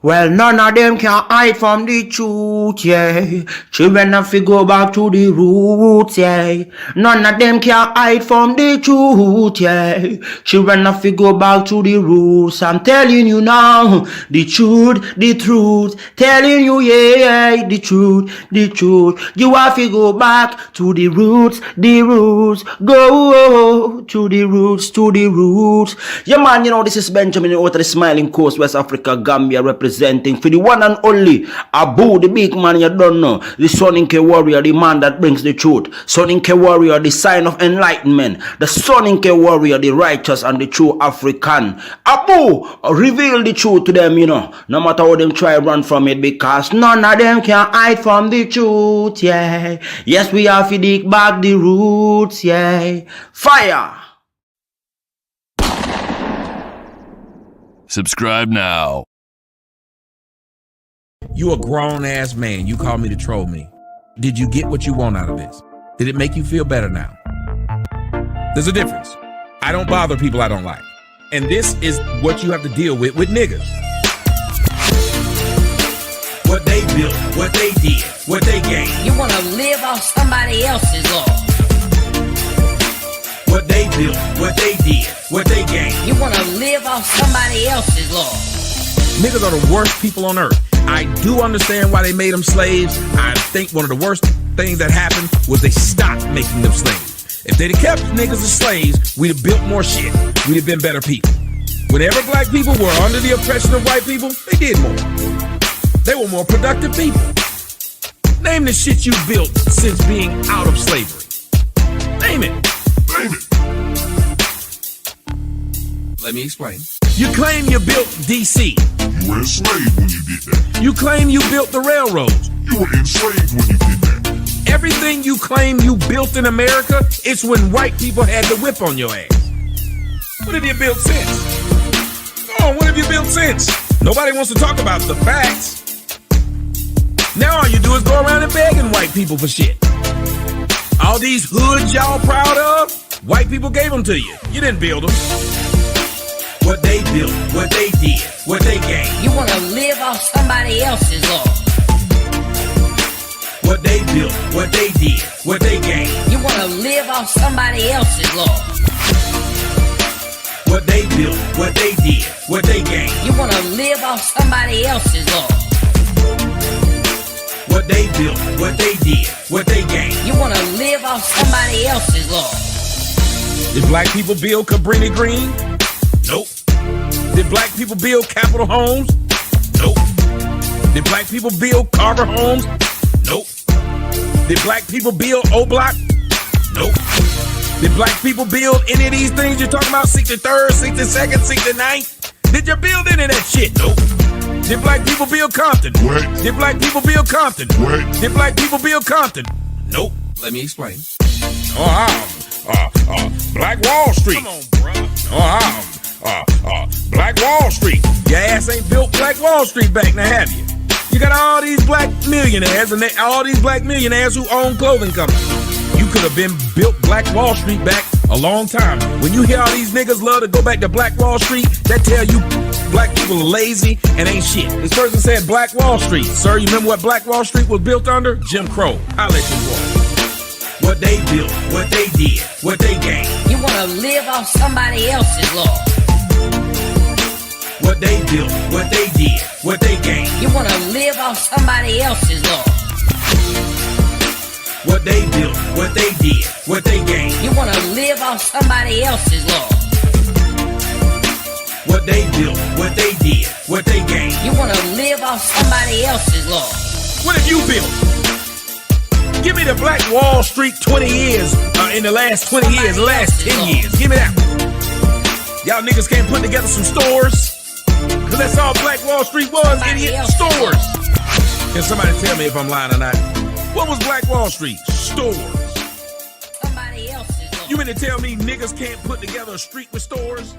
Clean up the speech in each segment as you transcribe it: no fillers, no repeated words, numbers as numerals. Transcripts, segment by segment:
Well, none of them can hide from the truth, yeah. Children have to go back to the roots, yeah. None of them can hide from the truth, yeah. Children have to go back to the roots. I'm telling you now, the truth, telling you, yeah, the truth. You have to go back to the roots, go to the roots. Yeah, man, you know, this is Benjamin out of the Smiling Coast, West Africa, Gambia, representing for the one and only Abu, the big man you don't know, the Soninke warrior, the man that brings the truth, Soninke warrior, the sign of enlightenment, the Soninke warrior, the righteous and the true African. Abu, reveal the truth to them, you know, no matter how them try run from it, because none of them can hide from the truth, yeah. Yes, we have to dig back the roots, yeah. Fire! Subscribe now. You a grown-ass man. You called me to troll me. Did you get what you want out of this? Did it make you feel better now? There's a difference. I don't bother people I don't like. And this is what you have to deal with niggas. What they built, what they did, what they gained. You want to live off somebody else's law. What they built, what they did, what they gained. You want to live off somebody else's law. Niggas are the worst people on earth. I do understand why they made them slaves. I think one of the worst things that happened was they stopped making them slaves. If they'd have kept niggas as slaves, we'd have built more shit. We'd have been better people. Whenever black people were under the oppression of white people, they did more. They were more productive people. Name the shit you built since being out of slavery. Name it. Let me explain. You claim you built DC. You were enslaved when you did that. You claim you built the railroads. You were enslaved when you did that. Everything you claim you built in America, it's when white people had the whip on your ass. What have you built since? Oh, what have you built since? Nobody wants to talk about the facts. Now all you do is go around and begging white people for shit. All these hoods y'all proud of, white people gave them to you. You didn't build them. What they built, what they did, what they gained. You want to live off somebody else's law. What they built, what they did, what they gained. You want to live off somebody else's law. What they built, what they did, what they gained. You want to live off somebody else's law. What they built, what they did, what they gained. You want to live off somebody else's law. Did black people build Cabrini Green? Nope. Did black people build Capitol Homes? Nope. Did black people build Carver Homes? Nope. Did black people build O-Block? Nope. Did black people build any of these things you're talking about? 63rd, 62nd, 69th? Did you build any of that shit? Nope. Did black people build Compton? What? Did black people build Compton? What? Did black people build Compton? Nope. Let me explain. Black Wall Street. Come on, bro. Black Wall Street. Your ass ain't built Black Wall Street back now, have you? You got all these black millionaires and all these black millionaires who own clothing companies. You could have been built Black Wall Street back a long time. When you hear all these niggas love to go back to Black Wall Street, that tell you black people are lazy and ain't shit. This person said Black Wall Street. Sir, you remember what Black Wall Street was built under? Jim Crow. I'll let you go. What they built, what they did, what they gained. You want to live off somebody else's law. What they built, what they did, what they gained. You want to live off somebody else's law. What they built, what they did, what they gained. You want to live off somebody else's law. What they built, what they did, what they gained. You want to live off somebody else's law. What have you built? Give me the Black Wall Street 20 years in the last 20 years, the last 10 years. Give me that. Y'all niggas can't put together some stores. Cause that's all Black Wall Street was, idiot. Stores. Can somebody tell me if I'm lying or not? What was Black Wall Street? Stores. Somebody else's law. You mean to tell me niggas can't put together a street with stores?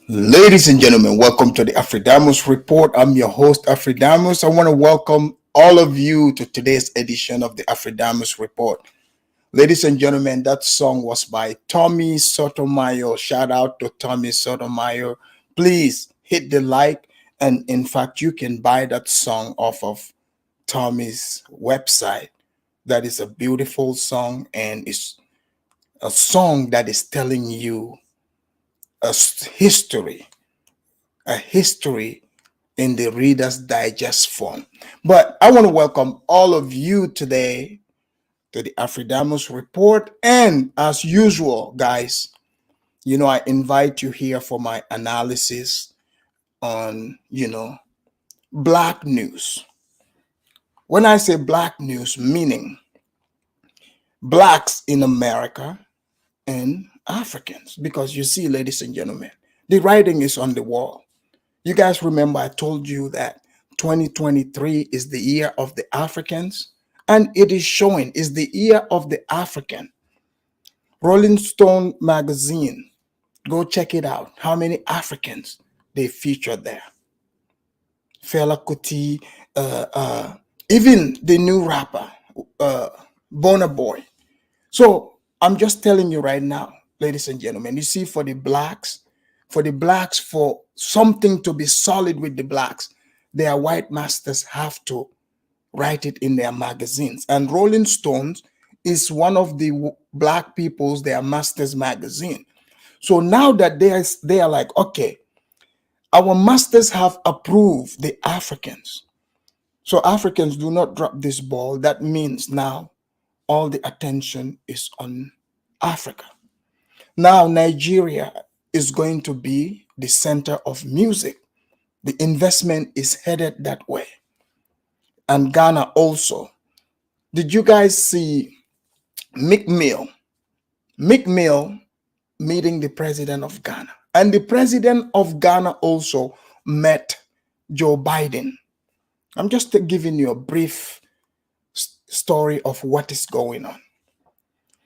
Ladies and gentlemen, welcome to the Afridamus Report. I'm your host, Afridamus. I want to welcome all of you to today's edition of the Afridamus Report. Ladies and gentlemen, that song was by Tommy Sotomayor. Shout out to Tommy Sotomayor. Please hit the like. And in fact, you can buy that song off of Tommy's website. That is a beautiful song, and it's a song that is telling you history, a history in the Reader's Digest form. But I want to welcome all of you today to the Afridamus report. And as usual, guys, I invite you here for my analysis on, black news. When I say black news, meaning blacks in America and Africans, because you see, ladies and gentlemen, the writing is on the wall. You guys remember I told you that 2023 is the year of the Africans, and it is showing is the year of the African. Rolling Stone magazine, go check it out. How many Africans they featured there? Fela Kuti, even the new rapper, Burna Boy. So I'm just telling you right now, ladies and gentlemen, you see, for something to be solid with the blacks, their white masters have to write it in their magazines. And Rolling Stones is one of the black people's, their masters magazine. So now that they are like, okay, our masters have approved the Africans. So Africans do not drop this ball. That means now all the attention is on Africa. Now Nigeria is going to be the center of music. The investment is headed that way. And Ghana also. Did you guys see Mick Mill meeting the president of Ghana? And the president of Ghana also met Joe Biden. I'm just giving you a brief story of what is going on.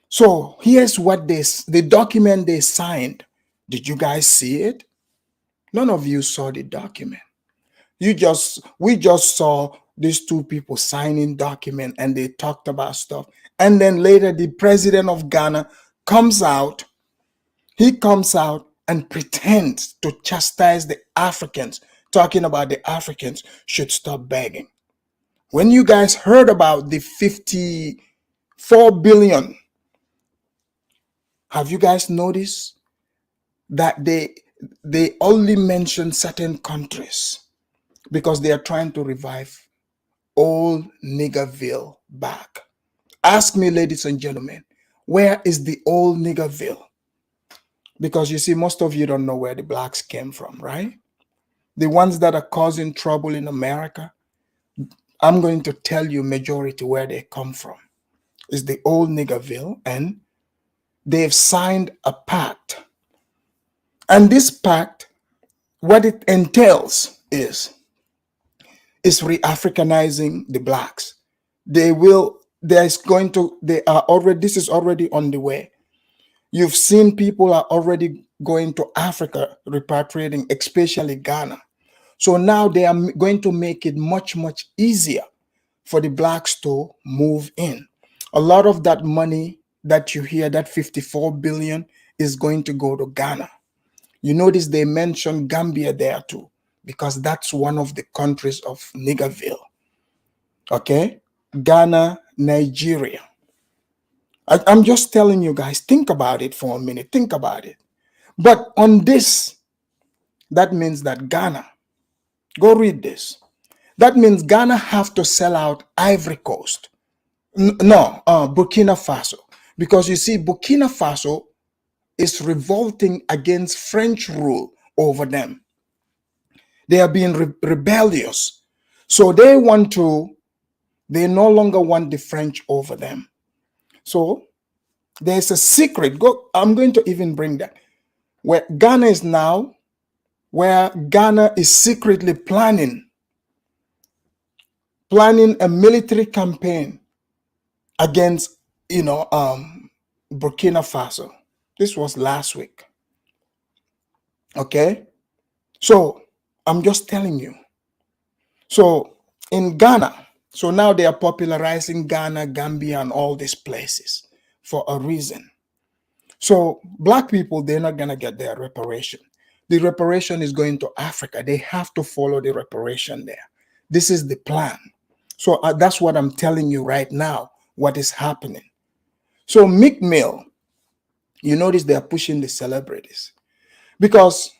So here's what the document they signed. Did you guys see it? None of you saw the document. We just saw these two people signing document, and they talked about stuff. And then later the president of Ghana comes out. He comes out and pretends to chastise the Africans, talking about the Africans should stop begging. When you guys heard about the 54 billion, have you guys noticed that they only mention certain countries because they are trying to revive old Niggerville back? Ask me, ladies and gentlemen, where is the old Niggerville? Because you see, most of you don't know where the blacks came from, right? The ones that are causing trouble in America, I'm going to tell you majority where they come from. It's the old Niggerville, and they've signed a pact. And this pact, what it entails is re-Africanizing the blacks. This is already on the way. You've seen people are already going to Africa, repatriating, especially Ghana. So now they are going to make it much, much easier for the blacks to move in. A lot of that money that you hear, that 54 billion, is going to go to Ghana. You notice they mentioned Gambia there too, because that's one of the countries of Niggerville. Okay? Ghana, Nigeria. I'm just telling you guys, think about it for a minute. Think about it. But on this, that means that Ghana, go read this. That means Ghana have to sell out Ivory Coast. Burkina Faso. Because you see, Burkina Faso is revolting against French rule over them. They are being rebellious. So they no longer want the French over them. So there's a secret. I'm going to even bring that. Where Ghana is secretly planning a military campaign against, Burkina Faso. This was last week. Okay? So I'm just telling you. So in Ghana, so now they are popularizing Ghana, Gambia, and all these places for a reason. So black people, they're not going to get their reparation. The reparation is going to Africa. They have to follow the reparation there. This is the plan. So that's what I'm telling you right now, what is happening. So Meek Mill, you notice they are pushing the celebrities because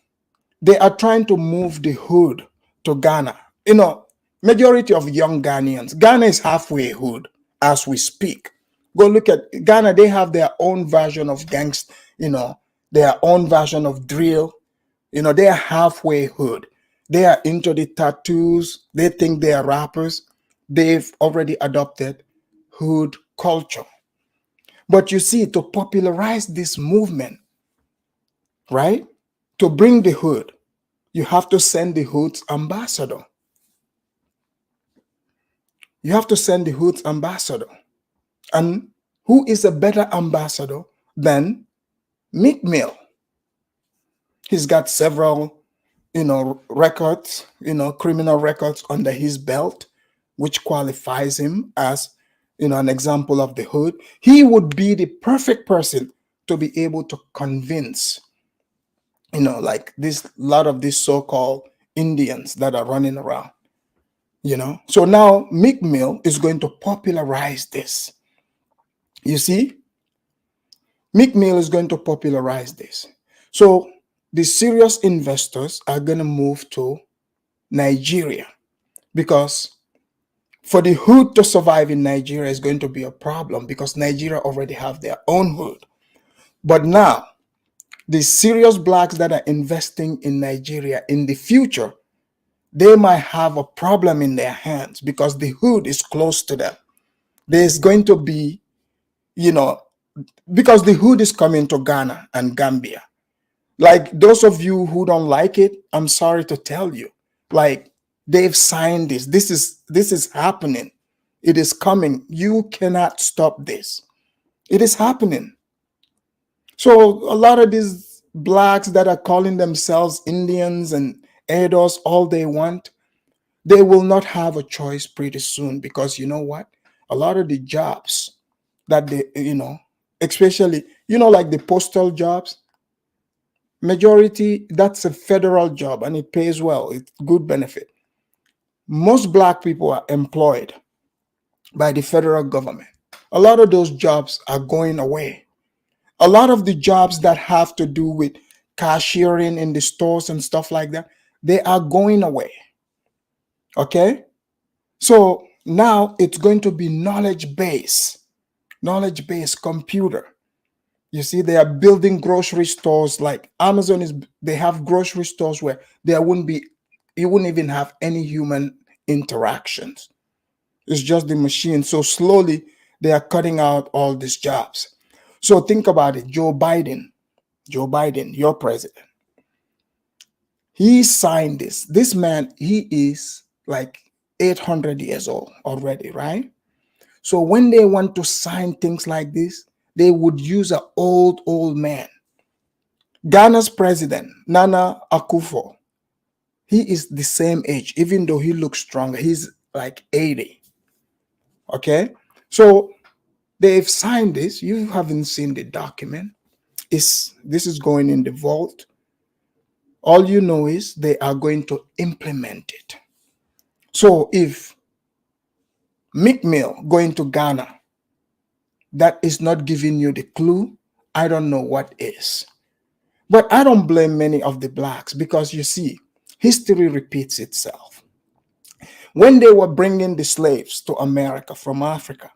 they are trying to move the hood to Ghana. You know, majority of young Ghanaians, Ghana is halfway hood as we speak. Go look at Ghana, they have their own version of gangster, their own version of drill. They are halfway hood. They are into the tattoos. They think they are rappers. They've already adopted hood culture. But you see, to popularize this movement, right? To bring the hood, you have to send the hood's ambassador. You have to send the hood's ambassador. And who is a better ambassador than Meek Mill? He's got several, records, criminal records under his belt, which qualifies him as, an example of the hood. He would be the perfect person to be able to convince, like this lot of these so-called Indians that are running around, So now Meek Mill is going to popularize this. You see, Meek Mill is going to popularize this. So the serious investors are going to move to Nigeria because for the hood to survive in Nigeria is going to be a problem because Nigeria already have their own hood. But now, the serious blacks that are investing in Nigeria in the future, they might have a problem in their hands because the hood is close to them. There's going to be, because the hood is coming to Ghana and Gambia. Like those of you who don't like it, I'm sorry to tell you, like they've signed this. This is happening. It is coming. You cannot stop this. It is happening. So a lot of these blacks that are calling themselves Indians and Edos all they want, they will not have a choice pretty soon because you know what? A lot of the jobs that they, especially, like the postal jobs, majority, that's a federal job and it pays well. It's good benefit. Most black people are employed by the federal government. A lot of those jobs are going away. A lot of the jobs that have to do with cashiering in the stores and stuff like that, they are going away. Okay? So now it's going to be knowledge-based computer. You see, they are building grocery stores like Amazon they have grocery stores where you wouldn't even have any human interactions. It's just the machine. So slowly they are cutting out all these jobs. So think about it. Joe Biden, your president. He signed this. This man, he is like 800 years old already, right? So when they want to sign things like this, they would use an old man. Ghana's president, Nana Akufo, he is the same age, even though he looks stronger. He's like 80. Okay? So they've signed this. You haven't seen the document. This is going in the vault. All you know is they are going to implement it. So if Meek Mill going to Ghana, that is not giving you the clue, I don't know what is. But I don't blame many of the blacks because you see, history repeats itself. When they were bringing the slaves to America from Africa,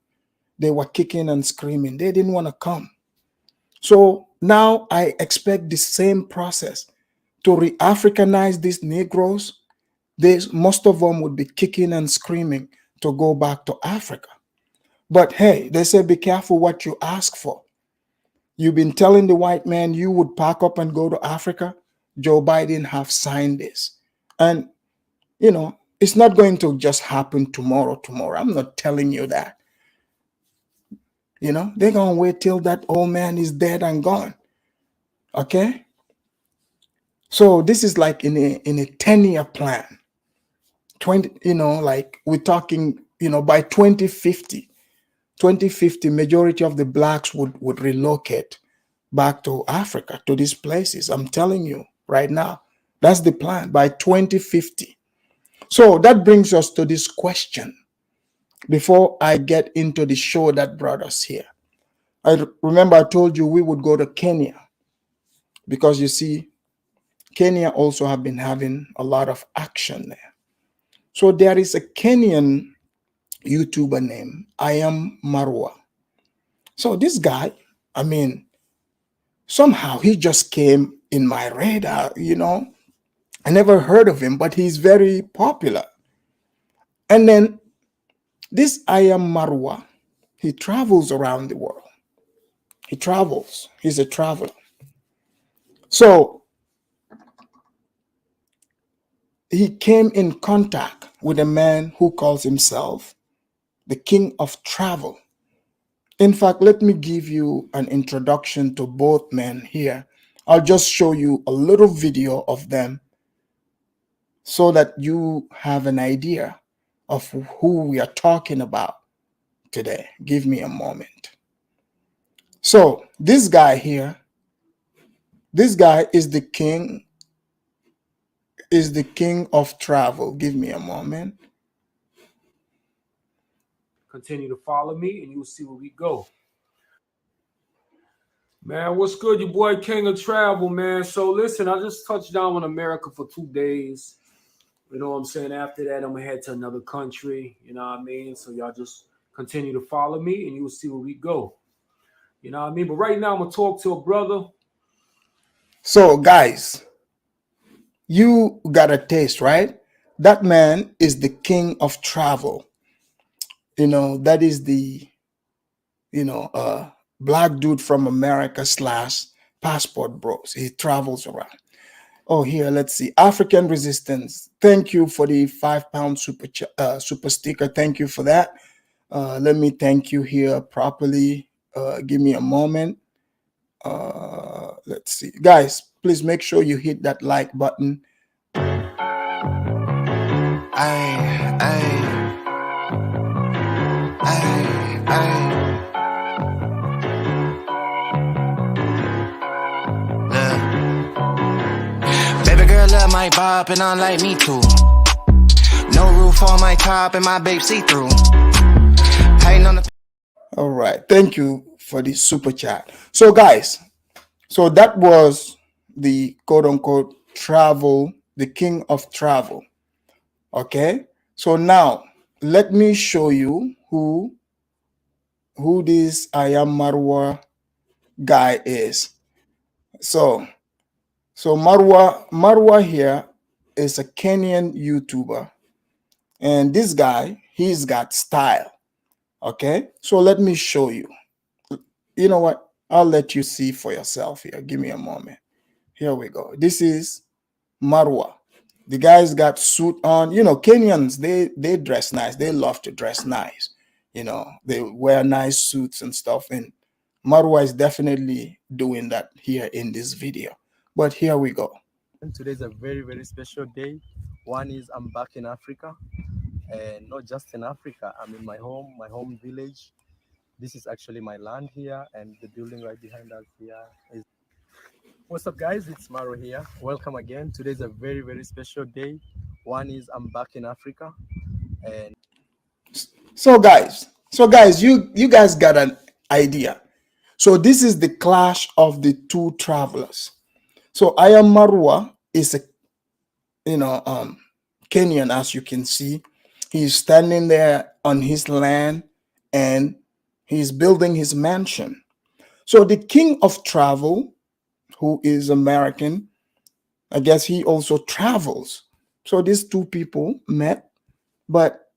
they were kicking and screaming. They didn't want to come. So now I expect the same process to re-Africanize these Negroes. Most of them would be kicking and screaming to go back to Africa. But hey, they say be careful what you ask for. You've been telling the white man you would pack up and go to Africa. Joe Biden have signed this. And, it's not going to just happen tomorrow. I'm not telling you that. They're going to wait till that old man is dead and gone. Okay? So this is like in a 10-year plan. 20, like we're talking, by 2050, 2050, majority of the blacks would relocate back to Africa, to these places. I'm telling you right now, that's the plan by 2050. So that brings us to this question before I get into the show that brought us here. I remember I told you we would go to Kenya because you see, Kenya also have been having a lot of action there. So there is a Kenyan YouTuber named I Am Marwa. So this guy, I mean, somehow he just came in my radar, you know. I never heard of him, but he's very popular. And then this I Am Marwa, he travels around the world. He travels. He's a traveler. So he came in contact with a man who calls himself the king of travel. In fact, let me give you an introduction to both men here. I'll just show you a little video of them so that you have an idea of who we are talking about today. Give me a moment. So this guy here, this guy is the king of travel. Give me a moment. Continue to follow me and you'll see where we go. Man, what's good? Your boy King of Travel, man. So listen, I just touched down in America for 2 days. You know what I'm saying? After that, I'm gonna head to another country. You know what I mean? So y'all just continue to follow me and you'll see where we go. You know what I mean? But right now, I'm gonna talk to a brother. So guys, you got a taste, right? That man is the king of travel. You know, that is the, black dude from America / passport bros. He travels around. Oh, here, let's see. African Resistance. Thank you for the £5 super sticker. Thank you for that. Let me thank you here properly. Give me a moment. Let's see. Guys, please make sure you hit that like button. Baby girl love my bop and unlike me too. No roof on my top and my babe see-through. Hating on the. All right. Thank you for the super chat. So guys, so that was the quote unquote travel, the king of travel. Okay. So now let me show you who this I Am Marwa guy is. So Marwa here is a Kenyan YouTuber, and this guy, he's got style. Okay, so let me show you. You know what? I'll let you see for yourself here. Give me a moment. Here we go. This is Marwa. The guy's got suit on. You know, Kenyans, they dress nice. They love to dress nice. You know, they wear nice suits and stuff. And Marwa is definitely doing that here in this video. But here we go. Today is a very, very special day. One is I'm back in Africa, and not just in Africa. I'm in my home village. This is actually my land here, and the building right behind us here is. What's up, guys? It's Maro here. Welcome again. Today is a very, very special day. One is I'm back in Africa, and so guys, you guys got an idea. So this is the clash of the two travelers. So I Am Marwa is a Kenyan, as you can see. He's standing there on his land and he's building his mansion. So the king of travel, who is American, I guess he also travels. So these two people met, but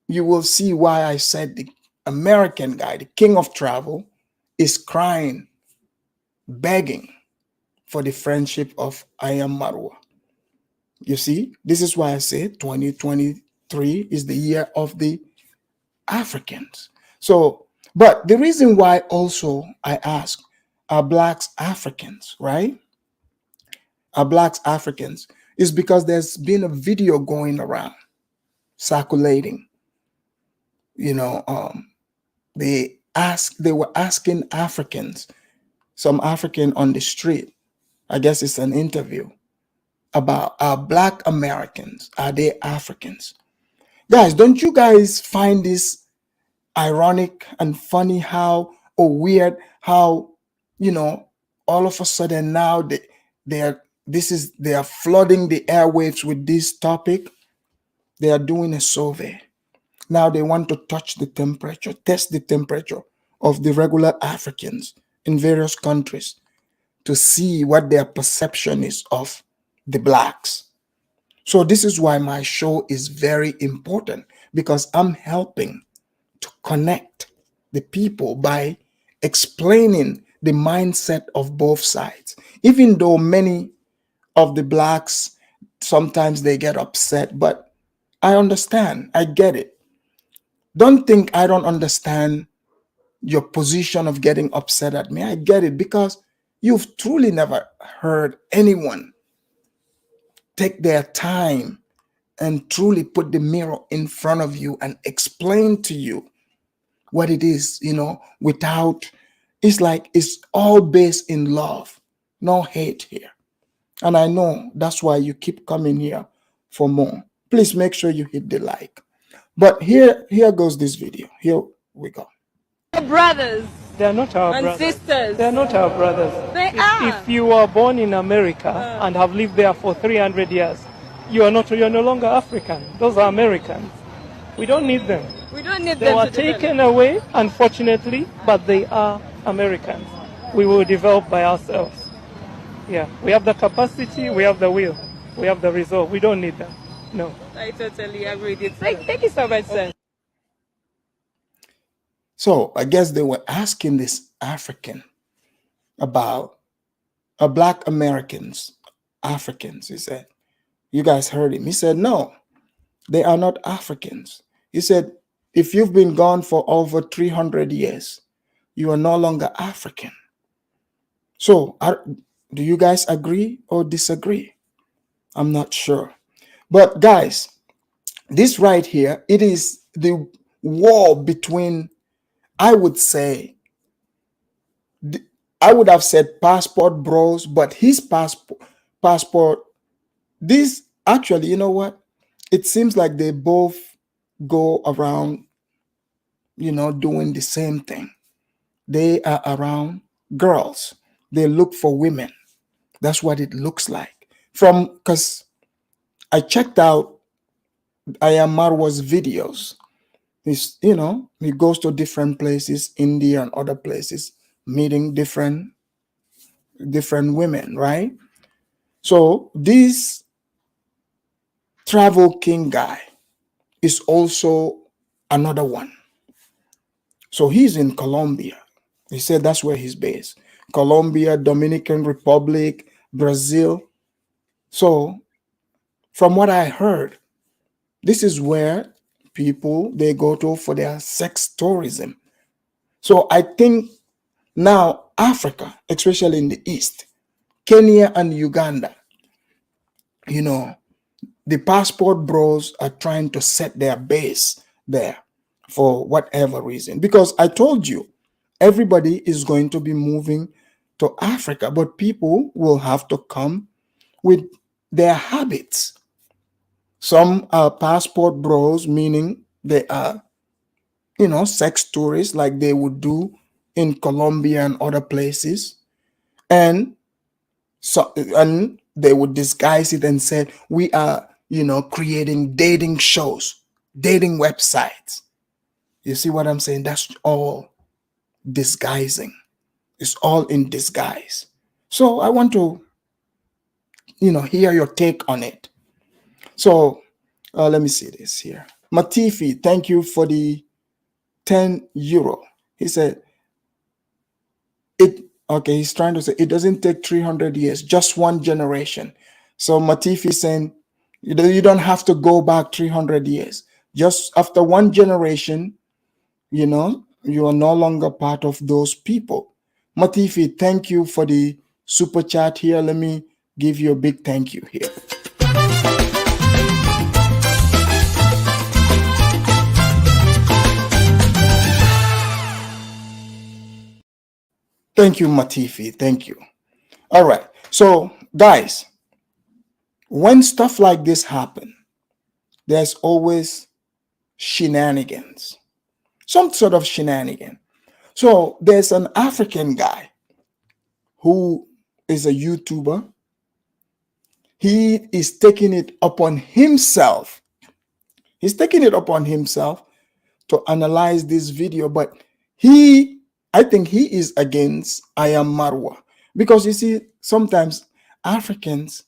you will see why I said the American guy, the king of travel, is crying, begging for the friendship of I Am Marwa. You see, this is why I say 2023 is the year of the Africans. So, but the reason why also I ask, are blacks Africans, right? Are blacks Africans is because there's been a video going around, circulating, They were asking Africans, some African on the street, I guess it's an interview, about are Black Americans, are they Africans? Guys, don't you guys find this ironic and funny how, or weird how, all of a sudden now they are flooding the airwaves with this topic. They are doing a survey. Now they want to touch the temperature, test the temperature of the regular Africans in various countries to see what their perception is of the Blacks. So this is why my show is very important, because I'm helping to connect the people by explaining the mindset of both sides. Even though many of the Blacks, sometimes they get upset, but I understand, I get it. Don't think I don't understand your position of getting upset at me. I get it, because you've truly never heard anyone take their time and truly put the mirror in front of you and explain to you what it is, without, it's like it's all based in love, no hate here. And I know that's why you keep coming here for more. Please make sure you hit the like. But here goes this video. Here we go. Brothers. They are not our and brothers. sisters. They are not our brothers. They are. If you were born in America and have lived there for 300 years, you're no longer African. Those are Americans. We don't need them. We don't need They them were to develop. taken away, unfortunately, but they are Americans. We will develop by ourselves. Yeah, we have the capacity, we have the will, we have the resolve. We don't need them. No. I totally agree with you. Thank you so much, sir. So I guess they were asking this African about Black Americans, Africans. He said, you guys heard him. He said, no, they are not Africans. He said, if you've been gone for over 300 years, you are no longer African. So do you guys agree or disagree? I'm not sure. But guys, this right here, it is the war between, I would say, I would have said passport bros, but his passport, this actually, you know what? It seems like they both go around, doing the same thing. They are around girls. They look for women. That's what it looks like. Because I checked out Ayam Marwa's videos. He goes to different places, India and other places, meeting different women, right? So this Travel King guy is also another one. So he's in Colombia. He said that's where he's based. Colombia, Dominican Republic, Brazil. So from what I heard, this is where people, they go to for their sex tourism. So I think now Africa, especially in the East, Kenya and Uganda, the passport bros are trying to set their base there for whatever reason. Because I told you, everybody is going to be moving to Africa, but people will have to come with their habits. Some are passport bros, meaning they are, sex tourists like they would do in Colombia and other places. And they would disguise it and say, we are, creating dating shows, dating websites. You see what I'm saying? That's all disguising. It's all in disguise. So I want to, hear your take on it. So let me see this here. Matifi, thank you for the 10 euro. He said, he's trying to say it doesn't take 300 years, just one generation. So Matifi saying, you don't have to go back 300 years. Just after one generation, you are no longer part of those people. Matifi, thank you for the super chat here. Let me give you a big thank you here. Thank you, Matifi. Thank you. All right. So, guys, when stuff like this happen, there's always shenanigans, some sort of shenanigan. So there's an African guy who is a YouTuber. He is taking it upon himself. He's taking it upon himself to analyze this video, but I think he is against I am Marwa, because you see, sometimes Africans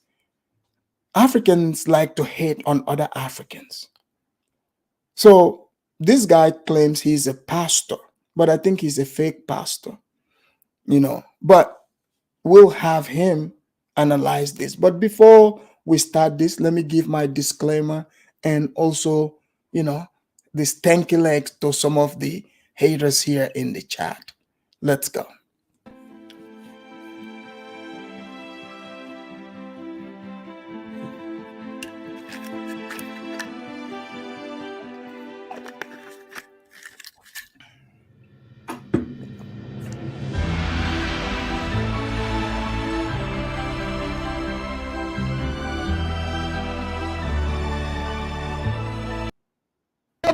like to hate on other Africans. So this guy claims he's a pastor, but I think he's a fake pastor, but we'll have him analyze this. But before we start this, let me give my disclaimer and also, this thank you legs to some of the haters here in the chat. Let's go.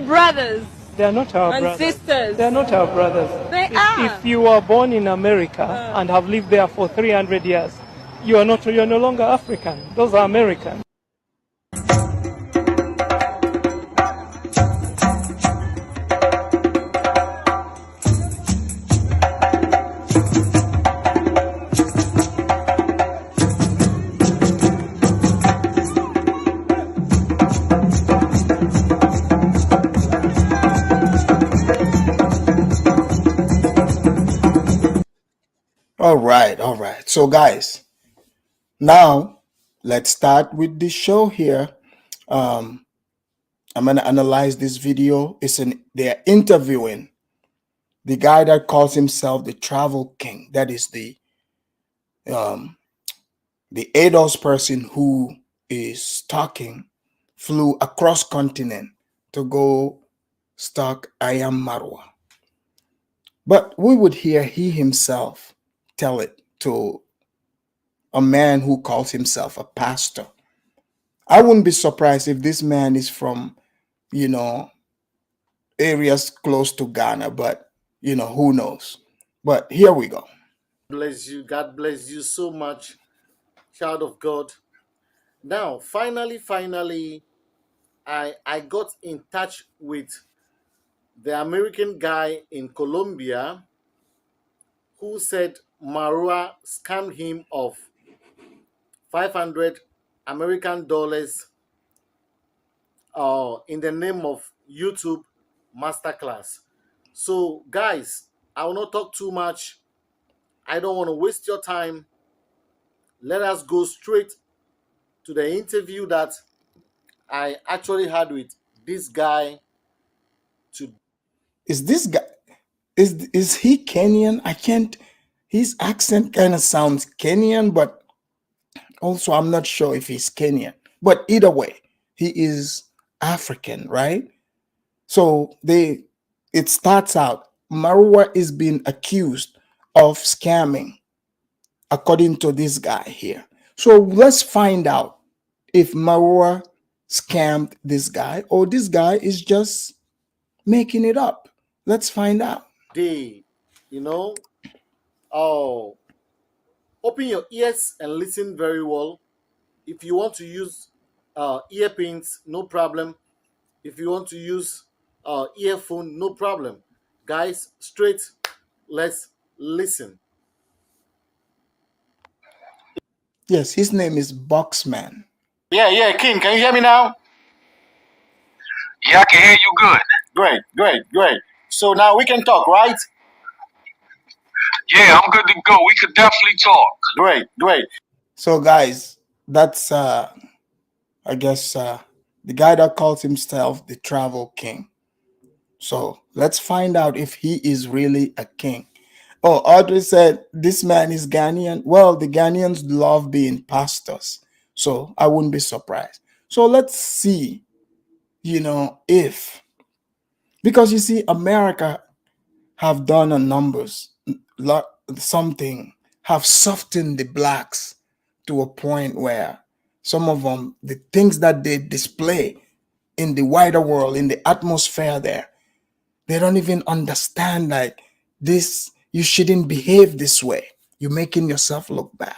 Brothers. They are not our and brothers. sisters. They are not our brothers. They are. If you are born in America and have lived there for 300 years, you are no longer African. Those are Americans. All right. So, guys, now let's start with the show here. I'm gonna analyze this video. They're interviewing the guy that calls himself the travel king. That is the ADOS person who is flew across continent to go stalk Ayam Marwa. But we would hear he himself tell it to a man who calls himself a pastor. I wouldn't be surprised if this man is from, areas close to Ghana, but, who knows? But here we go. Bless you. God bless you so much, child of God. Now, finally, I got in touch with the American guy in Colombia who said Marwa scammed him of 500 American dollars in the name of YouTube Masterclass. So, guys, I will not talk too much. I don't want to waste your time. Let us go straight to the interview that I actually had with this guy. Is this guy, is he Kenyan? I can't, his accent kind of sounds Kenyan, but also I'm not sure if he's Kenyan. But either way, he is African, right? So it starts out, Marwa is being accused of scamming, according to this guy here. So let's find out if Marwa scammed this guy or this guy is just making it up. Let's find out. Open your ears and listen very well. If you want to use earphones, no problem. If you want to use earphone, no problem. Guys, straight, let's listen. Yes, his name is Boxman. Yeah, King, can you hear me now? Yeah, I can hear you good. Great. So now we can talk, right? Yeah, I'm good to go. We could definitely talk. Great. So, guys, that's I guess the guy that calls himself the travel king. So let's find out if he is really a king. Oh, Audrey said this man is Ghanaian. Well, the Ghanaians love being pastors, so I wouldn't be surprised. So let's see, if, because you see, America have done a numbers something have softened the blacks to a point where some of them, the things that they display in the wider world, in the atmosphere there, they don't even understand like this. You shouldn't behave this way. You're making yourself look bad.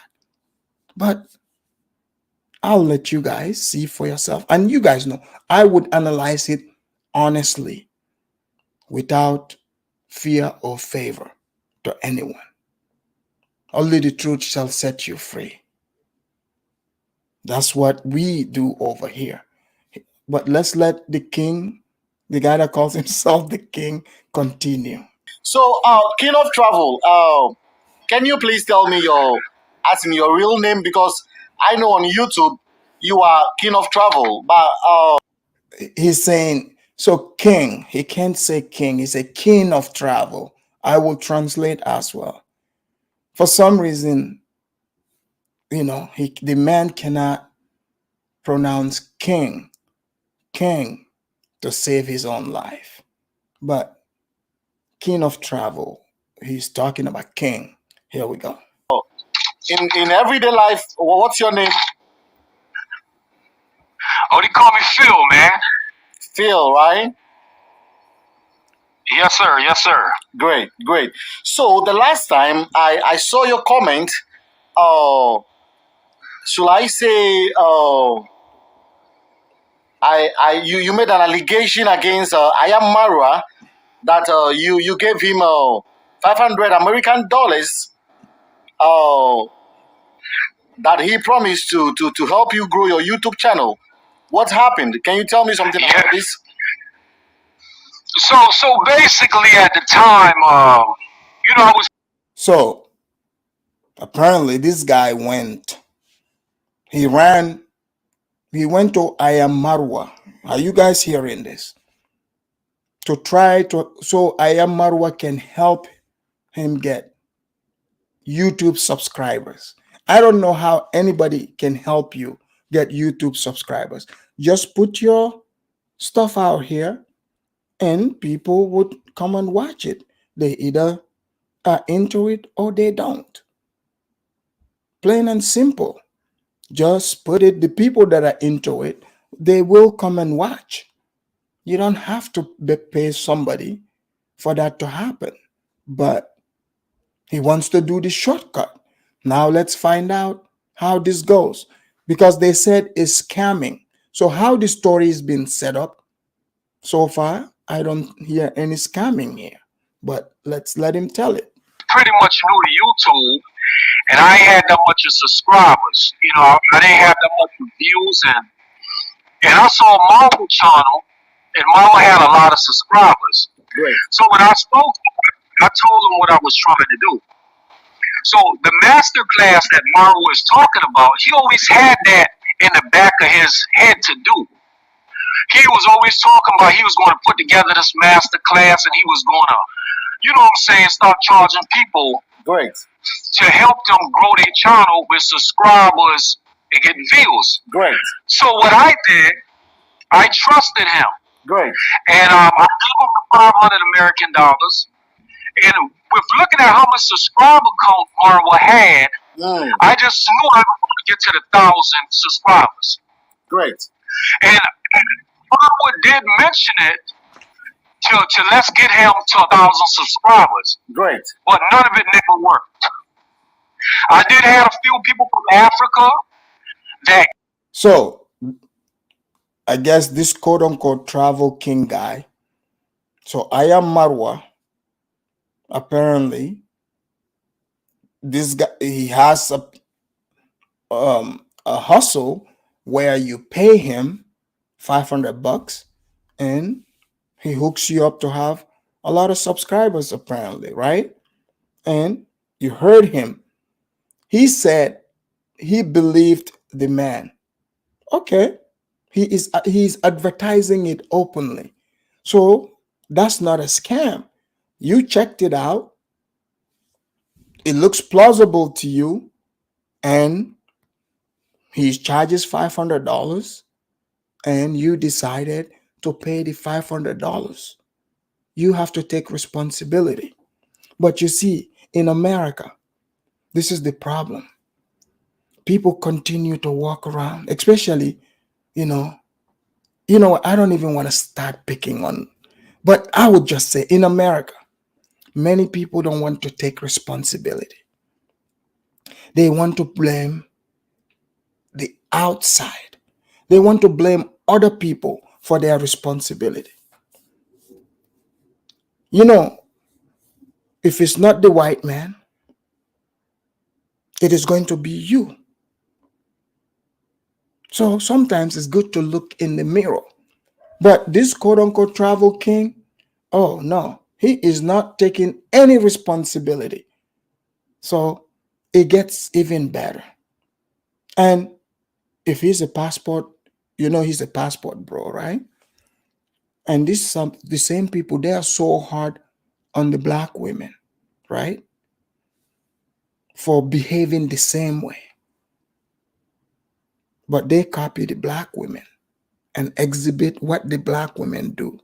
But I'll let you guys see for yourself. And you guys know, I would analyze it honestly, without fear or favor to anyone. Only the truth shall set you free. That's what we do over here. But let's let the king, the guy that calls himself the king, continue. So, King of Travel, can you please tell me your real name? Because I know on YouTube you are King of Travel, but he's saying, so king, he can't say king, he's a king of travel. I will translate as well. For some reason, the man cannot pronounce king to save his own life. But king of travel, he's talking about king. Here we go. in everyday life, what's your name? Oh, they call me Phil, man. Phil, right? Yes, sir. Yes, sir. Great, great. So the last time I saw your comment, should I say, you made an allegation against Ayam Marwa that you gave him $500 that he promised to help you grow your YouTube channel. What happened? Can you tell me something about this? So basically, at the time, I was. So apparently, this guy he went to Ayam Marwa. Are you guys hearing this? So Ayam Marwa can help him get YouTube subscribers. I don't know how anybody can help you get YouTube subscribers. Just put your stuff out here and people would come and watch it. They either are into it or they don't. Plain and simple. Just put it, the people that are into it, they will come and watch. You don't have to pay somebody for that to happen. But he wants to do the shortcut. Now let's find out how this goes. Because they said it's scamming. So how the story is being set up, so far, I don't hear any scamming here. But let's let him tell it. Pretty much new to YouTube, and I ain't had that much of subscribers. I didn't have that much views, and I saw a Marvel channel, and Marvel had a lot of subscribers. Great. So when I spoke to him, I told him what I was trying to do. So the master class that Marvel is talking about, he always had that in the back of his head to do. He was always talking about he was going to put together this master class, and he was going to, start charging people. Great. To help them grow their channel with subscribers and get views. Great. So what I did, I trusted him. Great. And I gave him $500 American. And with looking at how much subscriber count Marwa had, I just knew I was going to get to the 1,000 subscribers. Great. And Marwa did mention it to let's get him to 1,000 subscribers. Great. But none of it never worked. I did have a few people from Africa that. So, I guess this quote-unquote travel king guy, so Ayam Marwa, apparently, this guy, he has a hustle where you pay him $500 and he hooks you up to have a lot of subscribers, apparently, right? And you heard him. He said he believed the man. Okay. He's advertising it openly. So that's not a scam. You checked it out. It looks plausible to you. And he charges $500. And you decided to pay the $500. You have to take responsibility. But you see, in America, this is the problem. People continue to walk around, especially, you know, I don't even want to start picking on, but I would just say in America, many people don't want to take responsibility. They want to blame the outside. They want to blame other people for their responsibility. You know, if it's not the white man, it is going to be you. So sometimes it's good to look in the mirror. But this quote unquote travel king, oh no, he is not taking any responsibility. So it gets even better. And if he's a passport, he's a passport bro, right? And the same people, they are so hard on the black women, right? For behaving the same way. But they copy the black women and exhibit what the black women do.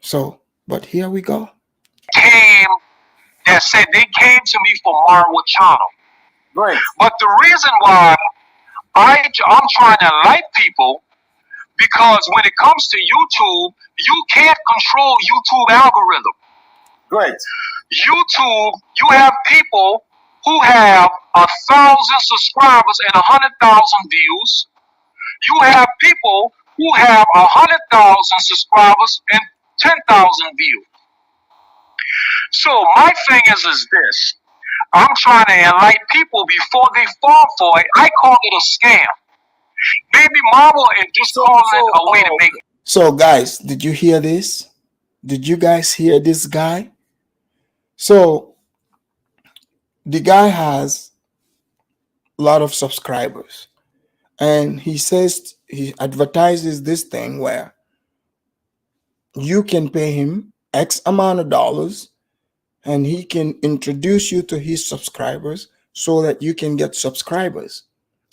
So, but here we go. Came that said they came to me for Marwa Channel. Right. But the reason why I'm trying to enlighten people, because when it comes to YouTube, you can't control YouTube algorithm. Right. YouTube, you have people who have 1,000 subscribers and 100,000 views. You have people who have 100,000 subscribers and 10,000 views. So my thing is this. I'm trying to enlighten people before they fall for it. I call it a scam. Baby mama and just call it a way to make it. So guys, did you hear this? Did you guys hear this guy? So the guy has a lot of subscribers, and he advertises this thing where you can pay him X amount of dollars and he can introduce you to his subscribers so that you can get subscribers,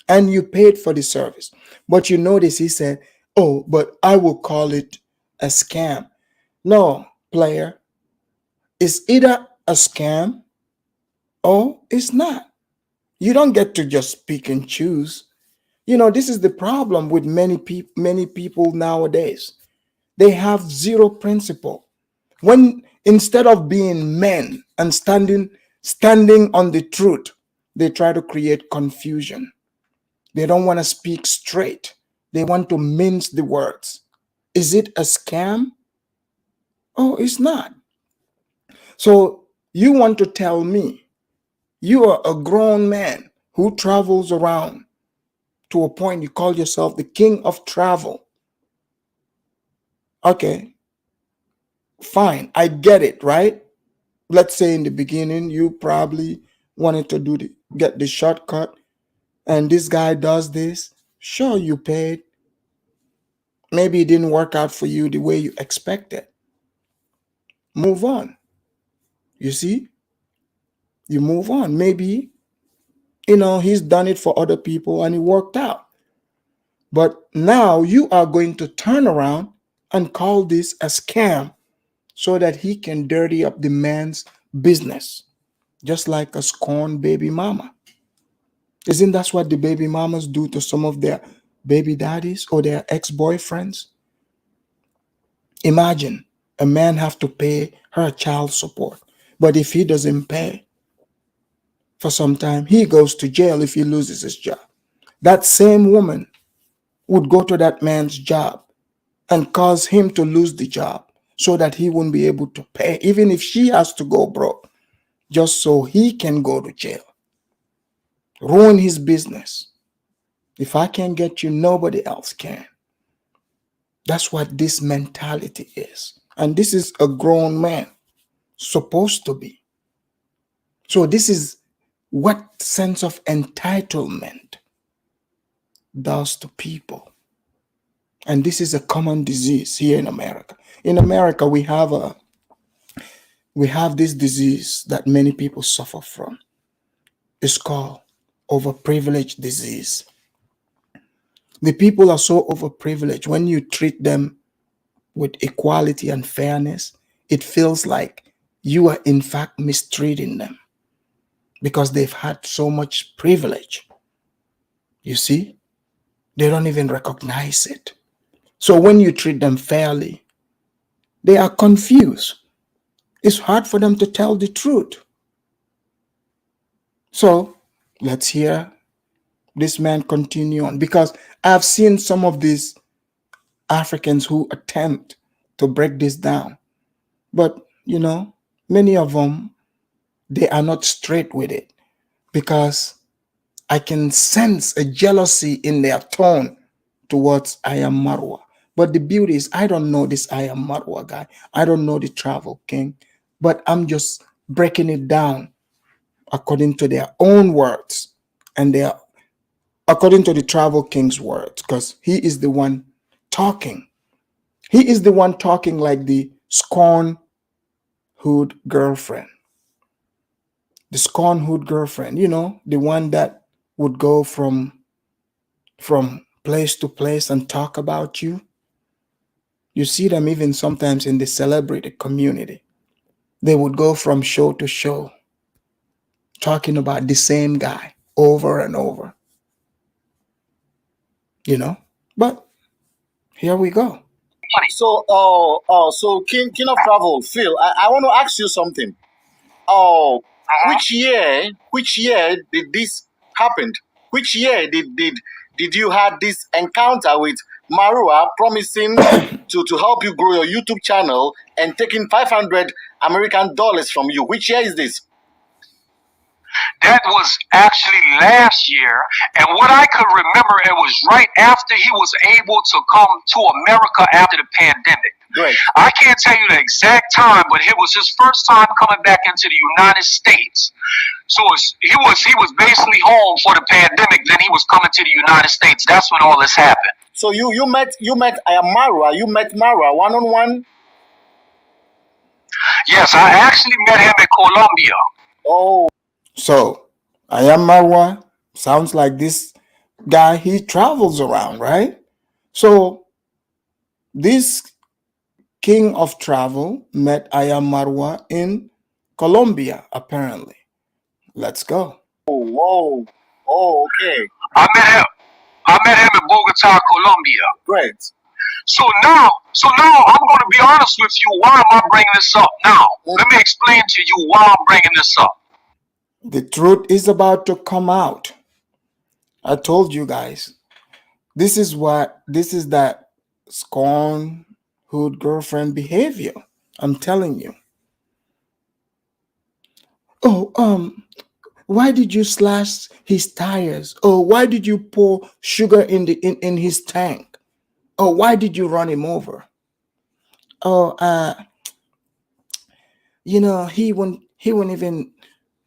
and you paid for the service. But you notice he said, oh, but I will call it a scam. No, player, it's either a scam or it's not. You don't get to just pick and choose. This is the problem with many people nowadays. They have zero principle. When instead of being men and standing on the truth, they try to create confusion. They don't want to speak straight. They want to mince the words. Is it a scam? Oh, it's not. So you want to tell me you are a grown man who travels around to a point you call yourself the king of travel. Okay, fine. I get it, right? Let's say in the beginning, you probably wanted to get the shortcut, and this guy does this. Sure, you paid. Maybe it didn't work out for you the way you expected. Move on. You see? You move on. Maybe, he's done it for other people and it worked out. But now you are going to turn around and call this a scam so that he can dirty up the man's business, just like a scorned baby mama. Isn't that what the baby mamas do to some of their baby daddies or their ex-boyfriends? Imagine a man have to pay her child support, but if he doesn't pay for some time, he goes to jail if he loses his job. That same woman would go to that man's job and cause him to lose the job so that he won't be able to pay, even if she has to go broke, just so he can go to jail. Ruin his business. If I can't get you, nobody else can. That's what this mentality is. And this is a grown man supposed to be. So this is what sense of entitlement does to people. And this is a common disease here in America. In America, we have this disease that many people suffer from. It's called overprivileged disease. The people are so overprivileged. When you treat them with equality and fairness, it feels like you are in fact mistreating them because they've had so much privilege. You see, they don't even recognize it. So when you treat them fairly, they are confused. It's hard for them to tell the truth. So let's hear this man continue on, because I've seen some of these Africans who attempt to break this down. But, you know, many of them, they are not straight with it, because I can sense a jealousy in their tone towards I Am Marwa. But the beauty is, I don't know this I Am Marwa guy. I don't know the Travel King, but I'm just breaking it down according to their own words and their according to the Travel King's words, because he is the one talking. He is the one talking like the scorn hood girlfriend. The scorn hood girlfriend, you know, the one that would go from place to place and talk about you. You see them even sometimes in the celebrity community. They would go from show to show talking about the same guy over and over. You know? But here we go. So, so King of Travel, Phil, I want to ask you something. Which year did this happen? Which year did you have this encounter with Marua promising to help you grow your YouTube channel and taking $500 American from you? Which year is this? That was actually last year, and what I could remember, it was right after he was able to come to America after the pandemic. Great. I can't tell you the exact time, but it was his first time coming back into the United States. So he was basically home for the pandemic. Then he was coming to the United States. That's when all this happened. So you met Marwa. You met Marwa one-on-one. Yes, I actually met him in Colombia. Oh. So I Am Marwa sounds like this guy. He travels around, right? So this king of travel met I Am Marwa in Colombia, apparently. Let's go. Oh, whoa. Oh, okay. I met him in Bogota, Colombia. Great. So now I'm going to be honest with you. Why am I bringing this up now? Let me explain to you why I'm bringing this up. The truth is about to come out. I told you guys. This is that scorn hood girlfriend behavior. I'm telling you. Oh, why did you slash his tires? Oh, why did you pour sugar in his tank? Oh, why did you run him over? Oh, you know, he wouldn't even,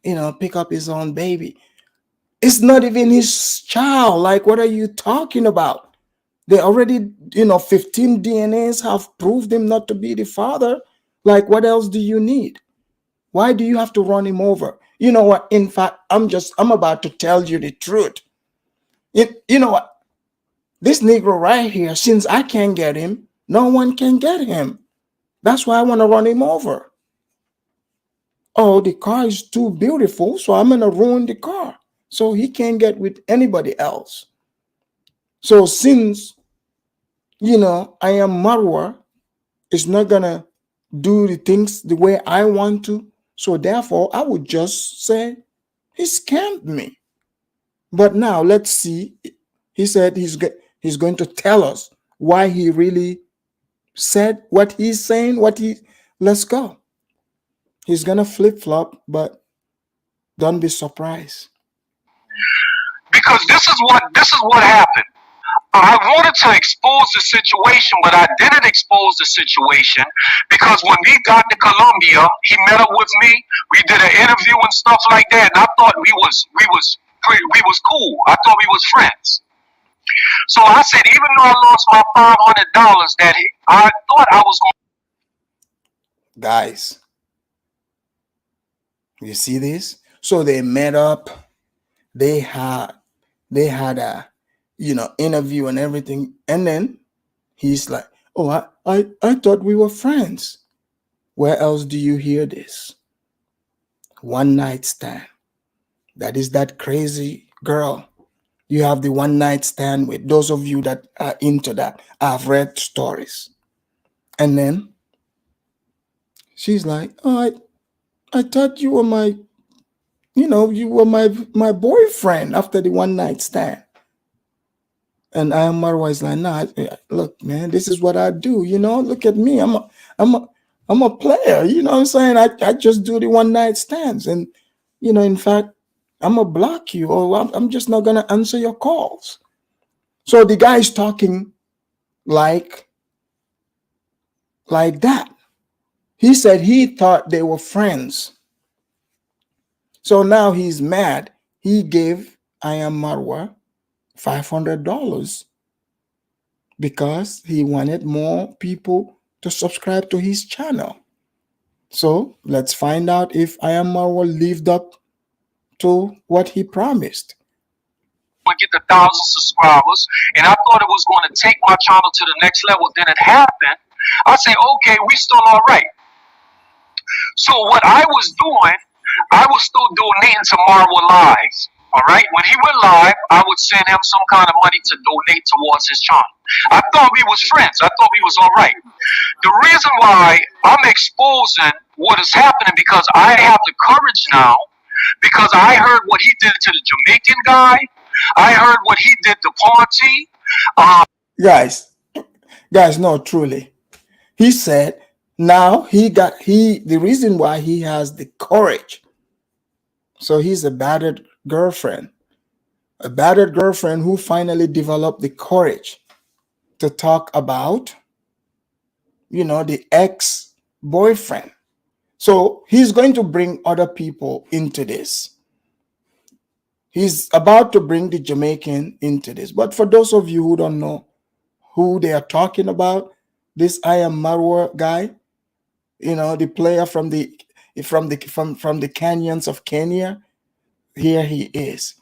you know, pick up his own baby. It's not even his child. Like, what are you talking about? They already, you know, 15 DNAs have proved him not to be the father. Like, what else do you need? Why do you have to run him over? You know what? In fact, I'm about to tell you the truth. You know what? This Negro right here, since I can't get him, no one can get him. That's why I want to run him over. Oh, the car is too beautiful, so I'm going to ruin the car so he can't get with anybody else. So since, you know, I Am Marwa is not going to do the things the way I want to, so therefore I would just say he scammed me. But now let's see. He said he's going to tell us why he really said what he's saying. Let's go. He's gonna flip-flop, but don't be surprised. Because this is what happened. I wanted to expose the situation, but I didn't expose the situation because when we got to Colombia, he met up with me. We did an interview and stuff like that, and I thought we was cool. I thought we was friends. So I said, even though I lost my $500, that I thought I was going. Guys, you see this? So they met up. They had a, you know, interview and everything, and then he's like, "Oh, I thought we were friends." Where else do you hear this? One night stand. That is that crazy girl. You have the one night stand with those of you that are into that. I've read stories. And then she's like, oh, I thought you were my, you were my boyfriend after the one night stand. And I am Marwa is like, nah, look, man, this is what I do. Look at me. I'm a player. You know what I'm saying? I just do the one night stands. And, in fact, I'm going to block you, or I'm just not going to answer your calls. So the guy is talking like that. He said he thought they were friends. So now he's mad. He gave I am Marwa $500 because he wanted more people to subscribe to his channel. So let's find out if I am Marwa lived up to what he promised. Get the 1,000 subscribers, and I thought it was going to take my channel to the next level. Then it happened. I say, okay, we still all right. So what I was doing, I was still donating to Marwa Live. All right. When he went live, I would send him some kind of money to donate towards his channel. I thought we was friends. I thought we was all right. The reason why I'm exposing what is happening, because I have the courage now, because I heard what he did to the Jamaican guy. I heard what he did to Party. Guys, no, truly. He said now the reason why he has the courage. So he's a battered girlfriend who finally developed the courage to talk about, the ex-boyfriend. So he's going to bring other people into this. He's about to bring the Jamaican into this. But for those of you who don't know who they are talking about, this I am Marwa guy, the player from the canyons of Kenya, here he is.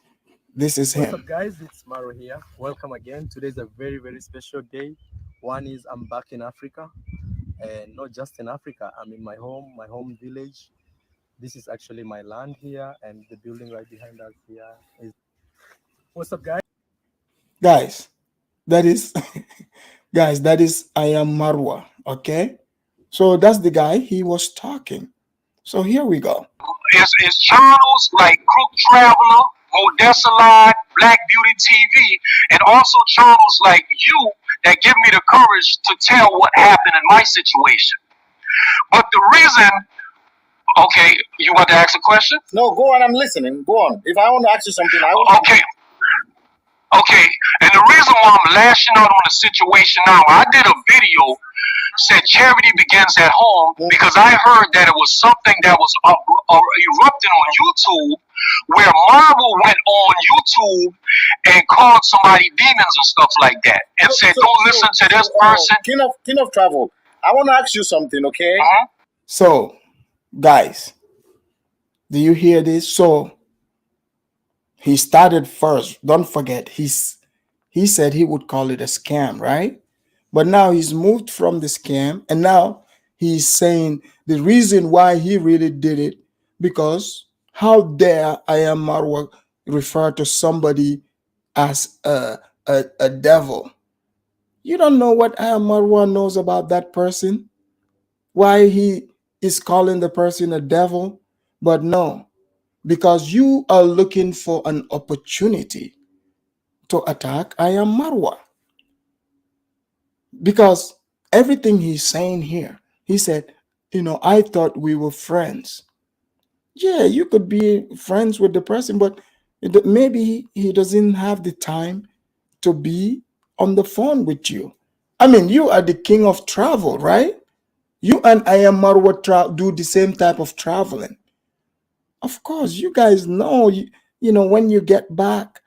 This is him. What's up, guys? It's Marwa here. Welcome again. Today's a very, very special day. One is I'm back in Africa, and not just in Africa. I'm in my home village. This is actually my land here, and the building right behind us here is. What's up, guys? Guys, that is I am Marwa. Okay, so that's the guy he was talking. So here we go. It's channels like Crook Traveler, Odessa Live, Black Beauty TV, and also channels like you that give me the courage to tell what happened in my situation. But the reason, okay, you want to ask a question? No, go on, I'm listening. Go on. If I want to ask you something, I will. Okay, and the reason why I'm lashing out on the situation now, I did a video said charity begins at home, because I heard that it was something that was erupting on YouTube, where Marvel went on YouTube and called somebody demons and stuff like that, and said, don't listen to this person. King of Travel, I want to ask you something, okay? So, guys, do you hear this? So, he started first. Don't forget, he said he would call it a scam, right? But now he's moved from the scam, and now he's saying the reason why he really did it, because how dare I am Marwa refer to somebody as a devil? You don't know what I am Marwa knows about that person, why he is calling the person a devil. But no, because you are looking for an opportunity to attack I am Marwa. Because everything he's saying here, he said, I thought we were friends. Yeah, you could be friends with the person, but maybe he doesn't have the time to be on the phone with you. I mean, you are the king of travel, right? You and I am Marwa do the same type of traveling. Of course, you guys know, when you get back,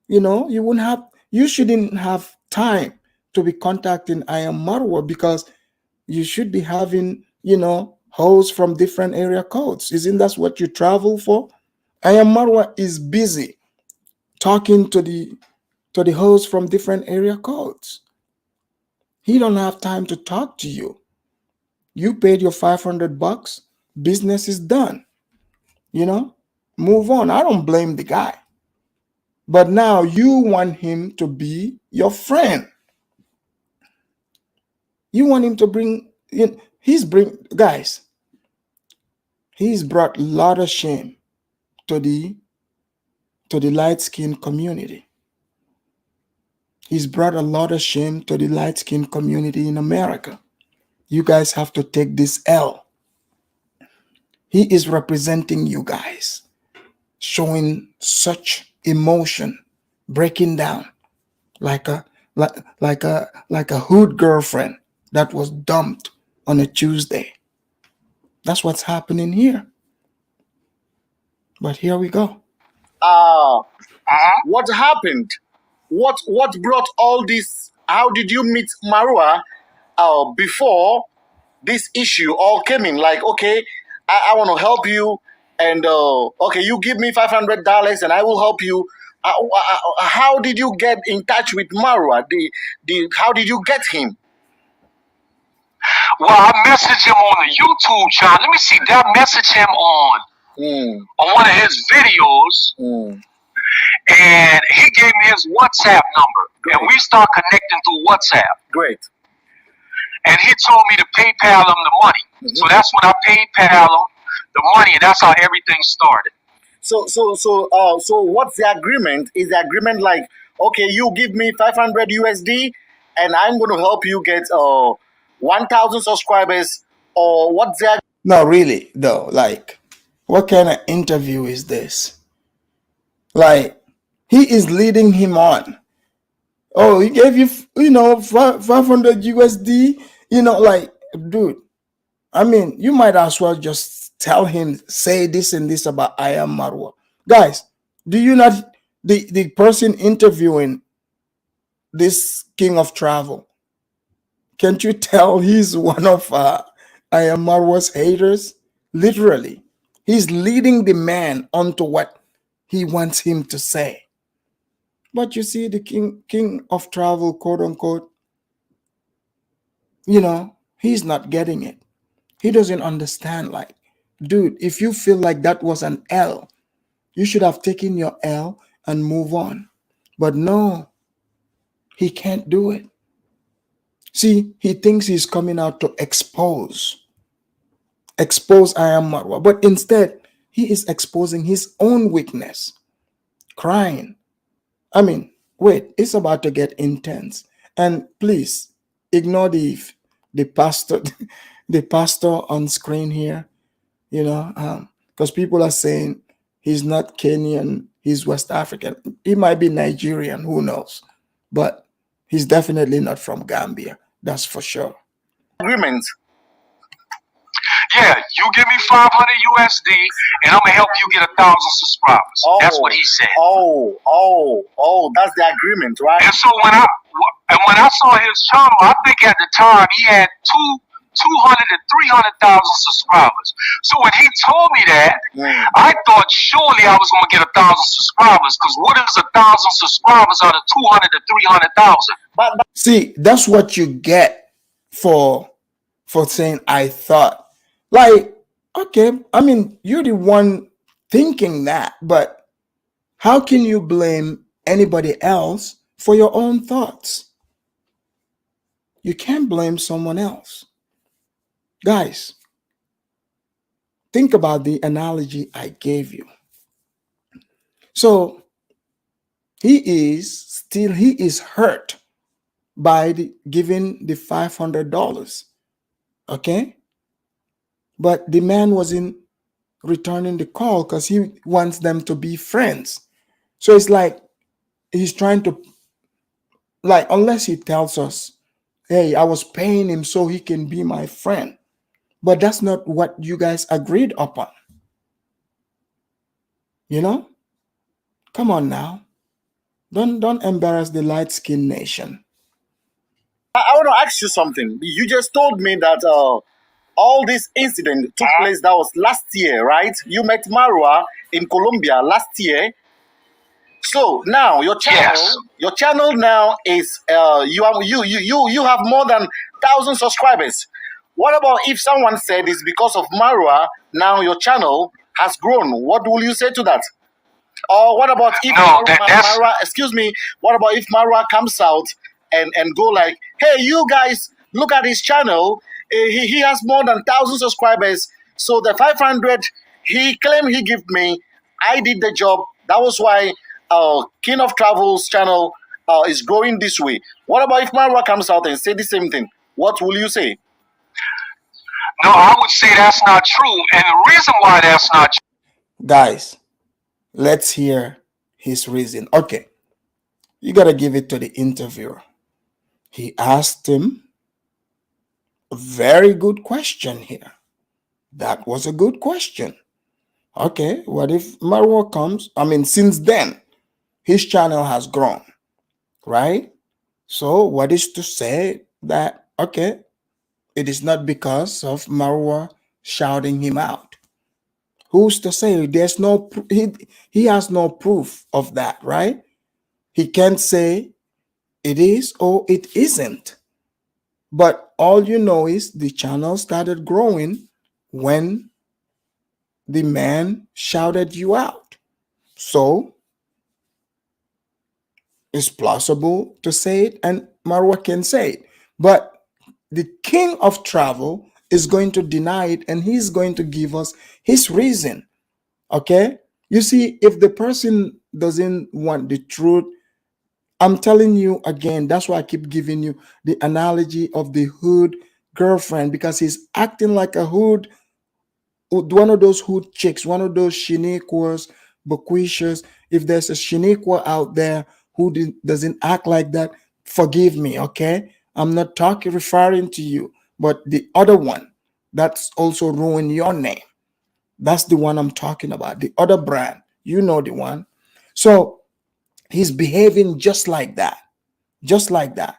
you shouldn't have time to be contacting I am Marwa, because you should be having, hosts from different area codes. Isn't that what you travel for? I am Marwa is busy talking to the hosts from different area codes. He don't have time to talk to you. You paid your $500, business is done. You know, move on. I don't blame the guy. But now you want him to be your friend. You want him to bring in, he's brought a lot of shame to the light-skinned community. He's brought a lot of shame to the light-skinned community in America. You guys have to take this L. He is representing you guys, showing such emotion, breaking down like a hood girlfriend that was dumped on a Tuesday. That's what's happening here. But here we go. What happened? What brought all this? How did you meet Marwa before this issue all came in? Like, okay, I want to help you, and okay, you give me $500 and I will help you. How did you get in touch with Marwa? How did you get him? Well, I messaged him on the YouTube channel. Let me see. Did I message him on one of his videos? And he gave me his WhatsApp number. Great. And we start connecting through WhatsApp. Great. And he told me to PayPal him the money. So that's when I PayPal him the money, and that's how everything started. So what's the agreement? Is the agreement like, okay, you give me 500 USD and I'm going to help you get 1,000 subscribers, or what's the? No, really though. Like, what kind of interview is this? Like, he is leading him on. Oh, he gave you, 500 USD. Like, dude. I mean, you might as well just tell him, say this and this about I am Marwa. Guys, do you not, the person interviewing this king of travel, can't you tell he's one of I am Marwa's haters? Literally, he's leading the man onto what he wants him to say. But you see, the king of travel, quote unquote, he's not getting it. He doesn't understand. Like, dude, if you feel like that was an L, you should have taken your L and move on. But no, he can't do it. See, he thinks he's coming out to expose I am Marwa. But instead, he is exposing his own weakness, crying. I mean, wait, it's about to get intense. And please ignore the pastor, the pastor on screen here, because people are saying he's not Kenyan, he's West African. He might be Nigerian, who knows? But he's definitely not from Gambia. That's for sure. Agreement. Yeah, you give me 500 USD and I'm gonna help you get 1,000 subscribers. That's what he said. That's the agreement, right? And so when I saw his channel, I think at the time he had 200 to 300,000 subscribers. So when he told me that, I thought surely I was gonna get 1,000 subscribers, because what is 1,000 subscribers out of 200 to 300,000? But see, that's what you get for saying I thought. Like, okay, I mean, you're the one thinking that, but how can you blame anybody else for your own thoughts? You can't blame someone else. Guys, think about the analogy I gave you. So he is hurt by giving the $500. Okay? But the man wasn't returning the call because he wants them to be friends. So it's like he's trying to, like, unless he tells us, hey, I was paying him so he can be my friend. But that's not what you guys agreed upon. Come on now. Don't embarrass the light-skinned nation. I want to ask you something. You just told me that all this incident took place, that was last year, right? You met Marwa in Colombia last year. So now your channel now is you have more than 1,000 subscribers. What about if someone said it's because of Marwa, now your channel has grown? What will you say to that? Or what about if Marwa, excuse me, what about if Marwa comes out and go like, hey, you guys, look at his channel. He has more than 1,000 subscribers. So the 500 he claimed he gave me, I did the job. That was why King of Travels channel is growing this way. What about if Marwa comes out and say the same thing? What will you say? No, I would say that's not true. And the reason why that's not true. Guys, let's hear his reason. Okay, you got to give it to the interviewer. He asked him a very good question here. That was a good question. Okay, what if Marwa comes? I mean, since then, his channel has grown, right? So what is to say that, okay, it is not because of Marwa shouting him out? Who's to say? There's no, he has no proof of that, right? He can't say it is or it isn't. But all you know is the channel started growing when the man shouted you out. So it's plausible to say it, and Marwa can say it. But the king of travel is going to deny it, and he's going to give us his reason. Okay? You see, if the person doesn't want the truth, I'm telling you again, that's why I keep giving you the analogy of the hood girlfriend, because he's acting like a hood, one of those hood chicks, one of those Shaniquas, Bequishas. If there's a Shaniqua out there who doesn't act like that, forgive me, okay? I'm not referring to you, but the other one that's also ruined your name. That's the one I'm talking about. The other brand, you know the one. So he's behaving just like that. Just like that.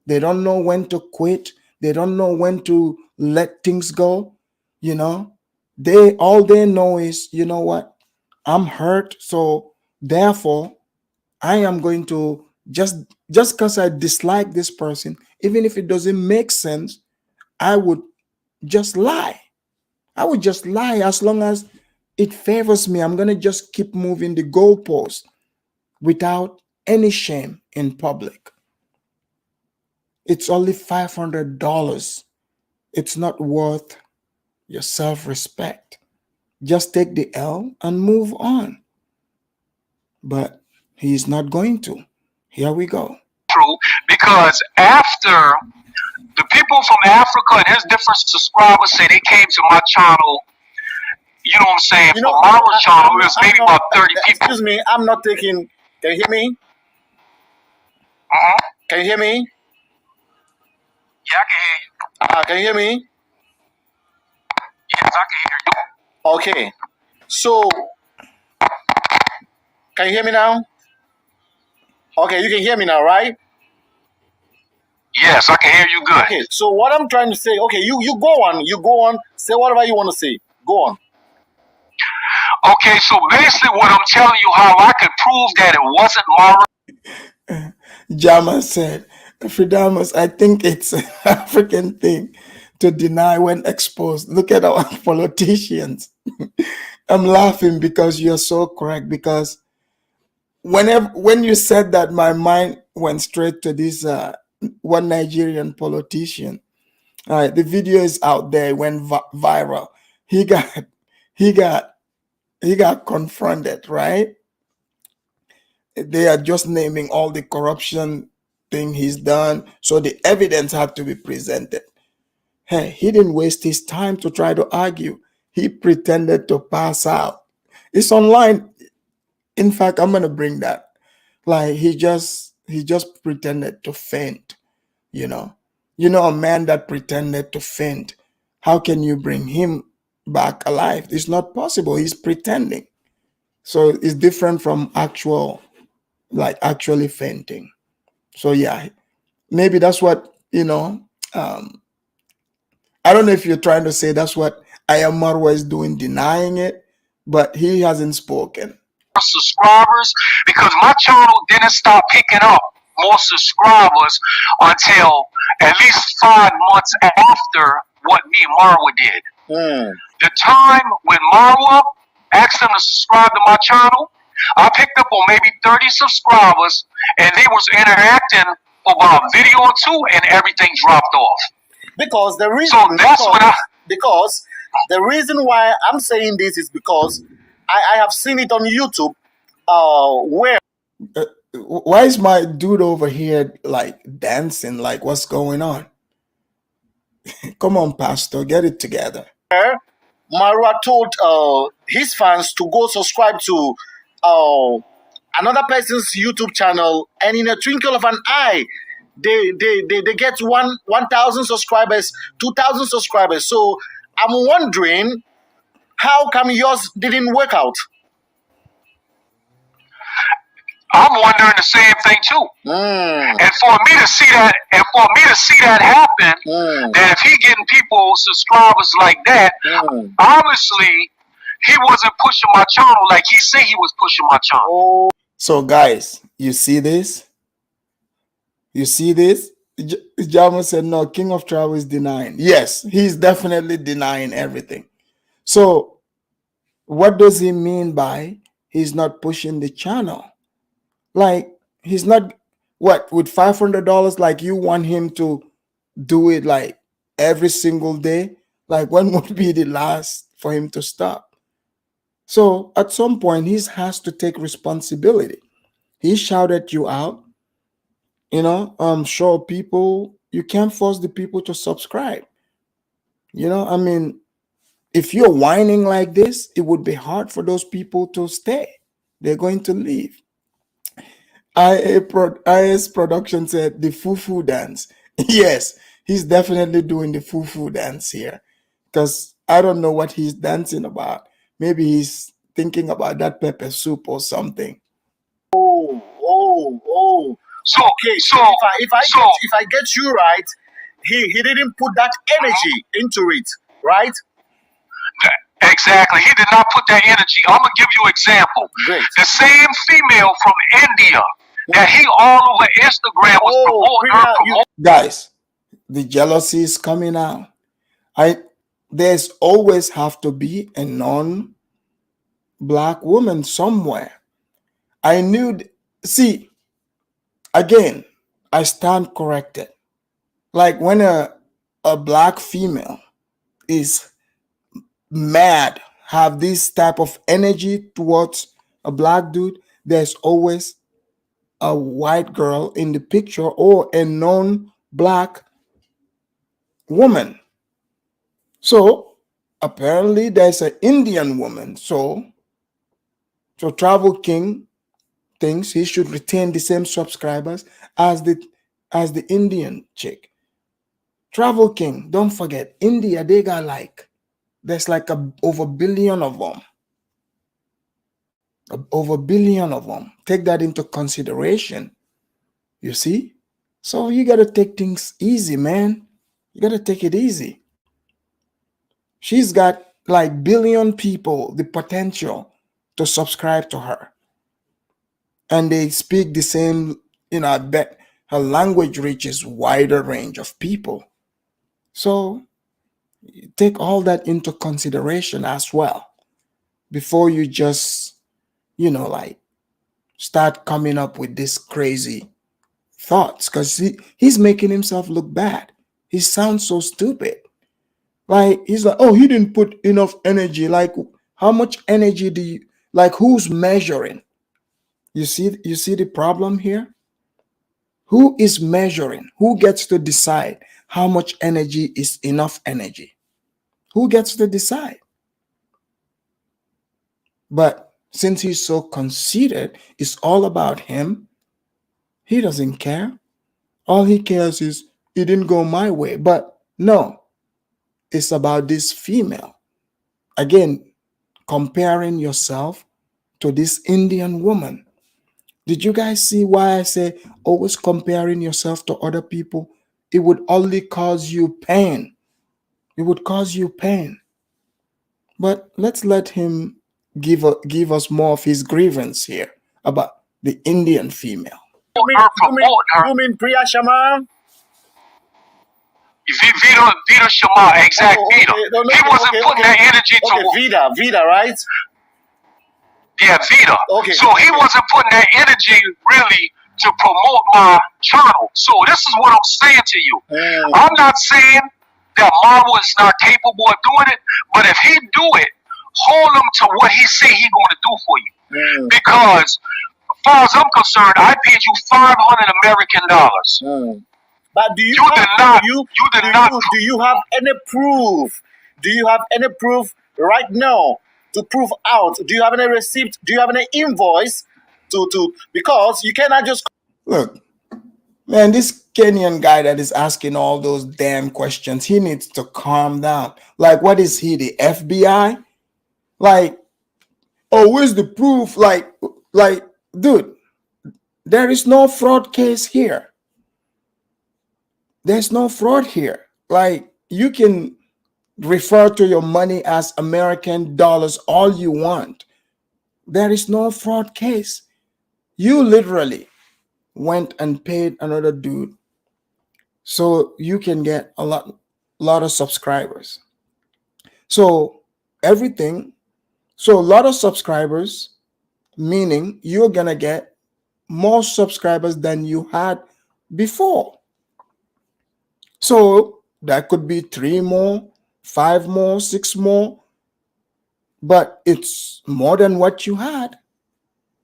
They don't know when to quit. They don't know when to let things go. You know, all they know is, you know what? I'm hurt. So therefore, I am going to just because I dislike this person, even if it doesn't make sense, I would just lie. I would just lie as long as it favors me. I'm going to just keep moving the goalpost without any shame in public. It's only $500. It's not worth your self-respect. Just take the L and move on. But he's not going to. Here we go. True, because after the people from Africa and his different subscribers say they came to my channel, you know what I'm saying, for Marwa's channel, it was maybe about 30 people. Excuse me, I'm not taking, can you hear me? Can you hear me? Yeah, I can hear you. Can you hear me? Yes, I can hear you. Okay. So, can you hear me now? Okay, you can hear me now, right? Yes, I can hear you good. Okay, so what I'm trying to say, okay, you go on, say whatever you want to say. Go on. Okay, so basically what I'm telling you, how I could prove that it wasn't Marwa. Jama said, Afridamus, I think it's an African thing to deny when exposed. Look at our politicians. I'm laughing because you're so correct, because when you said that, my mind went straight to this one Nigerian politician. All right, the video is out there, it went viral. He got confronted, right? They are just naming all the corruption thing he's done, so the evidence had to be presented. Hey, he didn't waste his time to try to argue. He pretended to pass out. It's online. In fact, I'm gonna bring that. Like he just pretended to faint. You know, a man that pretended to faint. How can you bring him back alive? It's not possible. He's pretending. So it's different from actually fainting. So yeah, maybe that's what, I don't know if you're trying to say that's what Marwa is doing, denying it, but he hasn't spoken. Subscribers, because my channel didn't start picking up more subscribers until at least 5 months after what me and Marwa did. The time when Marwa asked them to subscribe to my channel, I picked up on maybe 30 subscribers, and they was interacting for about a video or two, and everything dropped off. Because the reason, So that's because the reason why I'm saying this is because I have seen it on YouTube, where why is my dude over here like dancing? Like, what's going on? Come on, Pastor, get it together. Marwa told his fans to go subscribe to another person's YouTube channel, and in a twinkle of an eye, they get 1,000 subscribers, 2,000 subscribers. So I'm wondering, how come yours didn't work out? I'm wondering the same thing too. And for me to see that, happen, that if he getting people subscribers like that, obviously he wasn't pushing my channel like he said he was pushing my channel. So guys, you see this? You see this? Jama said, no, King of Travel is denying. Yes, he's definitely denying everything. So what does he mean by he's not pushing the channel? Like, he's not, what, with $500, like you want him to do it like every single day? Like, when would be the last for him to stop? So at some point, he has to take responsibility. He shouted you out. You know, show people, you can't force the people to subscribe. You know, I mean, if you're whining like this, it would be hard for those people to stay. They're going to leave. IS Production said the fufu dance. Yes, he's definitely doing the fufu dance here. Because I don't know what he's dancing about. Maybe he's thinking about that pepper soup or something. So okay, so if I get you right, he didn't put that energy into it, right? Exactly. He did not put that energy. I'm gonna give you an example. Great. The same female from India that he all over Instagram was promoting. Guys, the jealousy is coming out. There's always have to be a non-black woman somewhere. I knew. See, again, I stand corrected. Like when a black female is mad, have this type of energy towards a black dude, there's always a white girl in the picture or a non-black woman. So apparently there's an Indian woman. So Travel King thinks he should retain the same subscribers as the Indian chick. Travel King, don't forget, India, they got like, there's like over a billion of them. Over a billion of them. Take that into consideration. You see? So you got to take things easy, man. You got to take it easy. She's got like billion people, the potential to subscribe to her. And they speak the same, you know, I bet her language reaches wider range of people. So take all that into consideration as well before you just, you know, like start coming up with this crazy thoughts, because he's making himself look bad. He sounds so stupid. Like, he's like, oh, he didn't put enough energy. Like, how much energy do you, like, who's measuring? You see the problem here? Who is measuring? Who gets to decide how much energy is enough energy? Who gets to decide? But since he's so conceited, it's all about him. He doesn't care. All he cares is it didn't go my way. But no, it's about this female. Again, comparing yourself to this Indian woman. Did you guys see why I say always comparing yourself to other people? It would only cause you pain. It would cause you pain. But let's let him give us more of his grievance here about the Indian female. You mean Priya Sharma? Vida Shema, exact Vida. He wasn't putting that energy to Vida, right? Yeah, Vida. So he wasn't putting that energy really to promote my channel. So this is what I'm saying to you. I'm not saying that Marwa is not capable of doing it, but if he do it, hold him to what he say he going to do for you. Because as far as I'm concerned, I paid you $500 American. But do you have any proof? Do you have any proof right now to prove out? Do you have any receipt? Do you have any invoice to because you cannot just Look, man, this Kenyan guy that is asking all those damn questions, he needs to calm down. Like, what is he, the FBI? Like, oh, where's the proof? Like, dude, there is no fraud case here. There's no fraud here. Like, you can refer to your money as American dollars all you want. There is no fraud case. You literally went and paid another dude so you can get a lot of subscribers. So everything, so a lot of subscribers, meaning you're gonna get more subscribers than you had before. So that could be 3 more, 5 more, 6 more, but it's more than what you had,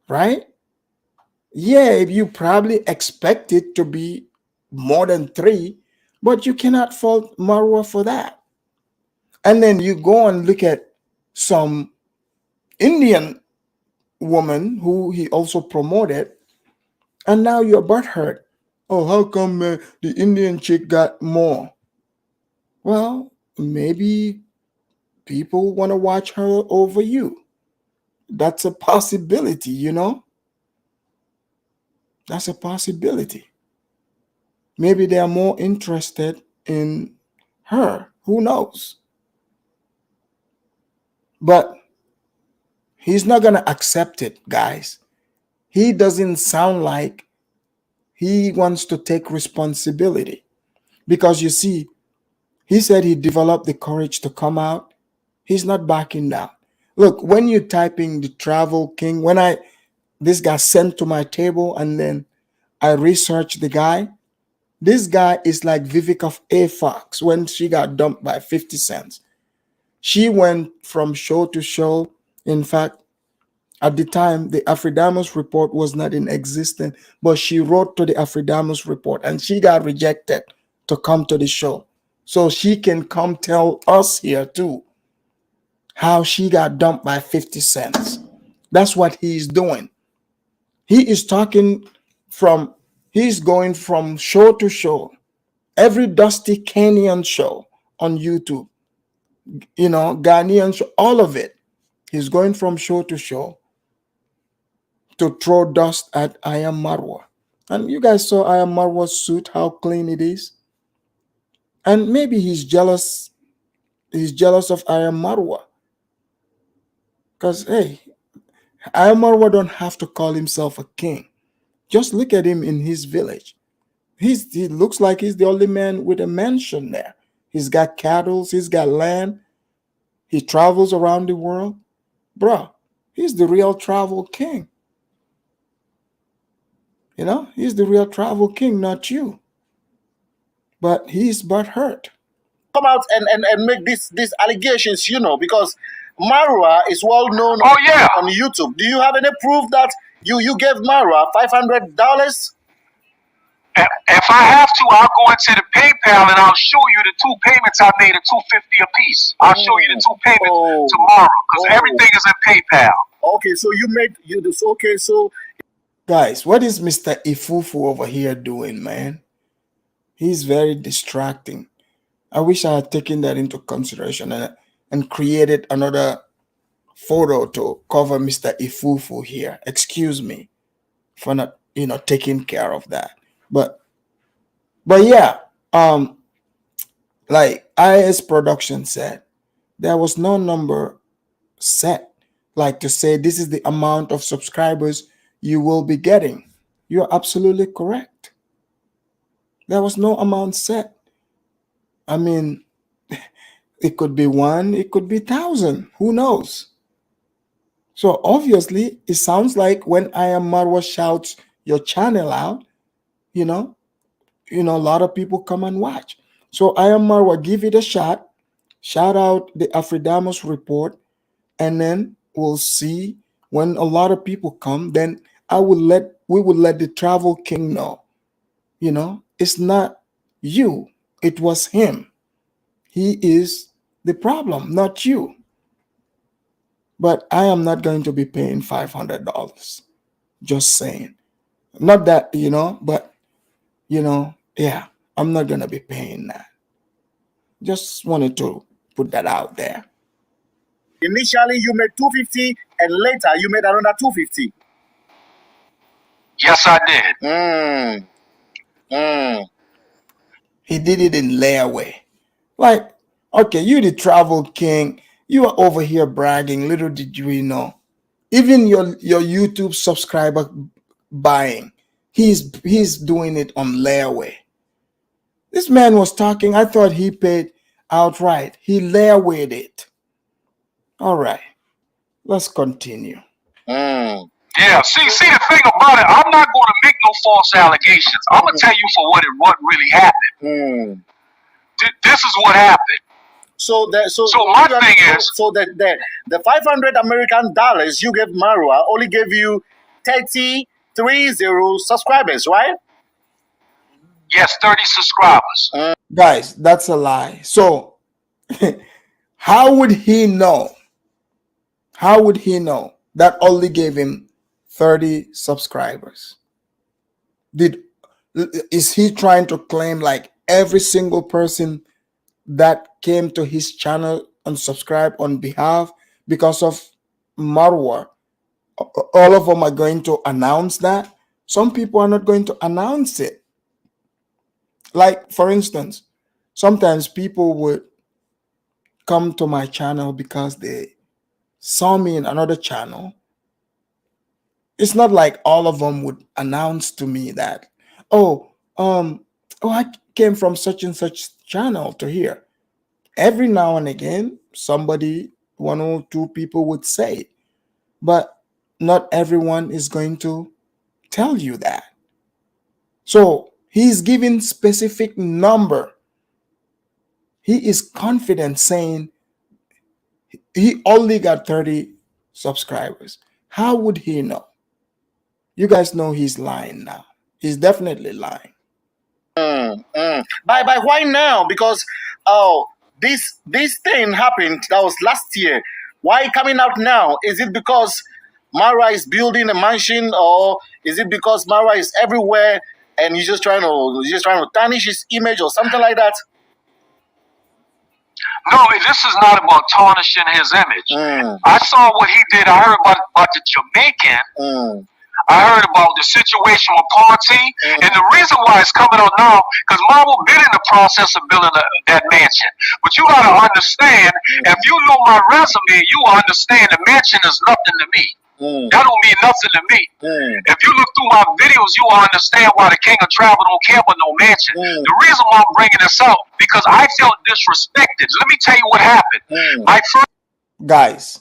right? Yeah, you probably expect it to be more than 3, but you cannot fault Marwa for that. And then you go and look at some Indian woman who he also promoted, and now you're butthurt. Oh, how come the Indian chick got more? Well, maybe people want to watch her over you. That's a possibility, you know? That's a possibility. Maybe they are more interested in her. Who knows? But he's not going to accept it, guys. He doesn't sound like he wants to take responsibility. Because you see, he said he developed the courage to come out. He's not backing down. Look, when you're typing the travel king, this guy sent to my table and then I researched the guy. This guy is like Vivica A. Fox when she got dumped by 50 cents. She went from show to show. In fact, at the time, the Afridamus report was not in existence, but she wrote to the Afridamus report and she got rejected to come to the show. So she can come tell us here too how she got dumped by 50 cents. That's what he's doing. He is he's going from show to show. Every Dusty Kenyan show on YouTube, Ghanaian show, all of it. He's going from show to show to throw dust at I Am Marwa. And you guys saw I Am Marwa's suit, how clean it is. And maybe he's jealous. He's jealous of I Am Marwa. Because, hey, I Am Marwa don't have to call himself a king. Just look at him in his village. He looks like he's the only man with a mansion there. He's got cattle. He's got land. He travels around the world. Bruh, he's the real travel king. He's the real travel king, not you. But he's butthurt. come out and make these allegations, because Marwa is well known on YouTube. Do you have any proof that you gave Marwa $500? If I have to, I'll go into the PayPal and I'll show you the 2 payments I made at $250 a piece. I'll show you the 2 payments tomorrow because everything is in PayPal. Okay, so you made this. Okay, so guys, what is Mr. Ifufu over here doing, man? He's very distracting. I wish I had taken that into consideration and created another photo to cover Mr. Ifufu here. Excuse me for not, taking care of that. But yeah, like IS Production said, there was no number set, like to say this is the amount of subscribers you will be getting. You're absolutely correct. There was no amount set. I mean, it could be 1, it could be 1,000. Who knows? So obviously, it sounds like when I Am Marwa shouts your channel out, you know, a lot of people come and watch. So I Am Marwa, give it a shot. Shout out the Afridamus report, and then we'll see when a lot of people come. Then we will let the travel king know. It's not you, it was him. He is the problem, not you. But I am not going to be paying $500. Just saying. Not that, but, yeah, I'm not going to be paying that. Just wanted to put that out there. Initially, you made 250, and later you made another 250. Yes, I did. He did it in layaway. Like, okay, you the travel king. You are over here bragging. Little did you know. Even your YouTube subscriber buying, he's doing it on layaway. This man was talking. I thought he paid outright. He layawayed it. All right, let's continue. Yeah, see the thing about it, I'm not going to make no false allegations. I'm going to tell you for what really happened. This is what happened. So my thing is, the $500 you gave Marwa only gave you 30 subscribers, right? Yes, 30 subscribers. Guys, that's a lie. So how would he know? How would he know that only gave him 30 subscribers? Is he trying to claim like every single person that came to his channel and subscribed on behalf because of Marwa, all of them are going to announce that? Some people are not going to announce it. Like, for instance, sometimes people would come to my channel because they saw me in another channel. It's not like all of them would announce to me that, I came from such and such channel to here. Every now and again, somebody, 1 or 2 people would say it, but not everyone is going to tell you that. So he's giving specific number. He is confident saying he only got 30 subscribers. How would he know? You guys know he's lying now. He's definitely lying. By why now? Because this thing happened that was last year. Why coming out now? Is it because Mara is building a mansion, or is it because Mara is everywhere and he's just trying to tarnish his image or something like that? No, this is not about tarnishing his image. I saw what he did. I heard about the Jamaican. I heard about the situation with Party, and the reason why it's coming out now, because Marvel been in the process of building that mansion. But you gotta understand, if you know my resume, you understand the mansion is nothing to me. That don't mean nothing to me. If you look through my videos, you will understand why the King of Travel don't care about no mansion. The reason why I'm bringing this out, because I felt disrespected. Let me tell you what happened. Guys,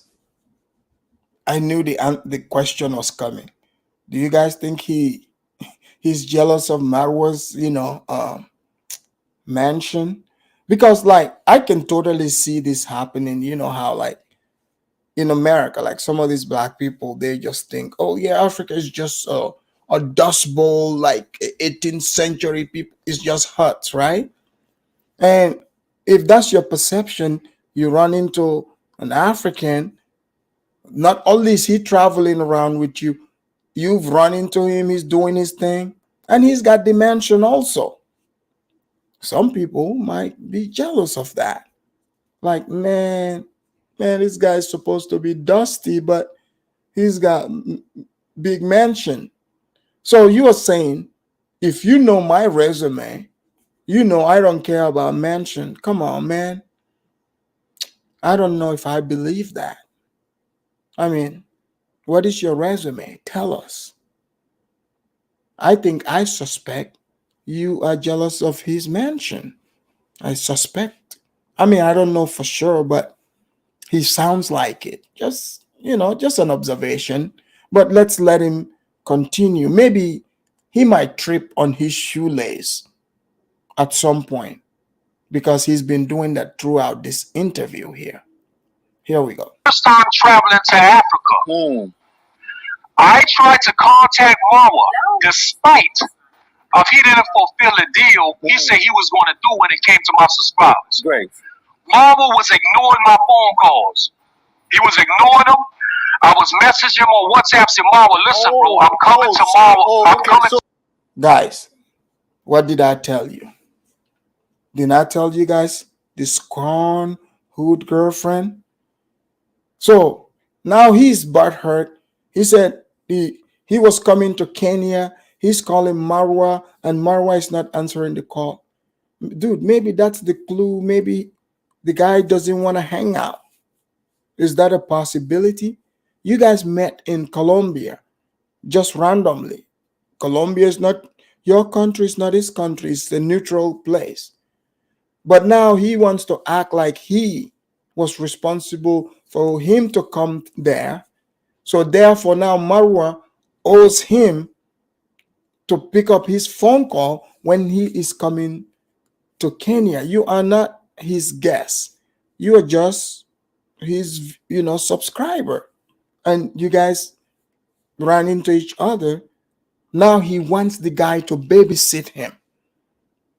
I knew the question was coming. Do you guys think he's jealous of Marwa's, mansion? Because like I can totally see this happening. You know how like in America, like some of these black people, they just think, oh yeah, Africa is just a dust bowl, like 18th century people. It's just huts, right? And if that's your perception, you run into an African. Not only is he traveling around with you, you've run into him, he's doing his thing, and he's got the mansion also. Some people might be jealous of that. Like, man, this guy's supposed to be dusty, but he's got big mansion. So you are saying, if you know my resume, you know I don't care about mansion. Come on, man. I don't know if I believe that. I mean, what is your resume? Tell us. I suspect you are jealous of his mansion. I suspect. I mean, I don't know for sure, but he sounds like it. Just, just an observation. But let's let him continue. Maybe he might trip on his shoelace at some point because he's been doing that throughout this interview here. Here we go. First time traveling to Africa, I tried to contact Marwa despite of he didn't fulfill the deal he said he was going to do when it came to my subscribers. Great. Marwa was ignoring my phone calls. He was ignoring them. I was messaging him on WhatsApp saying, Marwa, listen, bro, I'm coming tomorrow. I'm coming. Guys, what did I tell you? Did I tell you guys the scorn hood girlfriend? So now he's butthurt. He said he was coming to Kenya. He's calling Marwa, and Marwa is not answering the call. Dude, maybe that's the clue. Maybe the guy doesn't want to hang out. Is that a possibility? You guys met in Colombia just randomly. Colombia is not your country, is not his country. It's a neutral place. But now he wants to act like he was responsible for him to come there. So therefore now Marwa owes him to pick up his phone call when he is coming to Kenya. You are not his guest. You are just his, subscriber. And you guys ran into each other. Now he wants the guy to babysit him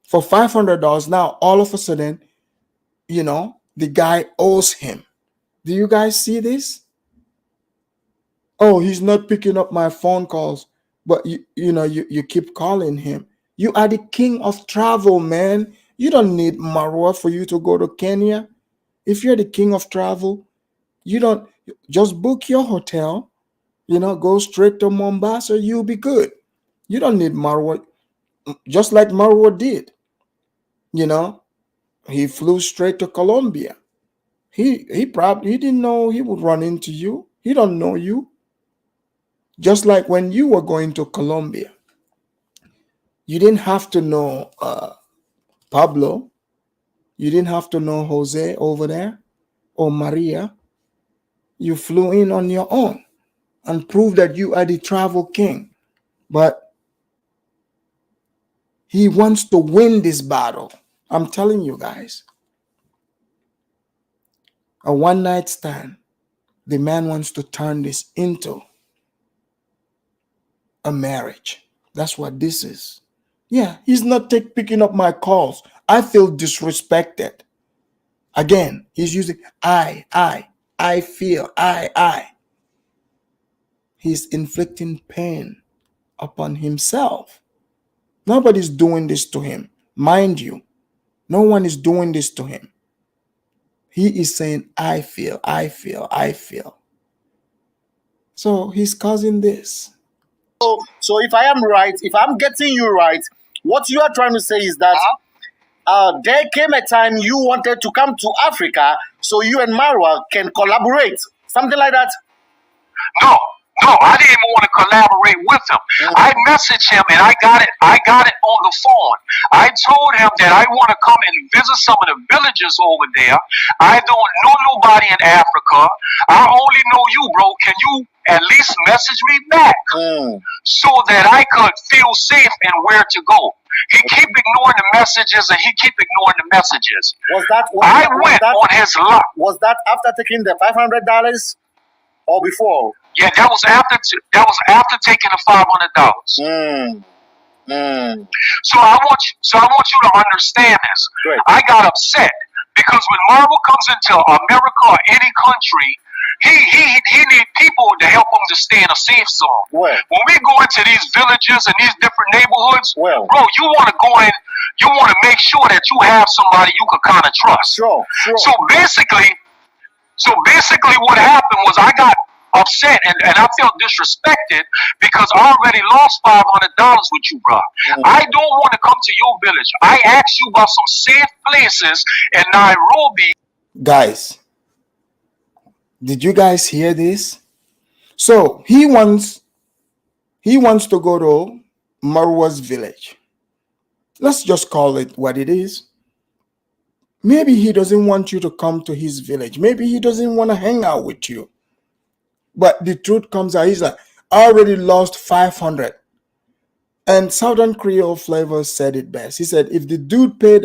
for $500. Now all of a sudden, the guy owes him. Do you guys see this? Oh, he's not picking up my phone calls, but you keep calling him. You are the king of travel, man. You don't need Marwa for you to go to Kenya. If you're the king of travel, you don't just book your hotel, go straight to Mombasa, you'll be good. You don't need Marwa, just like Marwa did. He flew straight to Colombia. He didn't know he would run into you. He don't know you. Just like when you were going to Colombia, you didn't have to know Pablo. You didn't have to know Jose over there or Maria. You flew in on your own and proved that you are the travel king. But he wants to win this battle. I'm telling you guys. A one-night stand. The man wants to turn this into a marriage. That's what this is. Yeah, he's not picking up my calls. I feel disrespected. Again, he's using I feel, I. He's inflicting pain upon himself. Nobody's doing this to him. Mind you, no one is doing this to him. He is saying, I feel. So he's causing this. So if I am right, if I'm getting you right, what you are trying to say is that there came a time you wanted to come to Africa so you and Marwa can collaborate. Something like that? No, I didn't even want to collaborate with him. I messaged him and I got it on the phone. I told him that I want to come and visit some of the villages over there. I don't know nobody in Africa. I only know you, bro. Can you at least message me back so that I could feel safe and where to go? He keep ignoring the messages and he keep ignoring the messages. I went on his luck. Was that after taking the $500 or before? Yeah, that was after taking the $500. So I want you to understand this. Great. I got upset because when Marvel comes into America or any country, he need people to help him to stay in a safe zone. Well, when we go into these villages and these different neighborhoods, well, bro, you want to go in, you want to make sure that you have somebody you can kind of trust. Sure. So basically, what happened was I got upset and I felt disrespected because I already lost $500 with you, bro. I don't want to come to your village. I asked you about some safe places in Nairobi. Guys, did you guys hear this? So he wants to go to Marwa's village. Let's just call it what it is. Maybe he doesn't want you to come to his village. Maybe he doesn't want to hang out with you. But the truth comes out. He's like, I already lost 500. And Southern Creole Flavor said it best. He said, if the dude paid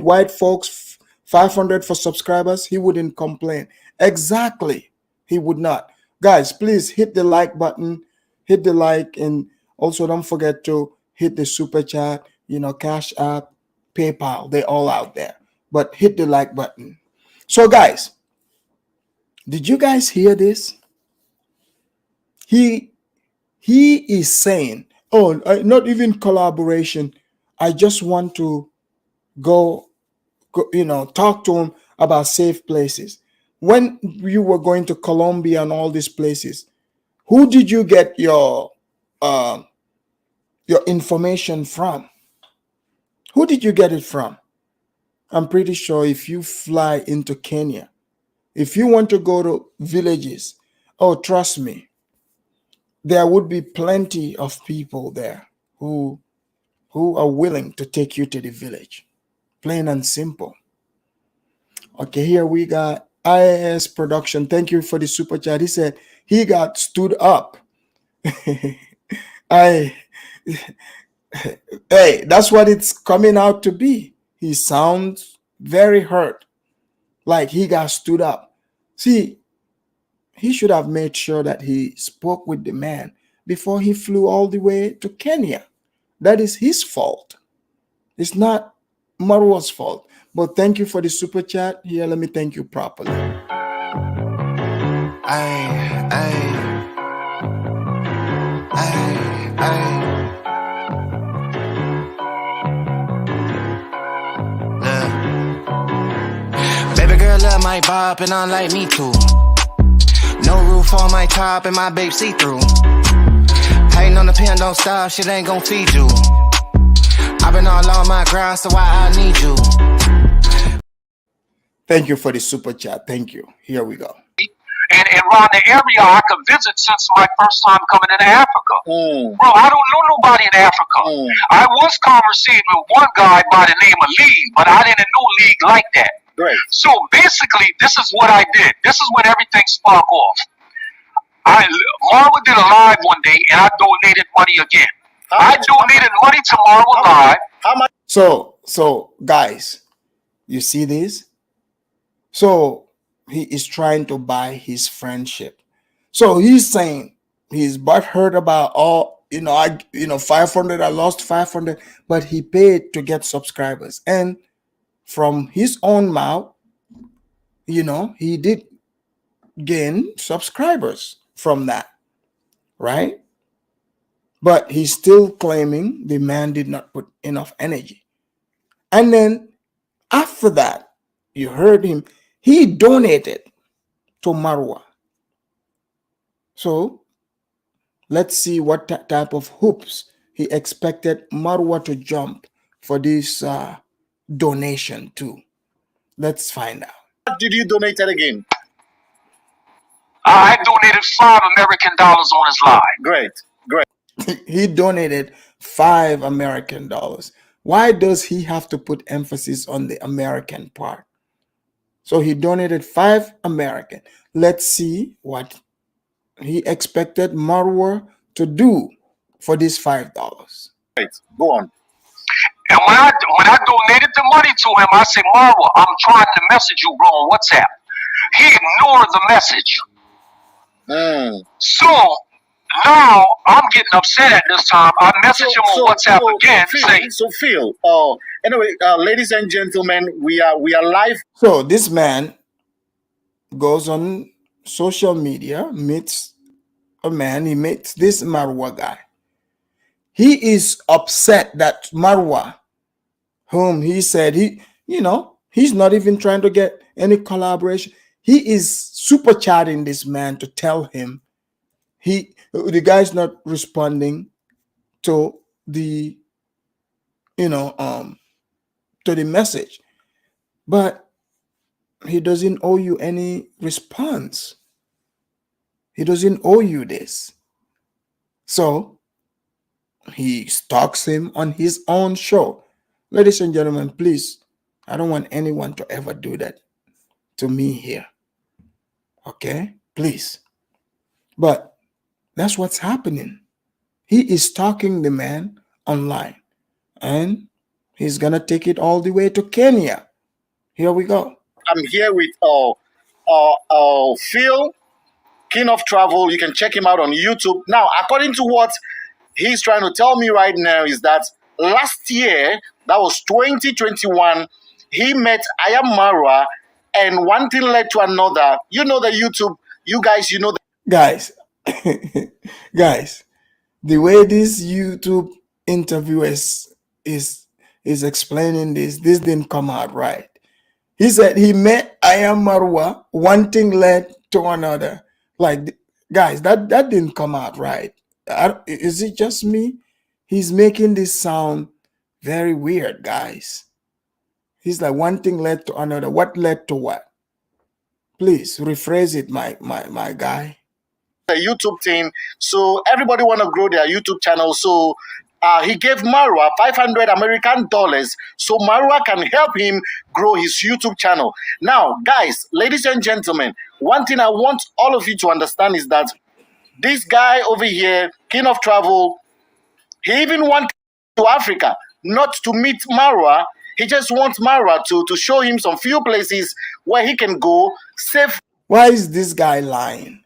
white folks 500 for subscribers, he wouldn't complain. Exactly. He would not. Guys, please hit the like button. Hit the like. And also don't forget to hit the super chat, Cash App, PayPal. They're all out there. But hit the like button. So guys, did you guys hear this? He is saying, oh, not even collaboration. I just want to go, talk to him about safe places. When you were going to Colombia and all these places, who did you get your information from? Who did you get it from? I'm pretty sure if you fly into Kenya, if you want to go to villages, oh, trust me, there would be plenty of people there who are willing to take you to the village. Plain and simple. Okay, here we got IAS Production. Thank you for the super chat. He said he got stood up. Hey, that's what it's coming out to be. He sounds very hurt, like he got stood up. See, he should have made sure that he spoke with the man before he flew all the way to Kenya. That is his fault. It's not Marwa's fault. But thank you for the super chat. Here, let me thank you properly. Baby girl love my bop and I like me too. No roof on my top and my babe see-through. Hating on the pen, don't stop, shit ain't gon' feed you. I've been all on my grind, so why I need you. Thank you for the super chat. Thank you. Here we go. And around the area I could visit since my first time coming into Africa. Bro, I don't know nobody in Africa. I was conversating with one guy by the name of Lee, but I didn't know Lee like that. Great. So basically, this is what I did. This is when everything sparked off. Marwa did a live one day, and I donated money again. I donated money to Marwa live. How much? So guys, you see this? So he is trying to buy his friendship. So he's saying he's butthurt about all, 500, I lost 500, but he paid to get subscribers. And from his own mouth, he did gain subscribers from that, right? But he's still claiming the man did not put enough energy. And then after that, you heard him, he donated to Marwa. So let's see what type of hoops he expected Marwa to jump for this donation too. Let's find out. What did you donate it again? I donated $5 American on his live. Great. He donated $5 American. Why does he have to put emphasis on the American part? So he donated $5 American. Let's see what he expected Marwa to do for this $5. Great. Go on. And when I donated the money to him, I said, Marwa, I'm trying to message you, bro, on WhatsApp. He ignored the message. So now I'm getting upset at this time. I message him on WhatsApp again. Phil. Anyway, ladies and gentlemen, we are live. So this man goes on social media, meets a man. He meets this Marwa guy. He is upset that Marwa, whom he said he's not even trying to get any collaboration. He is super chatting this man to tell him the guy's not responding to the to the message, but he doesn't owe you any response. He doesn't owe you this. So he stalks him on his own show. Ladies and gentlemen, please I don't want anyone to ever do that to me here. Okay? Please. But that's what's happening. He is stalking the man online, and he's going to take it all the way to Kenya. Here we go. I'm here with Phil, King of Travel. You can check him out on YouTube. Now, according to what he's trying to tell me right now is that last year, that was 2021, he met Ayam Marwa, and one thing led to another. You know the YouTube, you guys, you know the Guys, guys, the way this YouTube interviewer is explaining this didn't come out right. He said he met Ayam Marwa, one thing led to another. Like, guys, that didn't come out right. Is it just me? He's making this sound very weird, guys. He's like, one thing led to another. What led to what? Please rephrase it, my guy. the YouTube thing. So everybody want to grow their YouTube channel. So he gave Marwa $500 so Marwa can help him grow his YouTube channel. Now, guys, ladies and gentlemen, one thing I want all of you to understand is that this guy over here, King of Travel, he even went to Africa not to meet Marwa. He just wants Marwa to show him some few places where he can go safe. Why is this guy lying?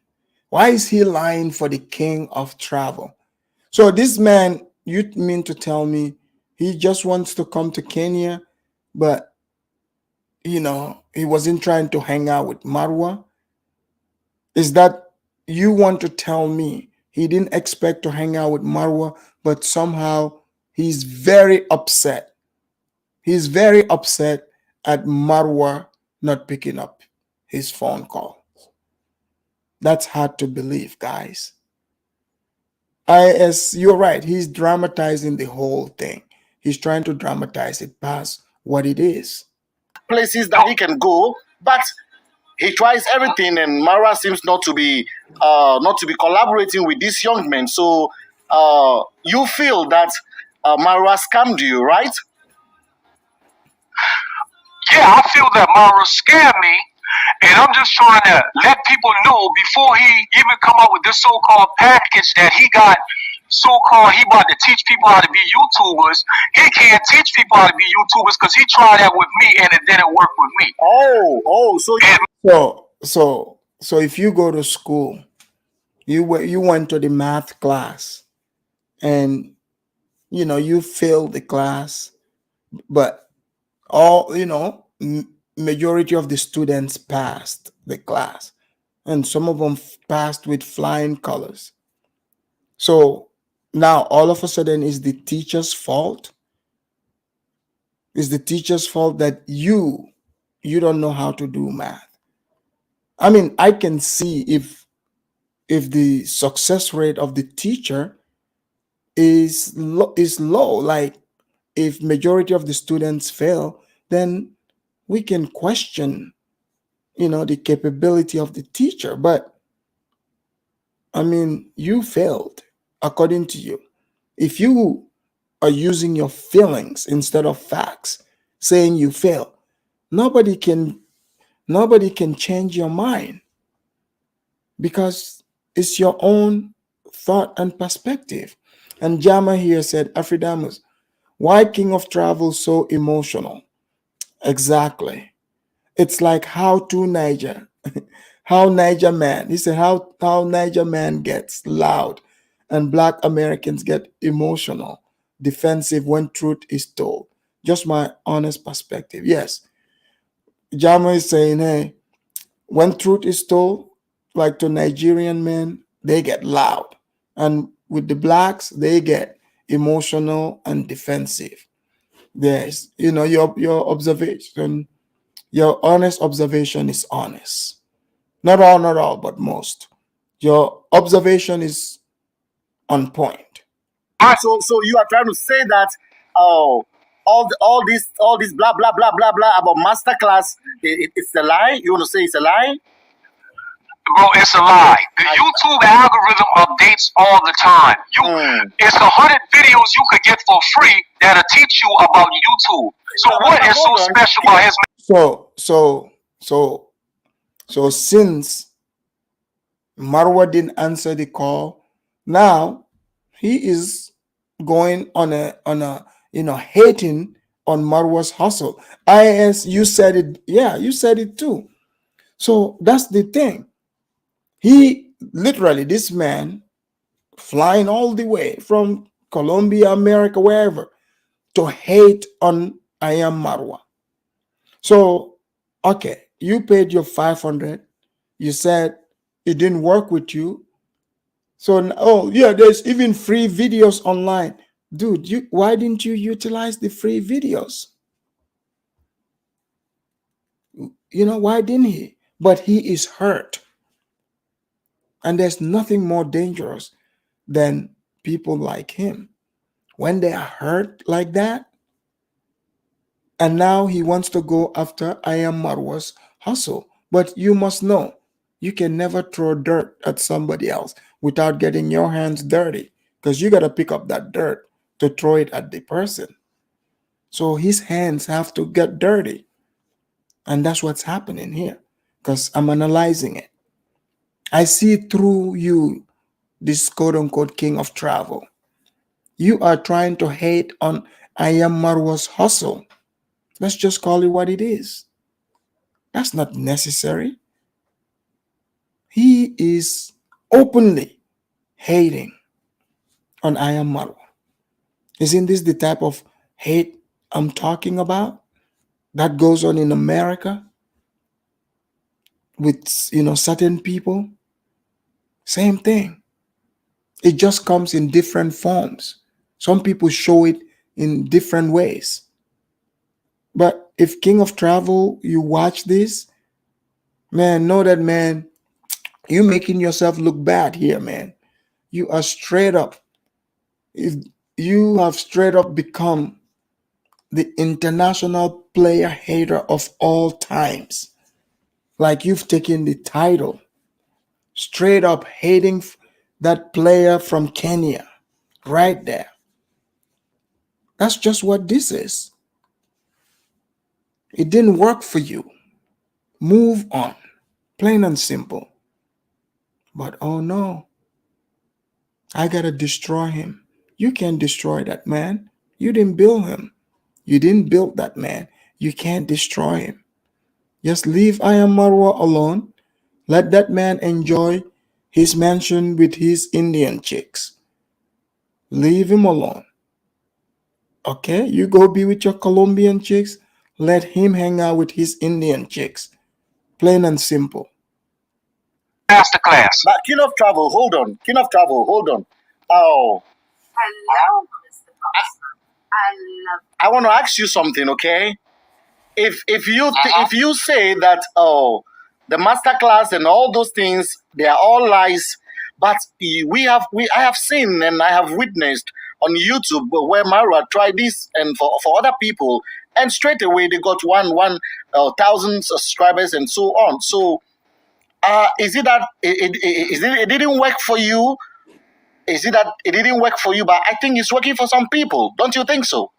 Why is he lying for the King of Travel? So this man, you mean to tell me he just wants to come to Kenya, but he wasn't trying to hang out with Marwa? Is that you want to tell me he didn't expect to hang out with Marwa, but somehow he's very upset? He's very upset at Marwa not picking up his phone call. That's hard to believe, guys. You're right. He's dramatizing the whole thing. He's trying to dramatize it past what it is. Places that he can go, but he tries everything, and Marwa seems not to be collaborating with these young men. So you feel that Marwa scammed you, right? Yeah, I feel that Mara scared me, and I'm just trying to let people know before he even come up with this so-called package that he got. So-called, he about to teach people how to be YouTubers. He can't teach people how to be YouTubers because he tried that with me and it didn't work with me. So if you go to school, you went to the math class, and you failed the class, but majority of the students passed the class, and some of them passed with flying colors. So now all of a sudden, is the teacher's fault? Is the teacher's fault that you don't know how to do math? I mean, I can see if the success rate of the teacher is low, like if majority of the students fail, then we can question, the capability of the teacher. But I mean, you failed, according to you. If you are using your feelings instead of facts, saying you fail, nobody can change your mind, because it's your own thought and perspective. And Jama here said, Afridamus, why King of Travel so emotional? Exactly. It's like how Niger man. He said how Niger man gets loud and Black Americans get emotional, defensive when truth is told. Just my honest perspective. Yes. Jama is saying, hey, when truth is told, like to Nigerian men, they get loud. And with the blacks, they get emotional and defensive. There's, your observation, your honest observation is honest. Not all, but most. Your observation is on point. So you are trying to say that all this blah blah blah blah blah about masterclass, it's a lie? You want to say it's a lie? Bro, it's a lie. The YouTube algorithm updates all the time. It's 100 videos you could get for free that'll teach you about YouTube. So what is so special about his? So since Marwa didn't answer the call, now he is going on a hating on Marwa's hustle. IS, you said it, yeah, you said it too. So that's the thing. He literally, this man flying all the way from Colombia, America, wherever, to hate on I am Marwa. So, okay, you paid your 500. You said it didn't work with you. So, oh yeah, there's even free videos online. Dude, why didn't you utilize the free videos? Why didn't he? But he is hurt. And there's nothing more dangerous than people like him. When they are hurt like that, and now he wants to go after I am Marwa's hustle. But you must know, you can never throw dirt at somebody else without getting your hands dirty, because you got to pick up that dirt to throw it at the person. So his hands have to get dirty. And that's what's happening here, because I'm analyzing it. I see through you, this quote unquote king of travel. You are trying to hate on I am Marwa's hustle. Let's just call it what it is. That's not necessary. He is openly hating on I am Marwa. Isn't this the type of hate I'm talking about that goes on in America with certain people? Same thing. It just comes in different forms. Some people show it in different ways. But if King of Travel, you watch this, man, know that, man, you making yourself look bad here, man. You are straight up. If you have straight up become the international player hater of all times, like you've taken the title, straight up hating that player from Kenya, right there. That's just what this is. It didn't work for you. Move on. Plain and simple. But oh no, I gotta destroy him. You can't destroy that man. You didn't build him. You didn't build that man. You can't destroy him. Just leave I am Marwa alone. Let that man enjoy his mansion with his Indian chicks. Leave him alone. Okay, you go be with your Colombian chicks. Let him hang out with his Indian chicks. Plain and simple. Masterclass. But King of Travel, hold on. King of Travel, hold on. Oh, Hello, Mr. Boss. I want to ask you something, okay? If you say that the masterclass and all those things, they are all lies, but I have seen and I have witnessed on YouTube where Marwa tried this and for other people, and straight away they got 1,000 subscribers and so on. So is it that it didn't work for you? Is it that it didn't work for you? But I think it's working for some people. Don't you think so?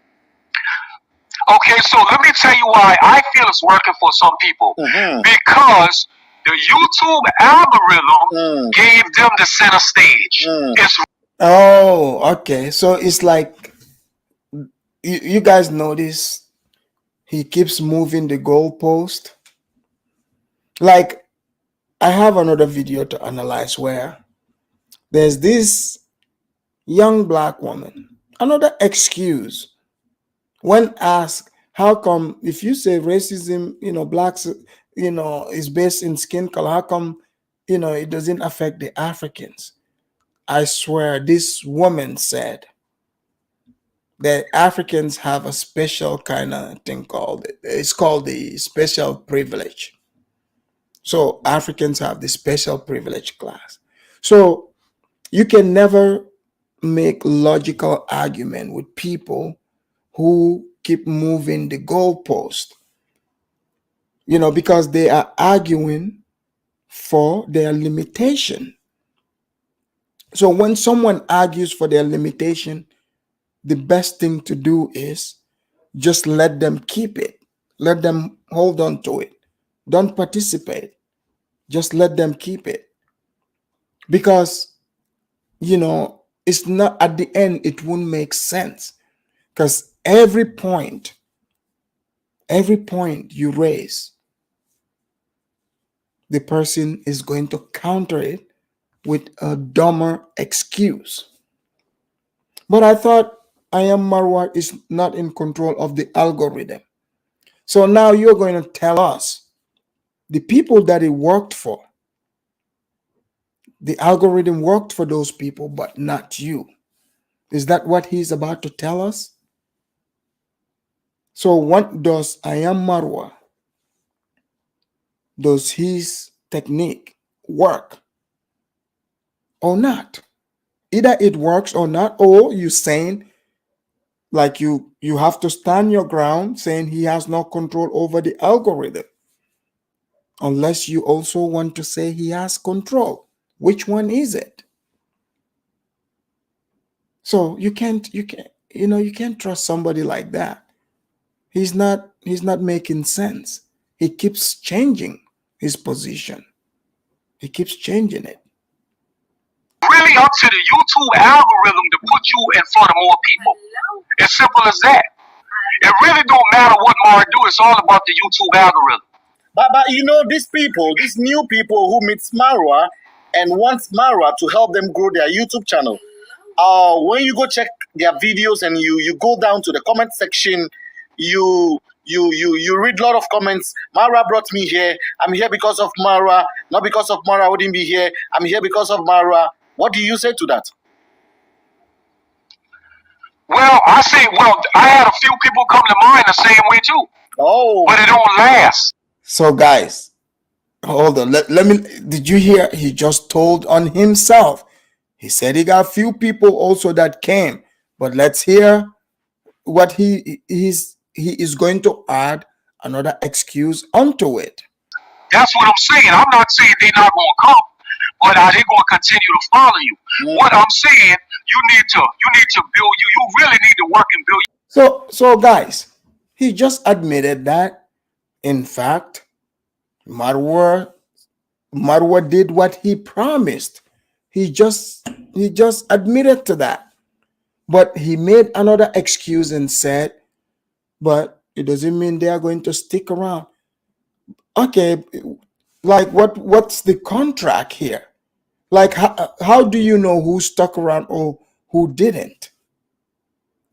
Okay, so let me tell you why I feel it's working for some people. Mm-hmm. Because the YouTube algorithm gave them the center stage. It's Oh, okay. So it's like you guys notice he keeps moving the goalpost. Like, I have another video to analyze where there's this young black woman. Another excuse when asked, how come if you say racism, blacks, is based in skin color, how come, it doesn't affect the Africans? I swear this woman said that Africans have a special kind of thing called the special privilege. So Africans have the special privilege class. So you can never make logical argument with people who keep moving the goalpost, because they are arguing for their limitation. So when someone argues for their limitation, the best thing to do is just let them keep it. Let them hold on to it. Don't participate. Just let them keep it. Because, it's not, at the end, it won't make sense. Because every point you raise, the person is going to counter it with a dumber excuse. But I thought I Am Marwa is not in control of the algorithm. So now you're going to tell us, the people that it worked for, the algorithm worked for those people, but not you. Is that what he's about to tell us? So what does I Am Marwa, does his technique work or not? Either it works or not, or you saying, like you have to stand your ground saying he has no control over the algorithm, unless you also want to say he has control. Which one is it? So you can't trust somebody like that. He's not making sense. He keeps changing his position. He keeps changing it. Really up to the YouTube algorithm to put you in front of more people. As simple as that. It really don't matter what Mara do. It's all about the YouTube algorithm. But these people, these new people who meet Marwa and want Marwa to help them grow their YouTube channel. When you go check their videos and you go down to the comment section, you read a lot of comments. Mara brought me here. I'm here because of Mara. Not because of Mara, I wouldn't be here. I'm here because of Mara. What do you say to that? Well, I had a few people come to mind the same way too. Oh. But it don't last. So guys, hold on. Let me, did you hear? He just told on himself. He said he got a few people also that came. But let's hear what he is going to add another excuse onto it. That's what I'm saying. I'm not saying they're not going to come, but are they going to continue to follow you? What I'm saying, you need to build. You really need to work and build. So guys, he just admitted that, in fact, Marwa did what he promised. He just admitted to that. But he made another excuse and said, but it doesn't mean they are going to stick around. Okay, like what's the contract here? Like how do you know who stuck around or who didn't?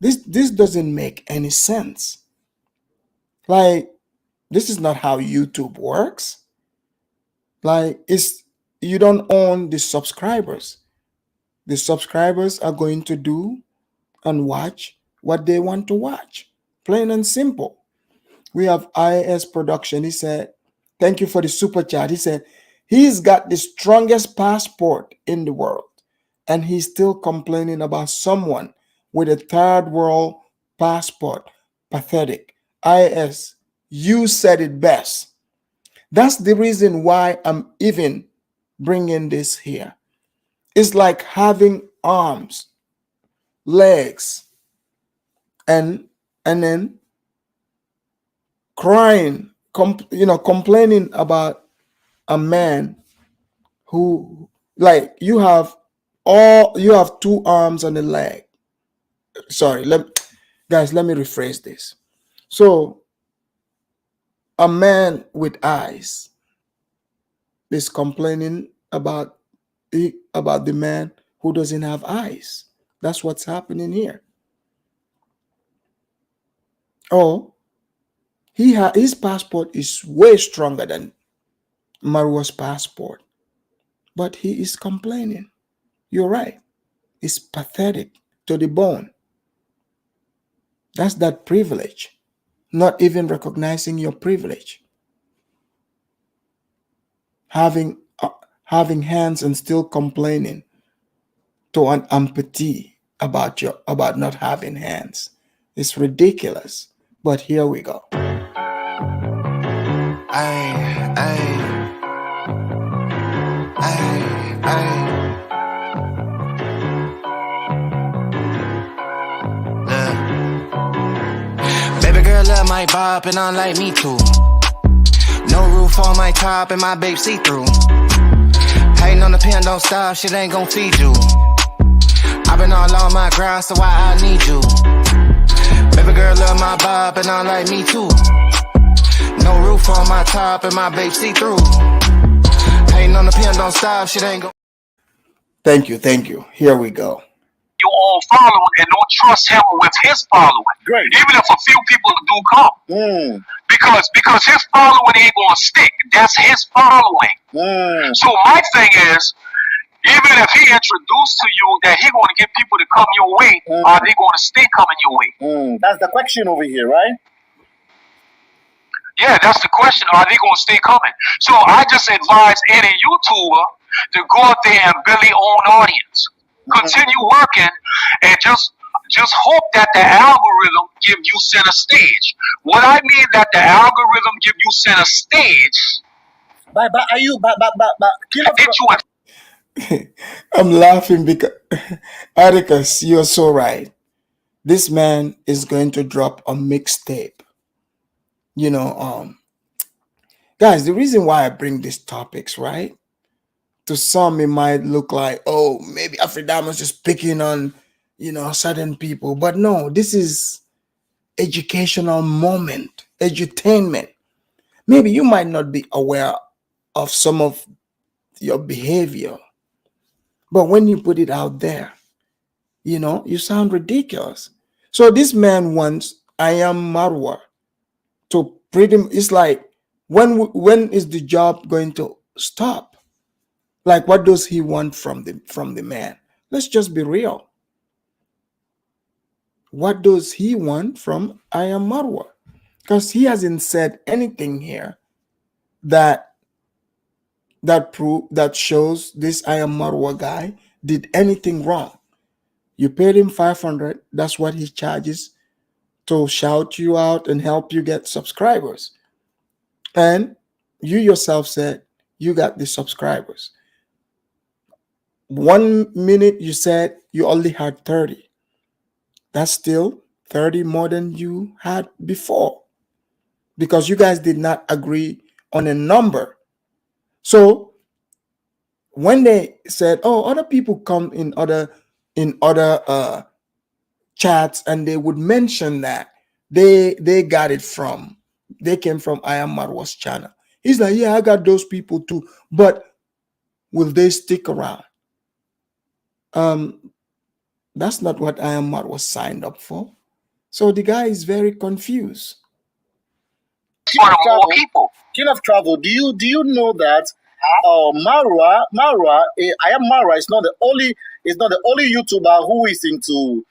This doesn't make any sense. Like, this is not how YouTube works. Like, you don't own the subscribers. The subscribers are going to do and watch what they want to watch. Plain and simple. We have IS Production. He said, thank you for the super chat. He said, he's got the strongest passport in the world, and he's still complaining about someone with a third world passport. Pathetic. IS, you said it best. That's the reason why I'm even bringing this here. It's like having arms, legs, and then crying, complaining about a man who, like, you have 2 arms and a leg. Sorry, guys, let me rephrase this. So a man with eyes is complaining about the man who doesn't have eyes. That's what's happening here. Oh, his passport is way stronger than Marwa's passport, but he is complaining. You're right. It's pathetic to the bone. That's that privilege. Not even recognizing your privilege. Having hands and still complaining to an amputee about not having hands. It's ridiculous. But here we go. might bop and unlike me too. No roof on my top and my babe see-through. Hating on the pen, don't stop, shit ain't gon' feed you. I've been all on my grind, so why I need you? Baby girl love my bop and unlike me too. No roof on my top and my babe see-through. Hating on the pen, don't stop, shit ain't gon'. Thank you. Here we go. Your own following and don't trust him with his following. Great. Even if a few people do come. Because his following ain't gonna stick. That's his following. So my thing is, even if he introduced to you that he gonna get people to come your way, are they gonna stay coming your way? That's the question over here, right? Yeah, that's the question. Are they gonna stay coming? So I just advise any YouTuber to go out there and build their own audience. Continue working and just hope that the algorithm give you center stage. What I mean that the algorithm give you center stage. But are you I'm laughing because Atticus, you're so right. This man is going to drop a mixtape. You know, guys, the reason why I bring these topics, right? To some, it might look like, oh, maybe Afridamus is picking on, certain people. But no, this is educational moment, edutainment. Maybe you might not be aware of some of your behavior. But when you put it out there, you sound ridiculous. So this man wants I am Marwa to it's like, when is the job going to stop? Like, what does he want from the man? Let's just be real. What does he want from I am Marwa? Because he hasn't said anything here that shows this I am Marwa guy did anything wrong. You paid him 500. That's what he charges to shout you out and help you get subscribers. And you yourself said you got the subscribers. 1 minute you said you only had 30. That's still 30 more than you had before, because you guys did not agree on a number. So when they said, oh, other people come in other chats and they would mention that they came from I Am Marwa's channel. He's like, yeah, I got those people too, but will they stick around? That's not what I Am Marwa signed up for. So the guy is very confused. King of Travel, do you know that Marwa, I Am Marwa is not the only YouTuber who is into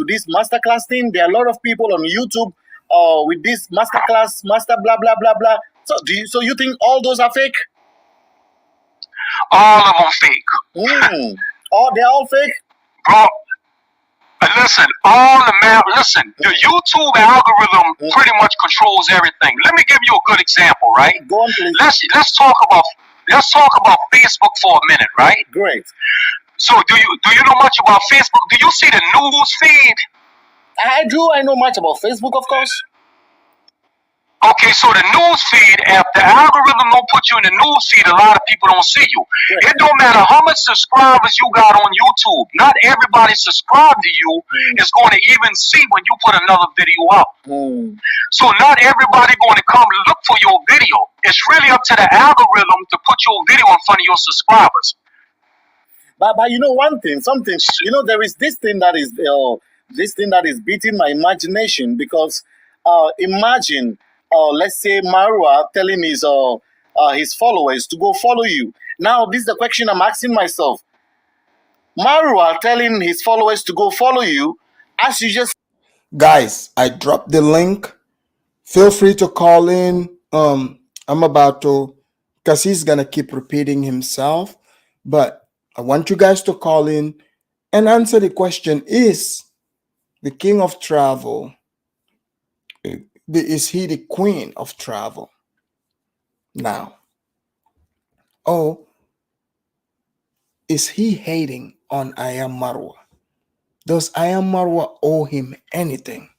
this masterclass thing. There are a lot of people on YouTube with this masterclass, master blah blah blah blah. So you think all those are fake? All of them fake. Oh, they're all fake? Bro, listen, the YouTube algorithm pretty much controls everything. Let me give you a good example, right? Go on, please. Let's talk about Facebook for a minute, right? Great. So do you know much about Facebook? Do you see the news feed? I do. I know much about Facebook, of course. Okay, so the news feed, if the algorithm don't put you in the news feed, a lot of people don't see you. Right. It don't matter how much subscribers you got on YouTube. Not everybody subscribed to you is going to even see when you put another video out. So not everybody going to come look for your video. It's really up to the algorithm to put your video in front of your subscribers. But you know one thing, there is this thing that is beating my imagination, because imagine, let's say Marwa telling his followers to go follow you. Now, this is the question I'm asking myself. Marwa telling his followers to go follow you, as you just... Guys, I dropped the link. Feel free to call in. I'm about to, because he's going to keep repeating himself. But I want you guys to call in and answer the question. Is the king of travel, is he the queen of travel now? Oh, is he hating on I Am Marwa? Does I Am Marwa owe him anything?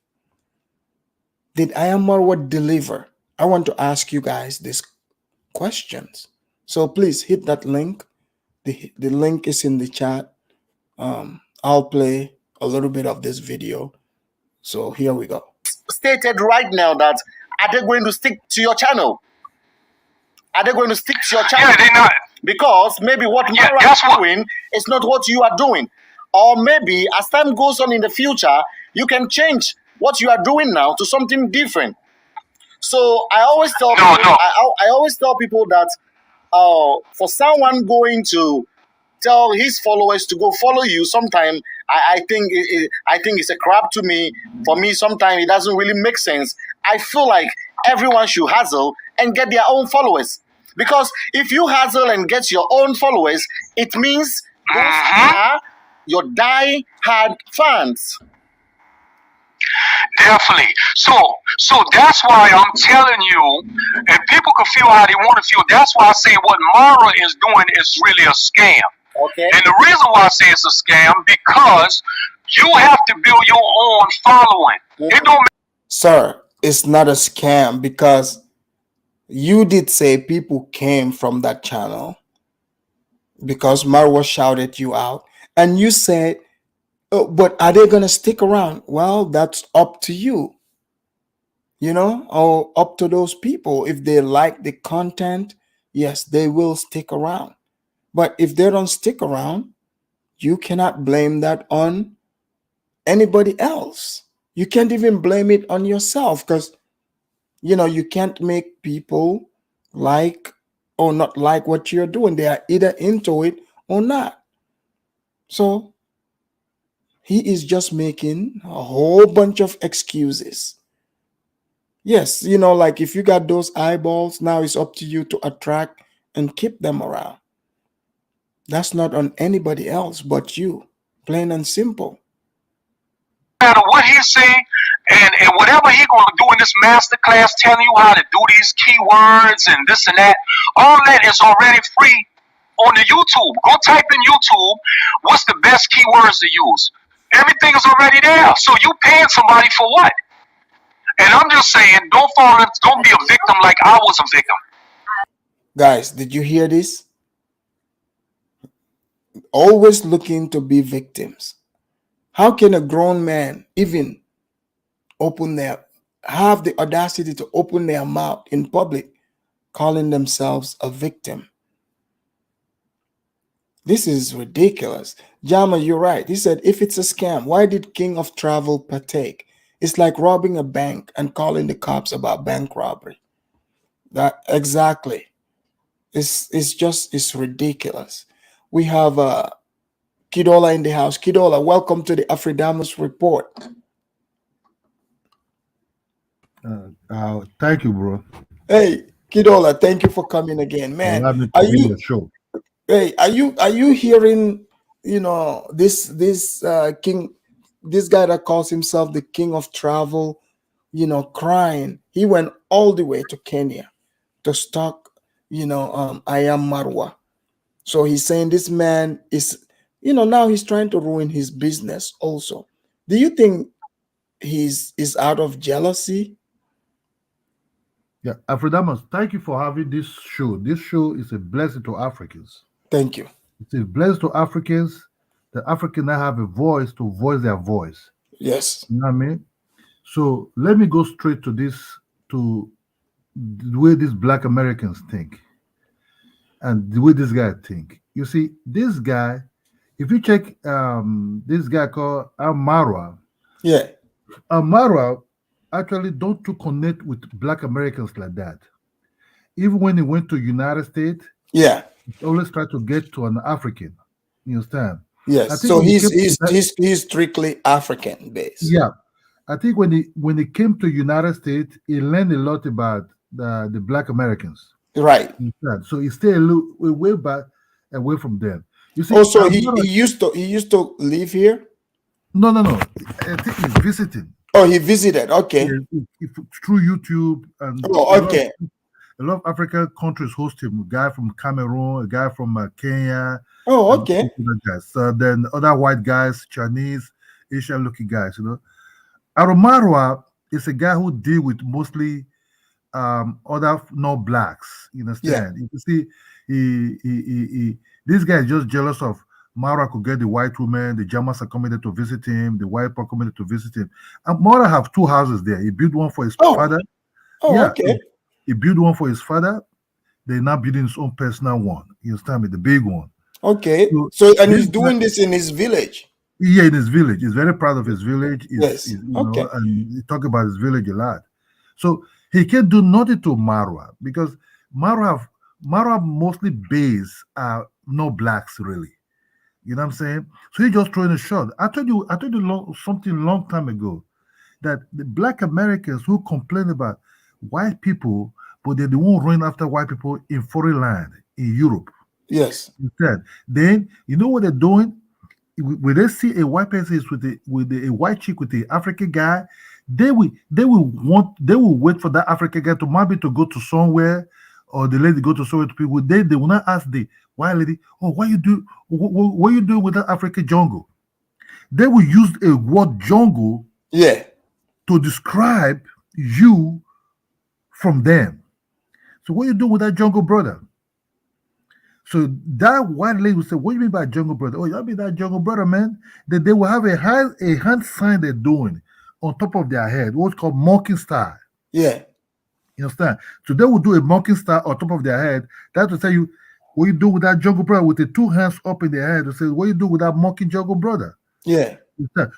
Did Marwa deliver? I want to ask you guys these questions. So please hit that link. The link is in the chat. I'll play a little bit of this video. So here we go. Stated right now that are they going to stick to your channel? Are they going to stick to your channel? Yeah, they're not. Because maybe what Mara is doing is not what you are doing. Or maybe as time goes on in the future, you can change what you are doing now to something different. So I always tell people, I always tell people that for someone going to tell his followers to go follow you, sometimes I think it's a crap to me. For me, sometimes it doesn't really make sense. I feel like everyone should hustle and get their own followers. Because if you hustle and get your own followers, it means those are your die-hard fans. Definitely. So that's why I'm telling you, and people can feel how they want to feel. That's why I say what Mara is doing is really a scam. Okay. And the reason why I say it's a scam, because you have to build your own following. It don't. Sir, it's not a scam because you did say people came from that channel because Marwa shouted you out, and you said, oh, but are they going to stick around? Well, that's up to you, or up to those people. If they like the content, yes, they will stick around. But if they don't stick around, you cannot blame that on anybody else. You can't even blame it on yourself because, you can't make people like or not like what you're doing. They are either into it or not. So he is just making a whole bunch of excuses. Yes, like if you got those eyeballs, now it's up to you to attract and keep them around. That's not on anybody else but you, plain and simple. No matter what he's saying, and whatever he's going to do in this master class, telling you how to do these keywords and this and that, all that is already free on the YouTube. Go type in YouTube, what's the best keywords to use? Everything is already there. So you paying somebody for what? And I'm just saying, don't be a victim like I was a victim. Guys, did you hear this? Always looking to be victims. How can a grown man even have the audacity to open their mouth in public, calling themselves a victim? This is ridiculous. Jama, you're right. He said, if it's a scam, why did King of Travel partake? It's like robbing a bank and calling the cops about bank robbery. That exactly. It's ridiculous. We have Kidola in the house. Kidola, welcome to the Afridamus report. Thank you, bro. Hey, Kidola, thank you for coming again, man. Are you? Show. Hey, are you hearing? This king, this guy that calls himself the King of Travel, crying. He went all the way to Kenya to stalk, Marwa. So he's saying this man is, now he's trying to ruin his business also. Do you think he's out of jealousy? Yeah, Afrodamus, thank you for having this show. This show is a blessing to Africans. Thank you. It's a blessing to Africans. The Africans now have a voice to voice their voice. Yes. You know what I mean? So let me go straight to this, to the way these Black Americans think and the way this guy think. You see, this guy, if you check this guy called Marwa, yeah, Marwa actually don't to connect with Black Americans like that. Even when he went to United States, yeah, he always try to get to an African. You understand? Yes. So he's strictly African based. Yeah. I think when he came to United States, he learned a lot about the Black Americans. Right. So he stayed a little way back away from them. You see, also he used to live here. No. I think he's visiting. Oh, he visited. Okay. Through YouTube and okay. A lot of African countries host him. A guy from Cameroon, a guy from Kenya. Oh, okay. So then other white guys, Chinese, Asian-looking guys. Aromarwa is a guy who deal with mostly other non-blacks. You understand? You can see this guy is just jealous of Mara could get the white woman, the Germans are coming there to visit him, the white people coming there to visit him. And Mara have 2 houses there. He built one for his father. Okay. He built one for his father. They're now building his own personal one. You understand me? The big one. Okay. So and he's doing this in his village. Yeah, in his village. He's very proud of his village. Yes. Okay. And he talk about his village a lot. So he can't do nothing to Marwa because Marwa mostly base are no blacks really. You know what I'm saying? So he just throwing a shot. I told you something long time ago that the black Americans who complain about white people, but they're the one running after white people in foreign land in Europe. Yes. Instead, then you know what they're doing? When they see a white person is with a white chick with the African guy, they will wait for that African guy to maybe to go to somewhere, or the lady go to somewhere to people. They will not ask the white lady, oh, what you doing with that African jungle? They will use a word jungle to describe you from them. So what you doing with that jungle brother? So that white lady will say, what do you mean by jungle brother? Oh, y'all mean that jungle brother, man? That they will have a hand sign they're doing on top of their head, what's called mocking star. Yeah. You understand? So they will do a mocking star on top of their head. That will tell you, what you do with that jungle brother with the 2 hands up in their head? They say, what you do with that mocking jungle brother? Yeah.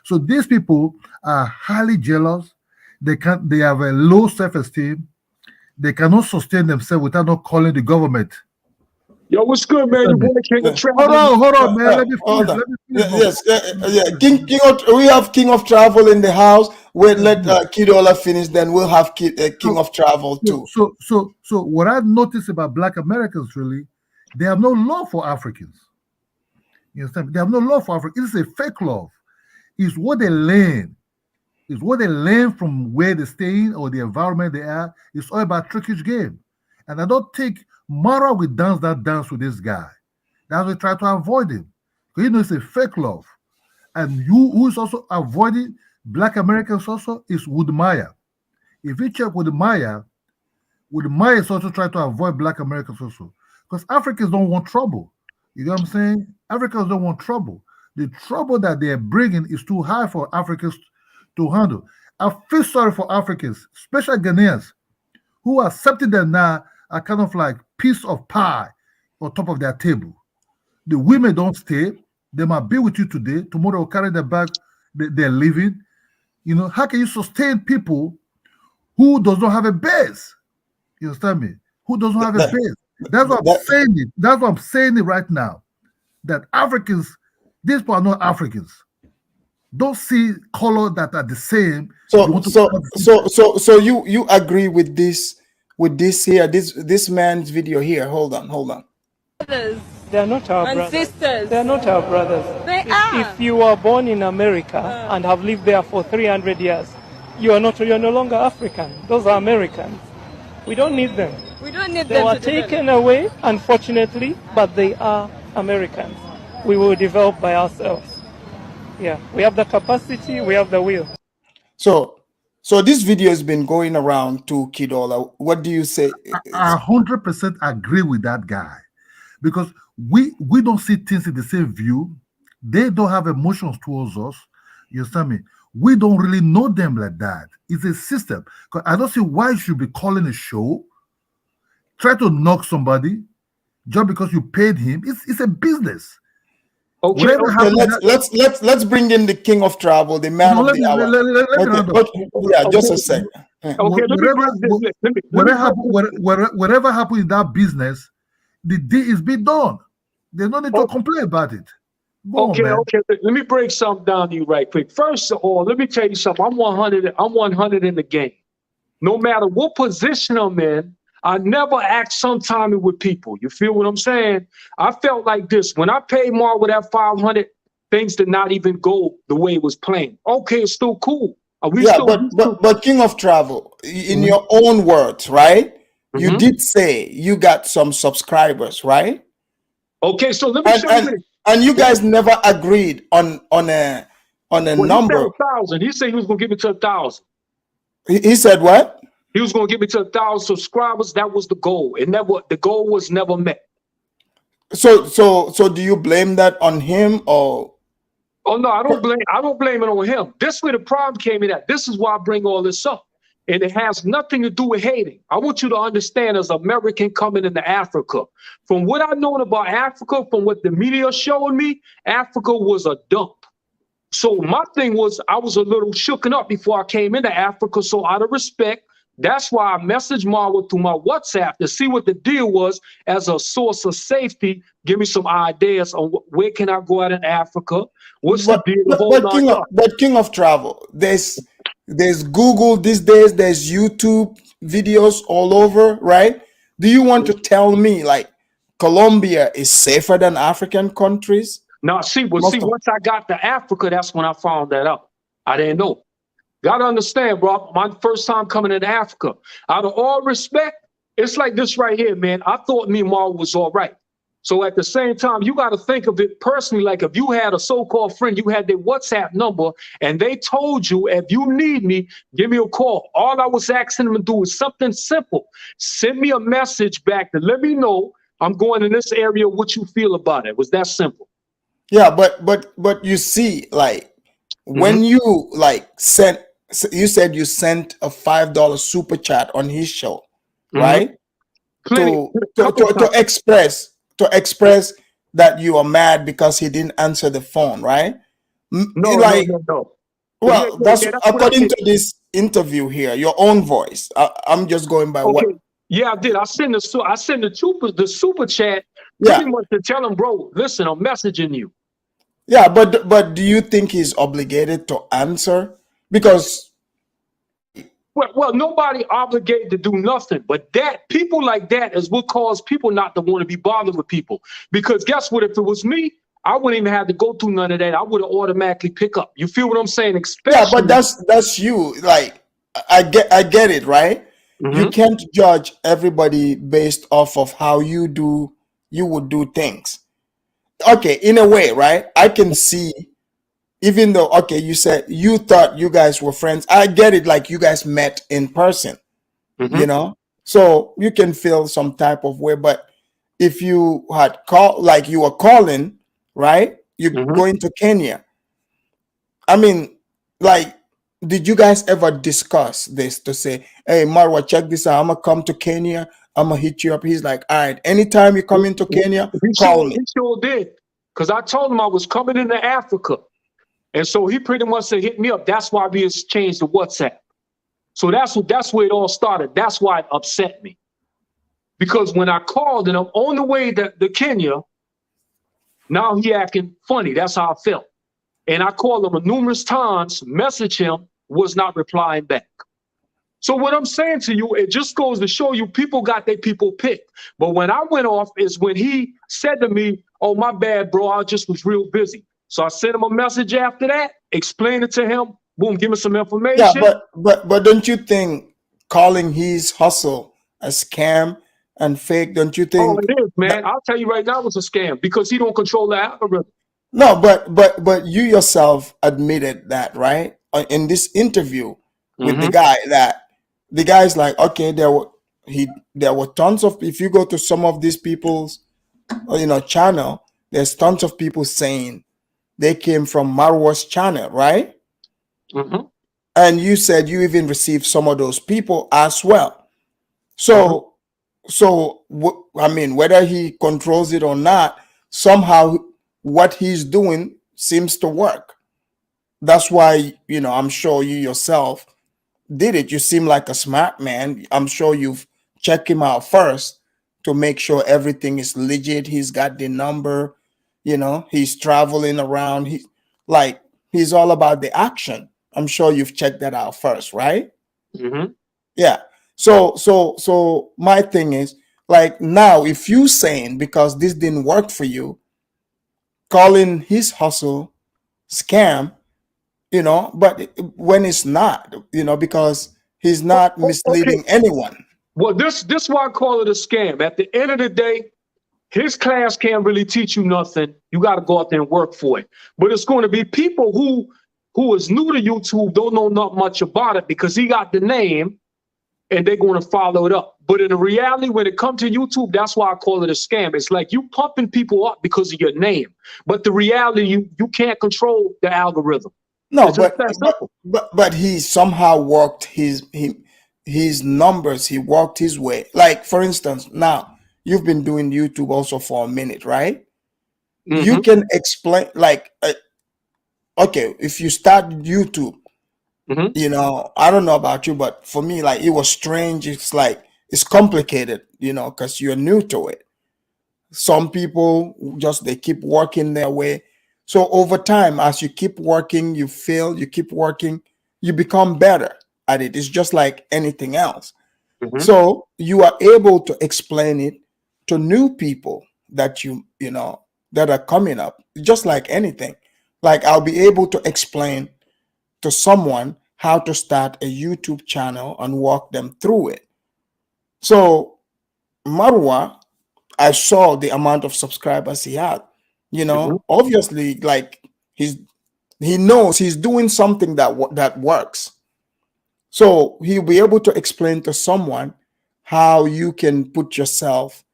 So these people are highly jealous. They have a low self-esteem. They cannot sustain themselves without not calling the government. Yo, what's good, man? Your boy King of Travel. Hold on, man. Let me finish. Yes. We have King of Travel in the house. We'll let Kidola finish, then we'll have King of Travel too. So what I noticed about Black Americans, really, they have no love for Africans. You understand? They have no love for Africans. It's a fake love. It's what they learn. It's what they learn from where they're staying or the environment they are. It's all about trickish game. And I don't think Mara will dance that dance with this guy. That's why we try to avoid him. Because you know it's a fake love. And who is also avoiding Black Americans also is Woodmeyer. If you check Woodmeyer is also trying to avoid Black Americans also. Because Africans don't want trouble. You know what I'm saying? Africans don't want trouble. The trouble that they're bringing is too high for Africans to handle. I feel sorry for Africans, especially Ghanaians, who are accepting them now are kind of like piece of pie on top of their table. The women don't stay. They might be with you today. Tomorrow will carry their bag. They're leaving. You know, how can you sustain people who does not have a base? You understand me? Who doesn't have a base? That's what I'm saying it. That's what I'm saying it right now. That Africans, these people are not Africans. Don't see color that are the same. So you agree with this here, this man's video here. Hold on. Brothers. They are not our brothers. Sisters. They are not our brothers. If you are born in America and have lived there for 300 years, you're no longer African. Those are Americans. We don't need them. We don't need them. They were taken away, unfortunately, but they are Americans. We will develop by ourselves. Yeah, we have the capacity, we have the will. So this video has been going around to Kidola. What do you say? I 100% agree with that guy, because we don't see things in the same view. They don't have emotions towards us. You understand me? We don't really know them like that. It's a system. Because I don't see why you should be calling a show, try to knock somebody just because you paid him. It's a business. Okay, let's bring in the King of Travel, the man of the hour. Yeah, just a second. Whatever happened in that business, the deal is being done. There's no need to complain about it. Okay. Let me break something down to you right quick. First of all, let me tell you something. I'm 100 in the game. No matter what position I'm in, I never act sometime with people. You feel what I'm saying? I felt like this. When I paid more with that 500, things did not even go the way it was planned. Okay, it's still cool. But King of Travel, in your own words, right? You did say you got some subscribers, right? Okay, so let me show you. And you guys never agreed on a number. He said 1,000. He said he was gonna give it to 1,000. He said what? He was going to get me to 1,000 subscribers. That was the goal. The goal was never met. So do you blame that on him or? Oh no, I don't blame it on him. This is where the problem came in at. This is why I bring all this up. And it has nothing to do with hating. I want you to understand, as an American coming into Africa, from what I've known about Africa, from what the media showed me, Africa was a dump. So my thing was, I was a little shooken up before I came into Africa. So out of respect, that's why I messaged Marwa through my WhatsApp to see what the deal was as a source of safety. Give me some ideas on where can I go out in Africa? What's the deal? But King of Travel, there's Google these days, there's YouTube videos all over, right? Do you want to tell me like Colombia is safer than African countries? No, once I got to Africa, that's when I found that out. I didn't know. Gotta understand, bro. My first time coming into Africa. Out of all respect, it's like this right here, man. I thought me and Marwa was all right. So at the same time, you got to think of it personally. Like if you had a so-called friend, you had their WhatsApp number, and they told you, if you need me, give me a call. All I was asking them to do is something simple. Send me a message back to let me know I'm going in this area, what you feel about it. It was that simple. Yeah, but you see, like when you like you said you sent a $5 super chat on his show, right? To express that you are mad because he didn't answer the phone, right? No. Well, that's according to this interview here, your own voice. I'm just going by what. Yeah, I did. I sent the super chat pretty much to tell him, bro, listen, I'm messaging you. Yeah, but do you think he's obligated to answer? Because well, nobody obligated to do nothing, but that people like that is what caused people not to want to be bothered with people. Because guess what? If it was me, I wouldn't even have to go through none of that. I would have automatically pick up. You feel what I'm saying? Yeah, but that's you. Like I get it, right? You can't judge everybody based off of how you would do things. Okay, in a way, right? I can see, even though, okay, you said you thought you guys were friends. I get it, like you guys met in person, you know? So you can feel some type of way. But if you had called, like you were calling, right? You're going to Kenya. I mean, like, did you guys ever discuss this to say, hey, Marwa, check this out. I'm going to come to Kenya. I'm going to hit you up. He's like, all right, anytime you come into Kenya, call me. He sure did. Because I told him I was coming into Africa. And so he pretty much said, hit me up. That's why we changed the WhatsApp. So that's where it all started. That's why it upset me. Because when I called and I'm on the way to Kenya, now he acting funny. That's how I felt. And I called him numerous times, message him, was not replying back. So what I'm saying to you, it just goes to show you people got their people picked. But when I went off is when he said to me, oh, my bad, bro, I just was real busy. So I sent him a message after that, explained it to him, boom, give me some information. Yeah, but don't you think calling his hustle a scam and fake, don't you think? Oh, it is, man. I'll tell you right now, it's a scam because he don't control the algorithm. No, but you yourself admitted that, right? In this interview with the guy, that the guy's like, okay, there were tons of, if you go to some of these people's channel, there's tons of people saying they came from Marwa's channel, right? And you said you even received some of those people as well. So I mean, whether he controls it or not, somehow what he's doing seems to work. That's why, I'm sure you yourself did it. You seem like a smart man. I'm sure you've checked him out first to make sure everything is legit. He's got the number, he's traveling around. He's all about the action. I'm sure you've checked that out first, right? Yeah. So my thing is, like, now if you saying because this didn't work for you, calling his hustle scam, but when it's not, because he's not misleading anyone. Well, this why I call it a scam. At the end of the day, his class can't really teach you nothing. You got to go out there and work for it. But it's going to be people who is new to YouTube don't know not much about it because he got the name and they're going to follow it up. But in the reality, when it comes to YouTube, that's why I call it a scam. It's like you pumping people up because of your name. But the reality, you can't control the algorithm. No, It's just that simple. but he somehow worked his numbers. He worked his way. Like, for instance, now you've been doing YouTube also for a minute, right? You can explain, like, okay, if you start YouTube, you know, I don't know about you, but for me, like, it was strange. It's like, it's complicated, you know, because you're new to it. Some people just, they keep working their way. So over time, as you keep working, you fail, you keep working, you become better at it. It's just like anything else. So you are able to explain it to new people that you know, that are coming up, just like anything. Like, I'll be able to explain to someone how to start a YouTube channel and walk them through it. So Marwa, I saw the amount of subscribers he had. You know, obviously, like, he knows he's doing something that works. So he'll be able to explain to someone how you can put yourself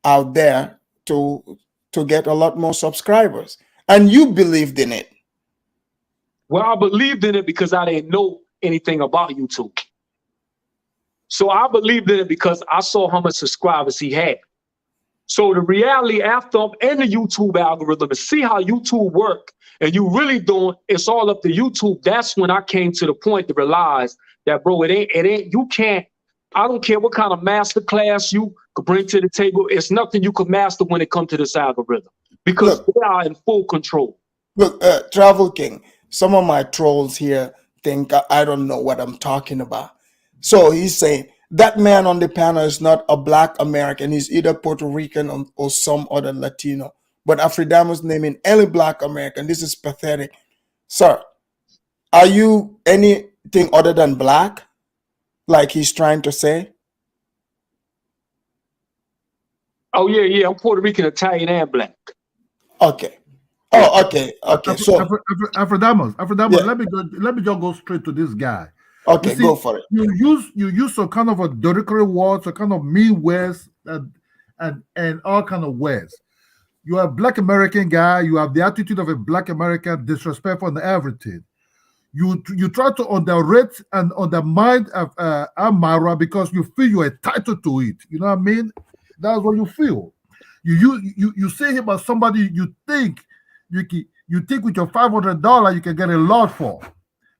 out there to get a lot more subscribers. And you believed in it. Well, I believed in it because I didn't know anything about YouTube. So I believed in it because I saw how much subscribers he had. So the reality, after I'm in the YouTube algorithm and see how YouTube work, and you really don't, it's all up to YouTube. That's when I came to the point to realize that, bro, it ain't, you can't, I don't care what kind of master class you could bring to the table. It's nothing you could master when it comes to this algorithm because they are in full control. Look, Travel King, some of my trolls here think I don't know what I'm talking about. So he's saying, that man on the panel is not a Black American. He's either Puerto Rican or some other Latino. But Afridamus naming any Black American. This is pathetic. Sir, are you anything other than Black? Like he's trying to say? Oh, yeah. I'm Puerto Rican, Italian, and Black. Okay. Oh, okay. So Afrodamus, let me just go straight to this guy. Okay, go for it. You use some kind of a derogatory words, a kind of mean words, and all kind of words. You are a Black American guy. You have the attitude of a Black American, disrespectful and everything. You try to underrate and undermine Amara because you feel you're entitled to it. You know what I mean? That's what you feel. You say him as somebody you think with your $500 you can get a lot for,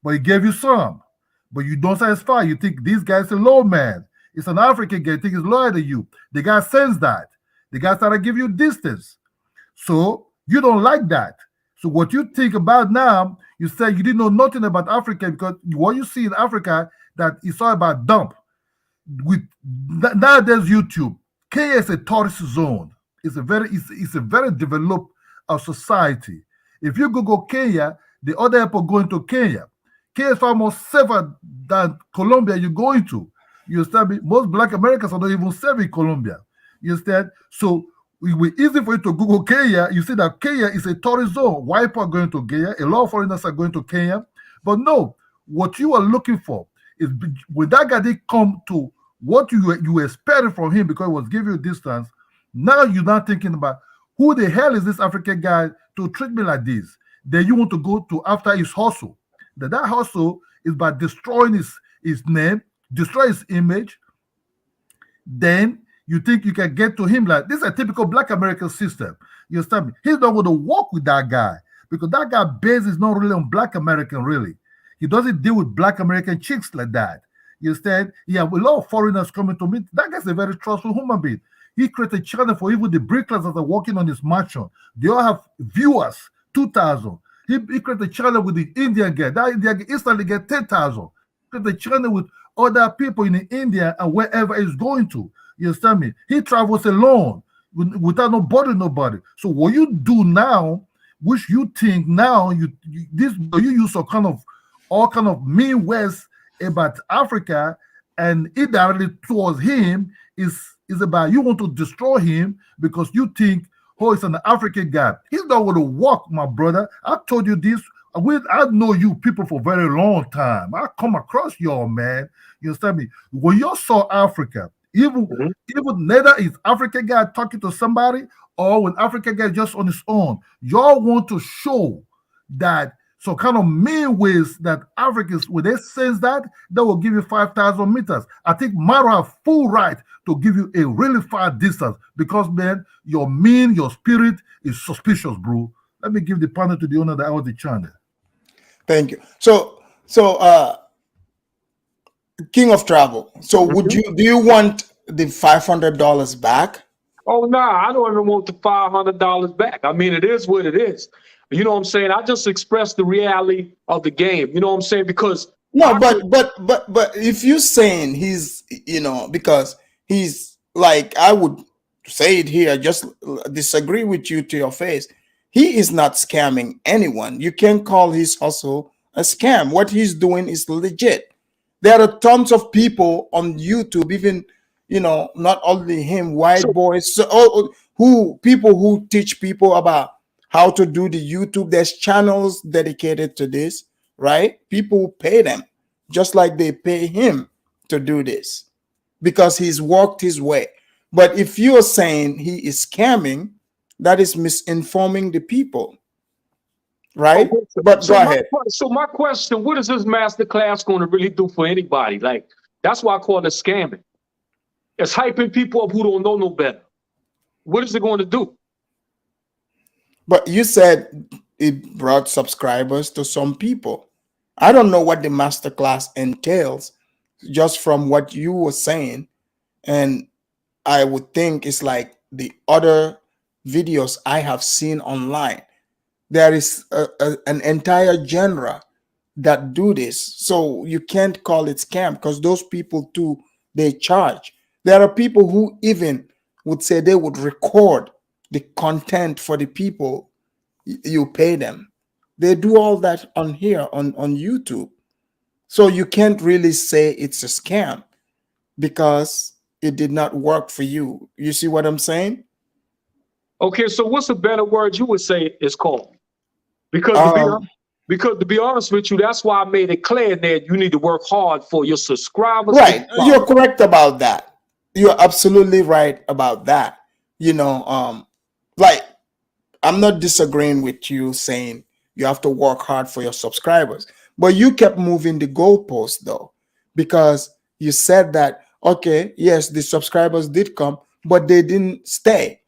but he gave you some. But you don't satisfy. You think this guy's a low man. It's an African guy. You think he's loyal to you. The guy sends that. The guy started to give you distance. So you don't like that. So what you think about now, you say you didn't know nothing about Africa because what you see in Africa that it's all about dump. With nowadays YouTube, Kenya is a tourist zone. It's a very developed society. If you Google Kenya, the other people going to Kenya. Kenya is far more safer than Colombia you're going to. You understand me? Most Black Americans are not even safe in Colombia. You understand? So it will be easy for you to Google Kenya. You see that Kenya is a tourist zone. White people are going to Kenya. A lot of foreigners are going to Kenya. But no, what you are looking for is when that guy did come to what you expected from him because he was giving you distance. Now you're not thinking about who the hell is this African guy to treat me like this. Then you want to go to after his hustle. That hustle is by destroying his name, destroy his image. Then you think you can get to him like this is a typical Black American system. You understand me? He's not going to work with that guy because that guy base is not really on Black American, really. He doesn't deal with Black American chicks like that. You understand? Yeah, a lot of foreigners coming to meet. That guy's a very trustful human being. He created a channel for even the bricklayers that are working on his mansion. They all have viewers, 2,000. He created a channel with the Indian guy. That Indian guy instantly get 10,000. Created a channel with other people in India and wherever he's going to. You understand me? He travels alone without nobody. So what you do now, which you think now, you use some kind of all kind of mean words about Africa and indirectly towards him is about you want to destroy him because you think, oh, it's an African guy. He's not going to work, my brother. I told you this I know you people for a very long time. I come across y'all, man. You understand me? When you saw Africa, even neither is African guy talking to somebody or when African guy just on his own, y'all want to show that so kind of main ways that Africans, when they sense that, they will give you 5,000 meters. I think Maro have full right to give you a really far distance because, man, your spirit is suspicious, bro. Let me give the panel to the owner that was the channel. Thank you. So, King of Travel. So, do you want the $500 back? Oh, nah, I don't even want the $500 back. I mean, it is what it is. You know what I'm saying? I just expressed the reality of the game. You know what I'm saying? Because no, but if you're saying he's, because he's like, I would say it here, just disagree with you to your face. He is not scamming anyone. You can't call his hustle a scam. What he's doing is legit. There are tons of people on YouTube, even, not only him, white boys, people who teach people about how to do the YouTube. There's channels dedicated to this, right? People pay them just like they pay him to do this because he's worked his way. But if you're saying he is scamming, that is misinforming the people, right? Okay, but go ahead. So my question, what is this masterclass going to really do for anybody? Like, that's why I call it scamming. It's hyping people up who don't know no better. What is it going to do? But you said it brought subscribers to some people. I don't know what the masterclass entails just from what you were saying. And I would think it's like the other videos I have seen online. There is an entire genre that do this. So you can't call it scam because those people too, they charge. There are people who even would say they would record the content for the people you pay them. They do all that on here on YouTube. So you can't really say it's a scam because it did not work for you. You see what I'm saying? Okay, so what's a better word you would say it's called? Because to be honest with you, that's why I made it clear that you need to work hard for your subscribers. Right. You're correct about that. You're absolutely right about that. Like, I'm not disagreeing with you saying you have to work hard for your subscribers, but you kept moving the goalpost though, because you said that, okay, yes, the subscribers did come, but they didn't stay.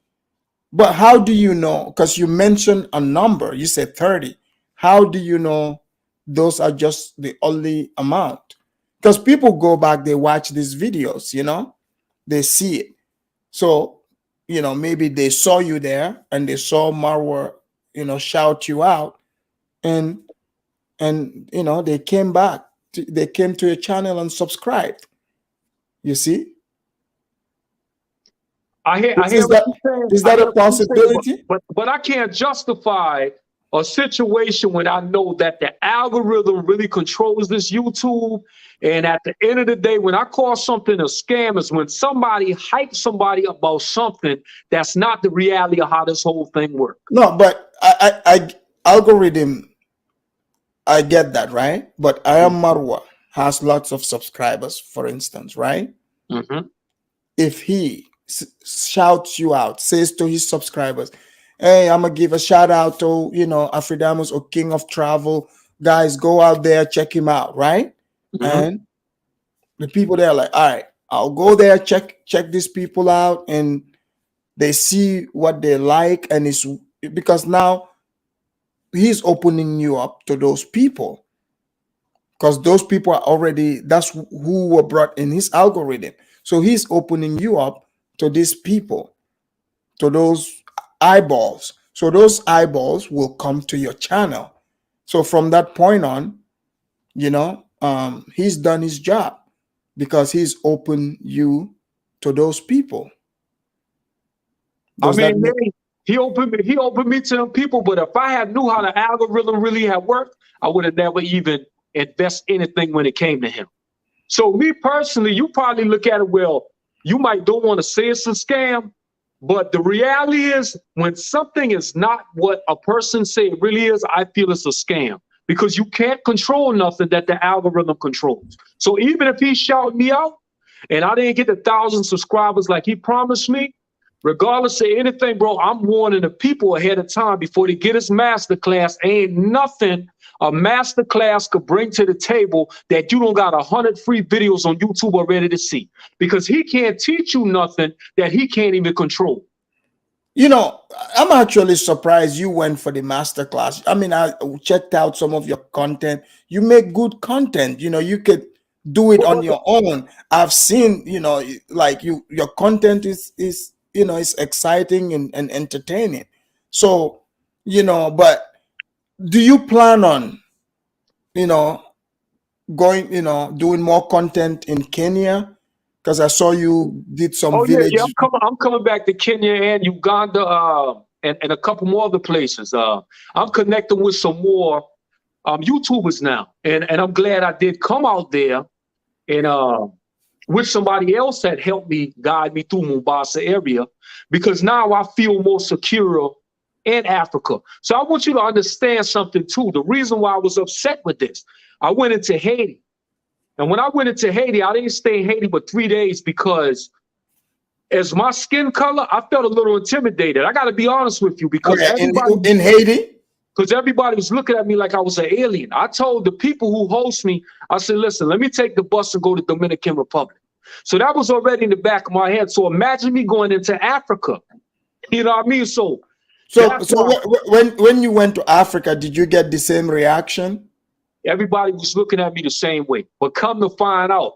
But how do you know? Because you mentioned a number, you said 30. How do you know those are just the only amount? Because people go back, they watch these videos, they see it. So, maybe they saw you there and they saw Marwa, shout you out and they came back. They came to your channel and subscribed. You see? Is that a possibility? But I can't justify a situation when I know that the algorithm really controls this YouTube. And at the end of the day, when I call something a scam is when somebody hypes somebody about something that's not the reality of how this whole thing works. No, but I algorithm, I get that, right? But I Am Marwa has lots of subscribers, for instance, right? If he shouts you out, says to his subscribers, hey, I'm gonna give a shout out to Afridamus or King of Travel, guys, go out there, check him out, right? And the people there are like, all right, I'll go there, check these people out, and they see what they like, and it's because now he's opening you up to those people because those people are already, that's who were brought in his algorithm. So he's opening you up to these people, to those eyeballs. So those eyeballs will come to your channel. So from that point on, he's done his job because he's opened you to those people. He opened me to them people, but if I had knew how the algorithm really had worked, I would have never even invest anything when it came to him. So me personally, you probably look at it, well, you don't want to say it's a scam, but the reality is when something is not what a person say it really is, I feel it's a scam. because you can't control nothing that the algorithm controls. So even if he shouted me out and I didn't get the 1,000 subscribers like he promised me, regardless of anything, bro, I'm warning the people ahead of time before they get his masterclass. Ain't nothing a masterclass could bring to the table that you don't got 100 free videos on YouTube already to see, because he can't teach you nothing that he can't even control. You know, I'm actually surprised you went for the masterclass. I mean, I checked out some of your content. You make good content. You know, you could do it on your own. I've seen, you know, like your content is you know, it's exciting and entertaining. So, you know, but do you plan on, you know, going, you know, doing more content in Kenya? Because I saw you did some village. Yeah, I'm coming back to Kenya and Uganda and a couple more other places. I'm connecting with some more YouTubers now, and I'm glad I did come out there and with somebody else that helped me guide me through Mombasa area, because now I feel more secure in Africa. So I want you to understand something too. The reason why I was upset with this, I went into Haiti. And when I went into Haiti, I didn't stay in Haiti but 3 days because as my skin color, I felt a little intimidated. I got to be honest with you, because in Haiti, because everybody was looking at me like I was an alien. I told the people who host me, I said, listen, let me take the bus and go to Dominican Republic. So that was already in the back of my head. So imagine me going into Africa. You know what I mean? So when you went to Africa, did you get the same reaction? Everybody was looking at me the same way. But come to find out,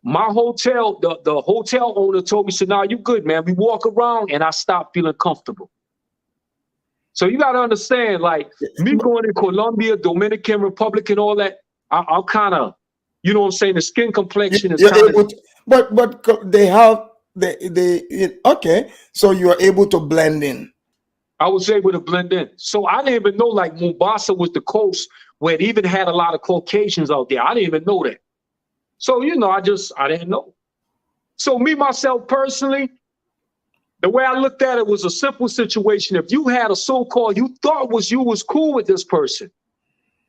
my hotel, the hotel owner told me, said, nah, you good, man. We walk around and I stopped feeling comfortable. So you got to understand, like me going to Colombia, Dominican Republic and all that, I'll kind of, you know what I'm saying? The skin complexion is kind of. But they have, okay. So you are able to blend in. I was able to blend in. So I didn't even know like Mombasa was the coast where it even had a lot of Caucasians out there. I didn't even know that. So, you know, I didn't know. So me, myself personally, the way I looked at it was a simple situation. If you had a so-called, you thought was cool with this person,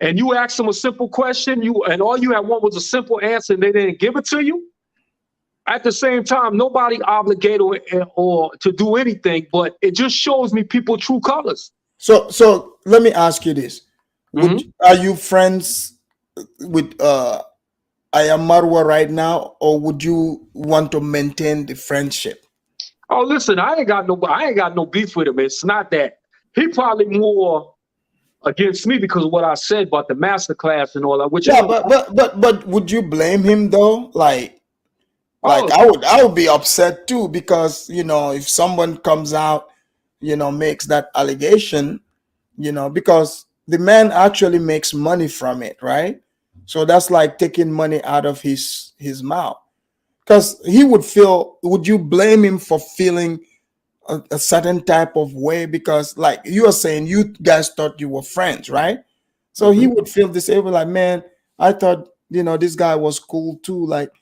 and you asked them a simple question, and all you had one was a simple answer, and they didn't give it to you. At the same time, nobody obligated or to do anything, but it just shows me people true colors. So let me ask you this. Are you friends with Marwa right now, or would you want to maintain the friendship? Oh, listen, I ain't got no beef with him. It's not that. He probably more against me because of what I said about the masterclass and all that. Which but would you blame him though? Like I would be upset too, because you know, if someone comes out, you know, makes that allegation, you know, because the man actually makes money from it, right? So that's like taking money out of his mouth. Because he would feel, would you blame him for feeling a certain type of way? Because like you are saying, you guys thought you were friends, right? So he would feel disabled, like, man, I thought, you know, this guy was cool too. Like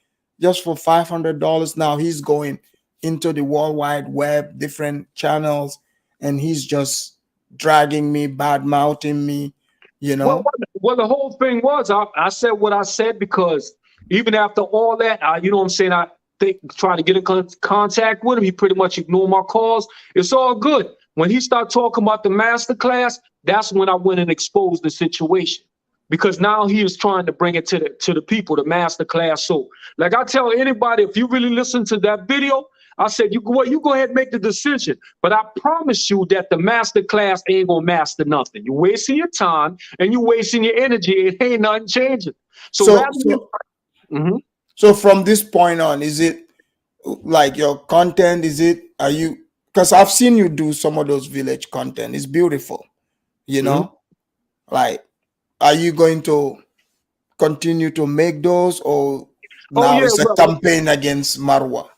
just for $500 now, he's going into the World Wide Web, different channels, and he's just dragging me, bad mouthing me, you know? Well, the whole thing was, I said what I said because even after all that, you know what I'm saying, I think trying to get in contact with him, he pretty much ignored my calls. It's all good. When he started talking about the masterclass, that's when I went and exposed the situation. Because now he was trying to bring it to the people, the masterclass. So, like I tell anybody, if you really listen to that video, I said, you go ahead and make the decision. But I promise you that the master class ain't gonna master nothing. You're wasting your time and you're wasting your energy. It ain't nothing changing. So from this point on, is it like your content? Are you, because I've seen you do some of those village content. It's beautiful, you know? Like, are you going to continue to make those, or now it's a campaign against Marwa?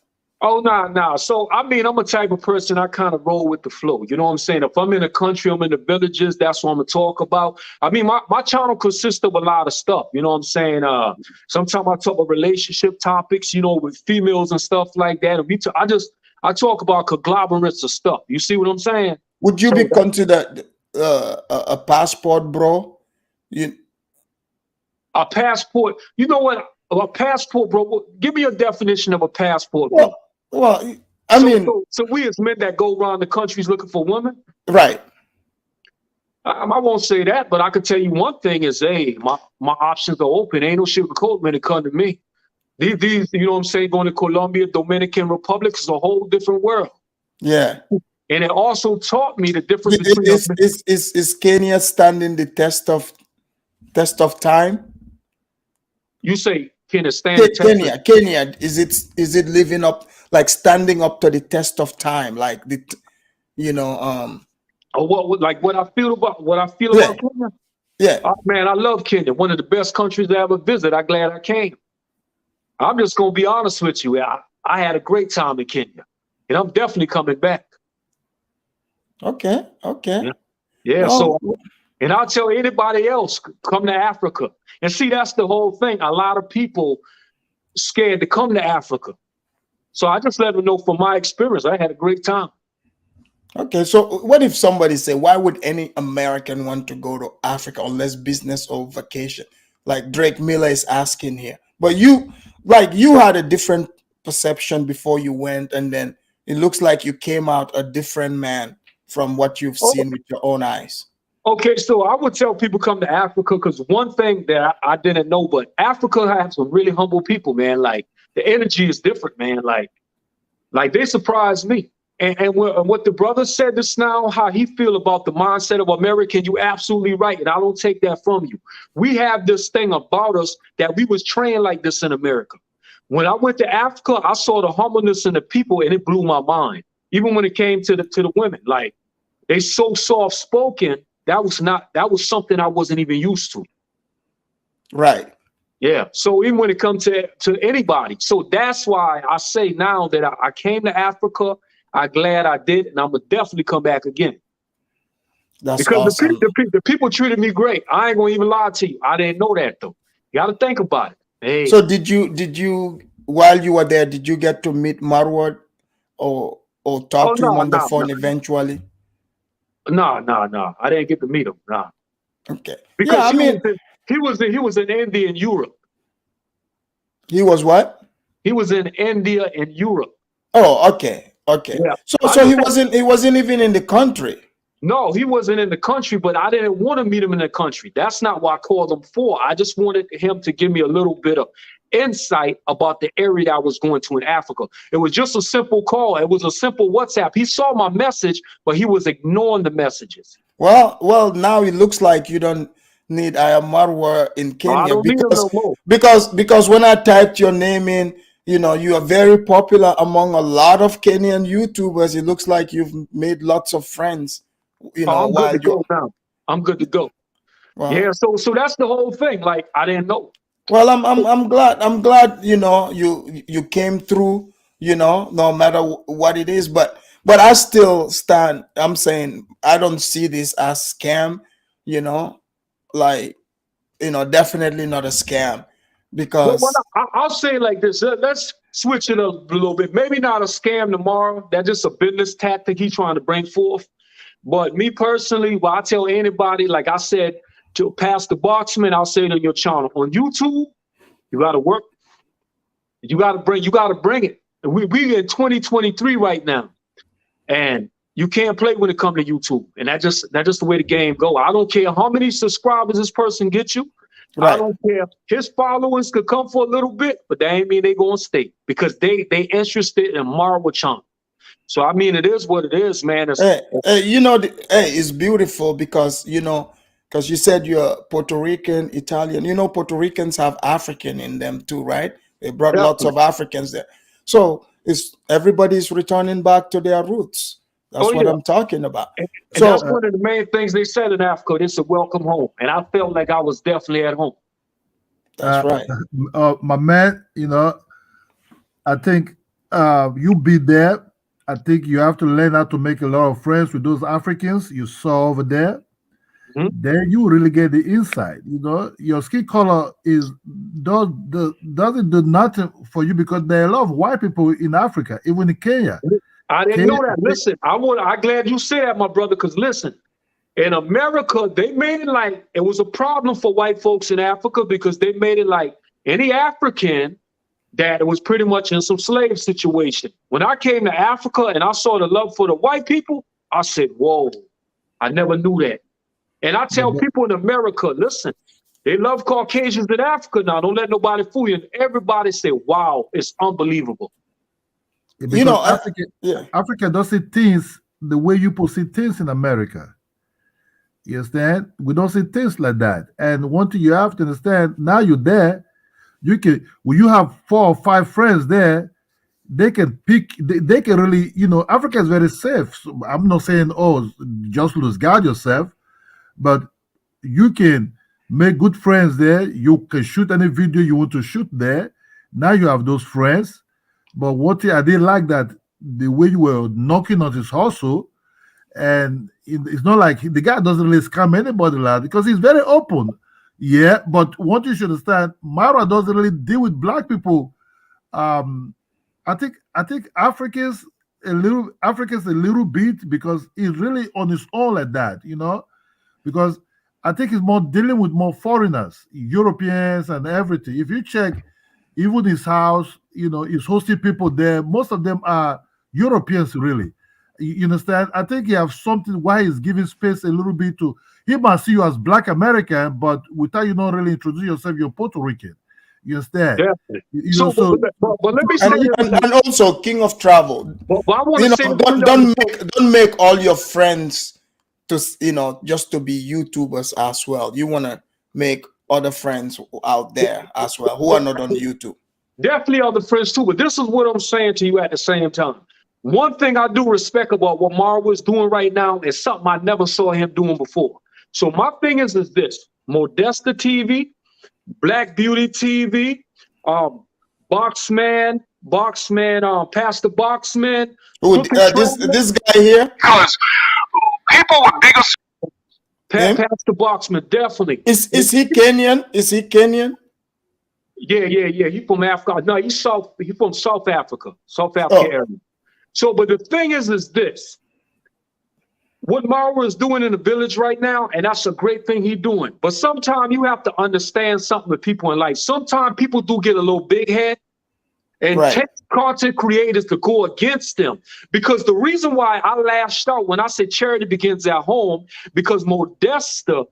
Oh, nah. So, I mean, I'm a type of person, I kind of roll with the flow. You know what I'm saying? If I'm in a country, I'm in the villages, that's what I'm going to talk about. I mean, my channel consists of a lot of stuff. You know what I'm saying? Sometimes I talk about relationship topics, you know, with females and stuff like that. I talk about conglomerates of stuff. You see what I'm saying? Would you be considered a passport bro? A passport. You know what? A passport, bro. Give me a definition of a passport, bro. Well, I mean, so we as men that go around the countries looking for women, right? I won't say that, but I can tell you one thing is, hey, my options are open. Ain't no sugarcoat when it come to me. These, you know what I'm saying, going to Colombia, Dominican Republic is a whole different world. Yeah. And it also taught me the difference between is Kenya standing the test of time? You say Kenya stand the test? Kenya, is it living up, like standing up to the test of time, like the, you know, or what I feel about Kenya? Yeah. Man, I love Kenya. One of the best countries I ever visited. I'm glad I came. I'm just gonna be honest with you. I had a great time in Kenya, and I'm definitely coming back. Okay. Yeah. Well, So, and I'll tell anybody else, come to Africa. And see, that's the whole thing. A lot of people scared to come to Africa. So I just let them know from my experience, I had a great time. Okay, so what if somebody say, why would any American want to go to Africa unless business or vacation? Like Drake Miller is asking here. But you had a different perception before you went, and then it looks like you came out a different man from what you've seen with your own eyes. Okay, so I would tell people come to Africa because one thing that I didn't know, but Africa has some really humble people, man. Like the energy is different, man. Like they surprised me. And what the brother said just now, how he feel about the mindset of American, you absolutely right. And I don't take that from you. We have this thing about us that we was trained like this in America. When I went to Africa, I saw the humbleness in the people and it blew my mind. Even when it came to the women, like they so soft spoken. That was something I wasn't even used to. Right. Yeah. So even when it comes to anybody. So that's why I say now that I came to Africa, I'm glad I did, and I'm going to definitely come back again. That's because awesome. The people treated me great. I ain't going to even lie to you. I didn't know that, though. You got to think about it. Hey. So did you, while you were there, did you get to meet Marwood or talk to him on the phone eventually? No. I didn't get to meet him. Nah. Okay. Because he was in India and Europe. He was what? He was in India and Europe. Oh, okay. Yeah. So he wasn't even in the country. No, he wasn't in the country, but I didn't want to meet him in the country. That's not what I called him for. I just wanted him to give me a little bit of insight about the area that I was going to in Africa. It was just a simple call. It was a simple WhatsApp. He saw my message, but he was ignoring the messages. Well, now it looks like you don't need Marwa in Kenya. I don't need him no more. Because when I typed your name in, you know, you are very popular among a lot of Kenyan YouTubers. It looks like you've made lots of friends. You know, I'm good to go now. I'm good to go. Wow. Yeah, so that's the whole thing. Like I didn't know. Well, I'm glad. You know, you came through. You know, no matter what it is, but I still stand. I'm saying I don't see this as scam. You know, like, you know, definitely not a scam. Because I'll say it like this. Let's switch it up a little bit. Maybe not a scam tomorrow. That's just a business tactic he's trying to bring forth. But me personally, well, I tell anybody, like I said to Pastor Boxman, I'll say it on your channel. On YouTube, you got to work. You got to bring it. We in 2023 right now. And you can't play when it comes to YouTube. And that's just the way the game go. I don't care how many subscribers this person gets you. Right. I don't care. His followers could come for a little bit, but that ain't mean they gonna stay because they interested in Marwa channel. So I mean, it is what it is, man. You know, it's beautiful because you you said you're Puerto Rican, Italian. You know, Puerto Ricans have African in them too, right? They brought lots of Africans there. So everybody's returning back to their roots. That's what I'm talking about. And that's one of the main things they said in Africa. It's a welcome home. And I felt like I was definitely at home. That's right. My man, you know, I think you be there. I think you have to learn how to make a lot of friends with those Africans you saw over there. Mm-hmm. Then you really get the insight. You know, your skin color doesn't do nothing for you because there are a lot of white people in Africa, even in Kenya. I didn't know that. Listen, I'm glad you said that, my brother, because listen, In America, they made it like it was a problem for white folks in Africa because they made it like any African that was pretty much in some slave situation. When I came to Africa and I saw the love for the white people, I said, whoa, I never knew that. And I tell people in America, listen, they love Caucasians in Africa now. Don't let nobody fool you. And everybody say, wow, it's unbelievable. Because you know, Africa does see things the way you see things in America. You understand? We don't see things like that. And one thing you have to understand, now you're there, you can, when you have 4 or 5 friends there, they can pick, they can really, you know, Africa is very safe. So I'm not saying, oh, just lose guard yourself, but you can make good friends there. You can shoot any video you want to shoot there. Now you have those friends. But one thing I didn't like that the way you were knocking on his hustle, and it's not like the guy doesn't really scam anybody like because he's very open. Yeah, but what you should understand, Mara doesn't really deal with black people. I think Africans a little bit because he's really on his own like that, you know, because I think he's more dealing with more foreigners, Europeans and everything. If you check even his house, you know, he's hosting people there. Most of them are Europeans, really. You understand? I think he has something why he's giving space a little bit to. He must see you as Black American, but without you not really introduce yourself, you're Puerto Rican. You understand? Definitely. You know, but let me say, and also King of Travel. But I want to say, don't make all your friends to, you know, just to be YouTubers as well. You want to make other friends out there as well who are not on YouTube. Definitely other friends too, but this is what I'm saying to you at the same time. One thing I do respect about what Marwa is doing right now is something I never saw him doing before. So my thing is this: Modesta TV, Black Beauty TV, Boxman, Pastor Boxman. Who, this guy here? Because people with bigger. Pastor Boxman, definitely. Is he Kenyan? Is he Kenyan? Yeah. He from Africa. No, he's from South Africa. Area. So, but the thing is this. What Marwa is doing in the village right now, and that's a great thing he's doing. But sometimes you have to understand something with people in life. Sometimes people do get a little big head and take content creators to go against them. Because the reason why I lashed out when I said charity begins at home, because Modesta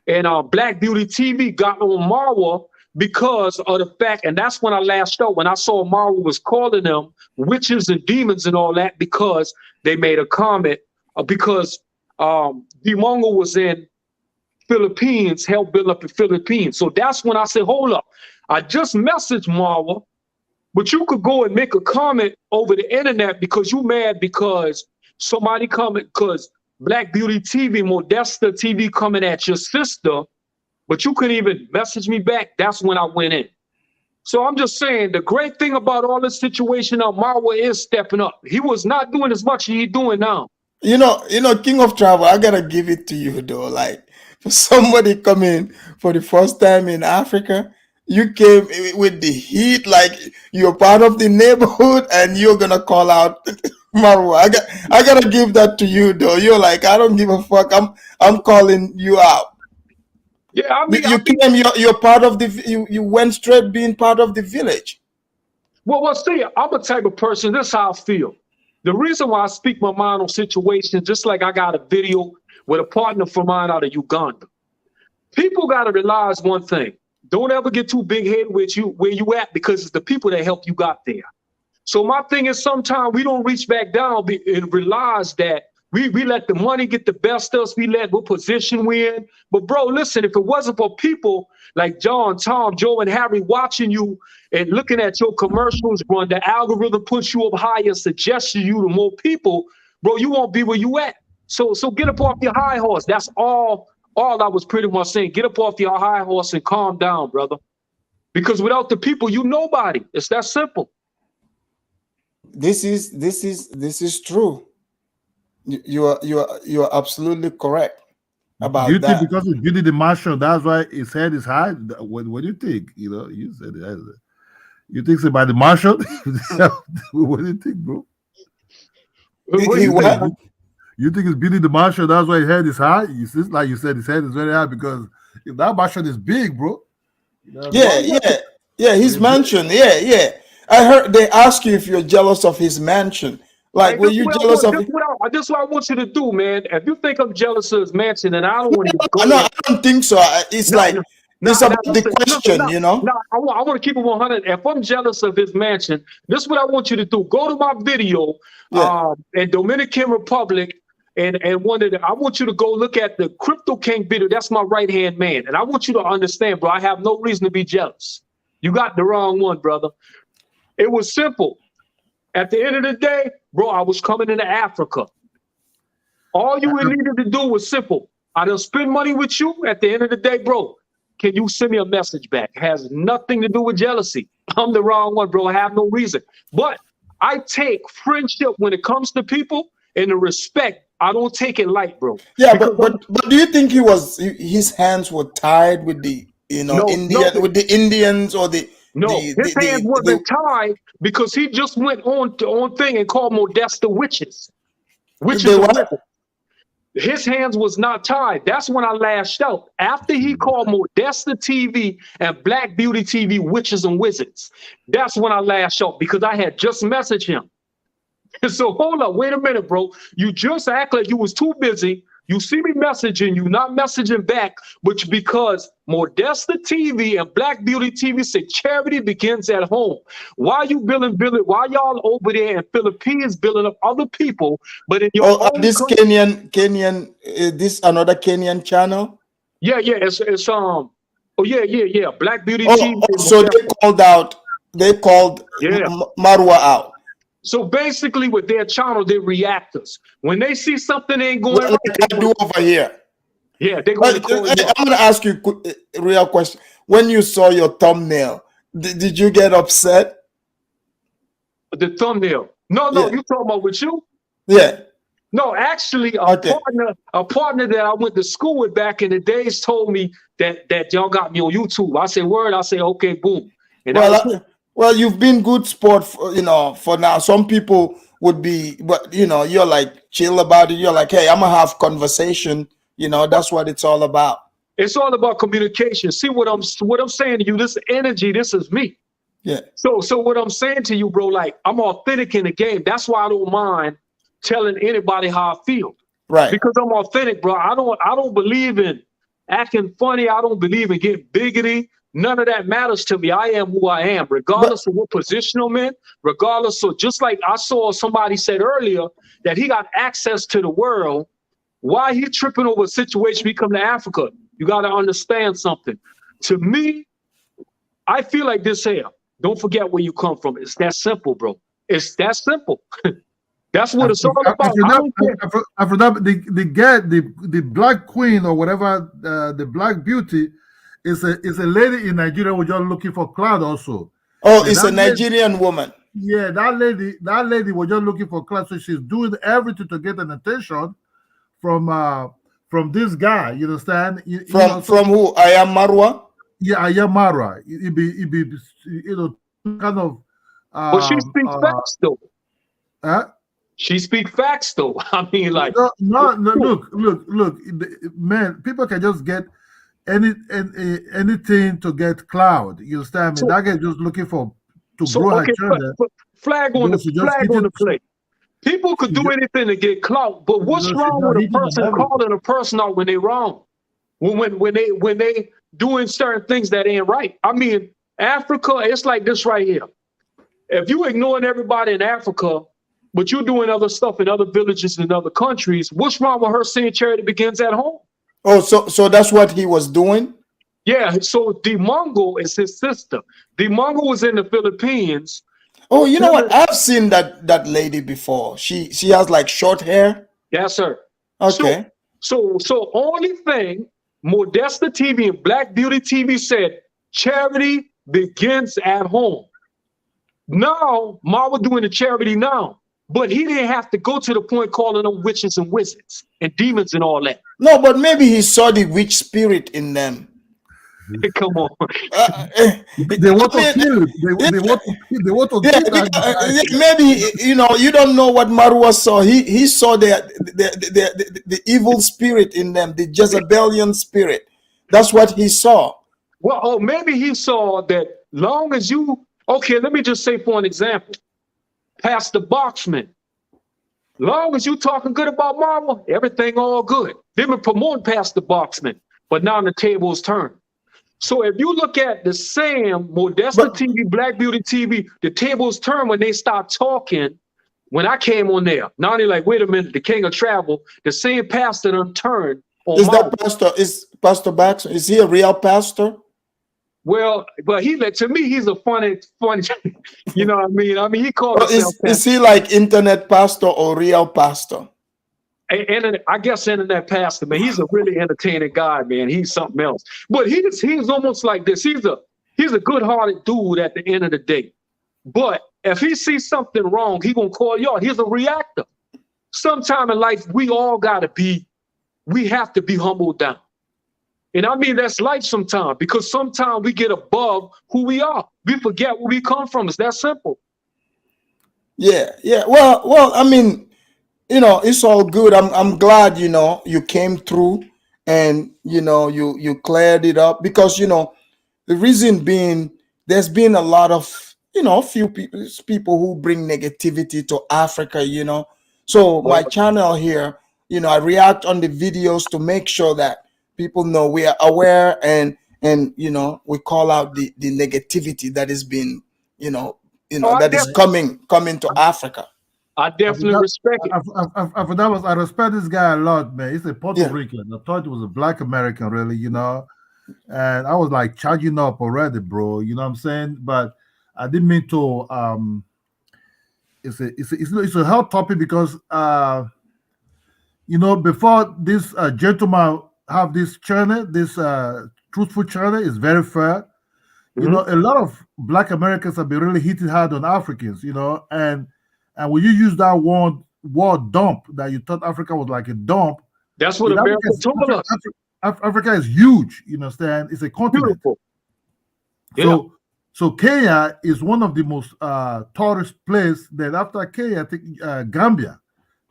and Black Beauty TV got on Marwa because of the fact, and that's when I lashed out, when I saw Marwa was calling them witches and demons and all that, because they made a comment, because Dimongo was in Philippines, helped build up the Philippines. So that's when I said, hold up, I just messaged Marwa, but you could go and make a comment over the internet because you mad because somebody comment, because Black Beauty TV, Modesta TV coming at your sister, but you couldn't even message me back. That's when I went in. So I'm just saying, the great thing about all this situation now, Marwa is stepping up. He was not doing as much as he's doing now. You know, King of Travel, I gotta give it to you though. Like, for somebody coming for the first time in Africa, you came with the heat, like you're part of the neighborhood and you're gonna call out Marwa. I gotta give that to you though. You're like, I don't give a fuck. I'm calling you out. Yeah, I mean, you're part of the. You went straight being part of the village. Well, see, I'm a type of person. This is how I feel. The reason why I speak my mind on situations, just like I got a video with a partner from mine out of Uganda. People got to realize one thing: don't ever get too big headed with you where you at, because it's the people that helped you got there. So my thing is, sometimes we don't reach back down and realize that. We let the money get the best of us. We let what position we in. But bro, listen, if it wasn't for people like John, Tom, Joe, and Harry watching you and looking at your commercials run, the algorithm puts you up higher, suggests you to more people, bro, you won't be where you at. So get up off your high horse. That's all I was pretty much saying. Get up off your high horse and calm down, brother. Because without the people, you nobody. It's that simple. This is true. You are absolutely correct about you that. Think because you did the marshal, that's why his head is high. What do you think? You know, you said it. You think it's about the marshal? What do you think, bro? You think he's beating the Martian? That's why his head is high. It's like you said, his head is very high because if that Martian is big, bro. Yeah. His mansion. Yeah. I heard they ask you if you're jealous of his mansion. Like, were you jealous of it? This is what I want you to do, man. If you think I'm jealous of his mansion, then I don't want you to go. No, I don't think so. It's about the question, you know. No, I want to keep it 100. If I'm jealous of his mansion, this is what I want you to do. Go to my video in Dominican Republic, and I want you to go look at the Crypto King video. That's my right-hand man. And I want you to understand, bro, I have no reason to be jealous. You got the wrong one, brother. It was simple. At the end of the day, bro, I was coming into Africa. All you needed to do was simple. I done spend money with you. At the end of the day, bro, can you send me a message back? It has nothing to do with jealousy. I'm the wrong one, bro. I have no reason. But I take friendship when it comes to people and the respect. I don't take it light, bro. Yeah, but do you think his hands were tied with the with the Indians or the? No, his hands wasn't tied because he just went on thing and called Modesta witches. His hands was not tied. That's when I lashed out. After he called Modesta TV and Black Beauty TV witches and wizards. That's when I lashed out because I had just messaged him. So hold up, wait a minute, bro. You just act like you was too busy. You see me messaging, you not messaging back, which because Modesta TV and Black Beauty TV say charity begins at home. Why you billing? Why y'all over there in Philippines billing up other people, but in your own this country, Kenyan, this another Kenyan channel? Yeah, it's Black Beauty TV. So they called Marwa out. So basically, with their channel, they're reactors. When they see something ain't going right, they do over here. Yeah, they're going to call it. I'm going to ask you a real question. When you saw your thumbnail, did you get upset? The thumbnail? No, you talking about with you? Yeah. No, actually, a partner that I went to school with back in the days told me that y'all got me on YouTube. I said, word. I said, okay, boom. And well, you've been good sport, for now. Some people would be, but you're like chill about it. You're like, hey, I'm gonna have conversation. That's what it's all about. It's all about communication. See what I'm saying to you. This energy, this is me. Yeah. So what I'm saying to you, bro, like I'm authentic in the game. That's why I don't mind telling anybody how I feel. Right. Because I'm authentic, bro. I don't believe in acting funny. I don't believe in getting biggity. None of that matters to me. I am who I am, regardless of what position I'm in, regardless of, just like I saw somebody said earlier that he got access to the world. Why he tripping over a situation we come to Africa? You got to understand something. To me, I feel like this here. Don't forget where you come from. It's that simple, bro. It's that simple. That's what it's all about. After that, the Black Queen or whatever, the Black Beauty, is a lady in Nigeria who's just looking for clout also. Oh, and it's a Nigerian woman. Yeah, that lady was just looking for clout, so she's doing everything to get an attention from this guy. You understand? From who? I am Marwa. Yeah, I am Marwa. It be kind of. But she speaks facts though. Huh? She speaks facts though. I mean, like no. Look, man. People can just get anything to get cloud. You understand me? That guy just looking to grow her channel. Flag on the plate. People could do anything to get clout, but what's wrong with a person calling a person out when they wrong? When they doing certain things that ain't right. I mean, Africa, it's like this right here. If you ignoring everybody in Africa, but you're doing other stuff in other villages and other countries, what's wrong with her saying charity begins at home? Oh, so that's what he was doing? Yeah, so Dimongo is his sister. Dimongo was in the Philippines. Oh, you know what? I've seen that lady before. She has like short hair. Yes, sir. Okay. So only thing Modesta TV and Black Beauty TV said, charity begins at home. Now, Marwa doing the charity now. But he didn't have to go to the point calling them witches and wizards and demons and all that. No, but maybe he saw the witch spirit in them. Come on. They want to kill it. They want to kill. They want to kill that guy. Maybe you don't know what Marwa saw. He saw the evil spirit in them, the Jezebelian spirit. That's what he saw. Well, maybe he saw that long as you. Okay, let me just say for an example, Pastor Boxman. Long as you talking good about Marwa, everything all good. They've been promoting Pastor Boxman, but now the tables turned. So if you look at the same Modesta TV, Black Beauty TV, the tables turn when they start talking. When I came on there, now they're like, wait a minute, the king of travel, the same pastor done turned on Is Pastor Baxter? Is he a real pastor? Well, but to me, he's a funny, you know what I mean? I mean, he called himself is he like internet pastor or real pastor? I guess internet pastor, man. He's a really entertaining guy, man. He's something else. But he's almost like this. He's a good-hearted dude at the end of the day. But if he sees something wrong, he gonna call y'all. He's a reactor. Sometime in life, we have to be humbled down. And I mean, that's life sometimes, because sometimes we get above who we are. We forget where we come from. It's that simple. Yeah. Well, I mean, it's all good. I'm glad, you came through and, you cleared it up, because, the reason being, there's been a lot of, few people who bring negativity to Africa, So my channel here, I react on the videos to make sure that people know we are aware, and we call out the negativity that has been, that is coming to Africa. I definitely respect it. I respect this guy a lot, man. He's a Puerto Rican. I thought he was a Black American, really, and I was like charging up already, bro. You know what I'm saying? But I didn't mean to. It's a hot topic because before this gentleman have this channel, this truthful channel is very fair. A lot of Black Americans have been really hitting hard on Africans, and when you use that word dump, that you thought Africa was like a dump. That's what America told us. Africa is huge, you understand? It's a continent. Beautiful. Yeah. So Kenya is one of the most tourist places. Then after Kenya, I think Gambia.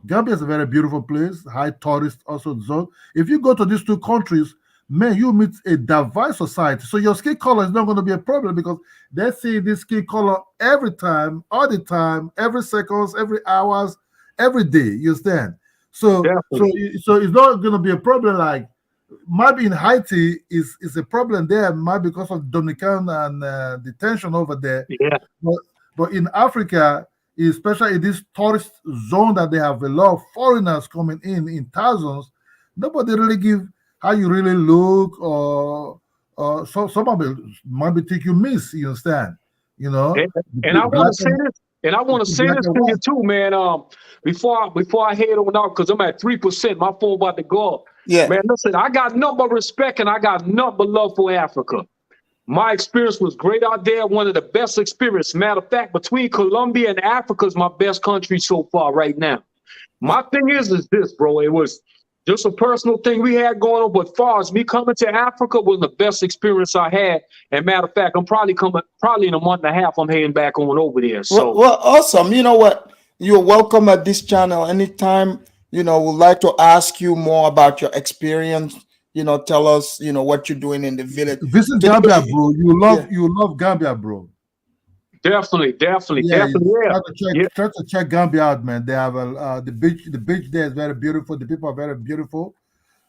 Gambia is a very beautiful place, high tourist also zone. If you go to these two countries, man, you meet a diverse society. So your skin color is not going to be a problem, because they see this skin color every time, all the time, every seconds, every hours, every day. You understand? So it's not going to be a problem. Like maybe in Haiti is a problem there, maybe because of Dominican and the tension over there. Yeah. But in Africa, especially in this tourist zone that they have a lot of foreigners coming in thousands, nobody really give how you really look, or so some of it might think you miss. You understand? And I want to say this, and I want to say this to you too, man. Before I head on out, because I'm at 3%, my phone about to go up. Yeah, man. Listen, I got nothing but respect, and I got nothing but love for Africa. My experience was great out there, one of the best experiences. Matter of fact, between Colombia and Africa is my best country so far right now. My thing is this, bro. It was just a personal thing we had going on, but far as me coming to Africa was the best experience I had. And matter of fact, I'm probably in a month and a half, I'm heading back on over there. So well, awesome. You know what? You're welcome at this channel anytime. We'd like to ask you more about your experience. Tell us, what you're doing in the village. Visit Gambia, bro. You love Gambia, bro. Definitely. Try to check Gambia out, man. They have the beach. The beach there is very beautiful. The people are very beautiful.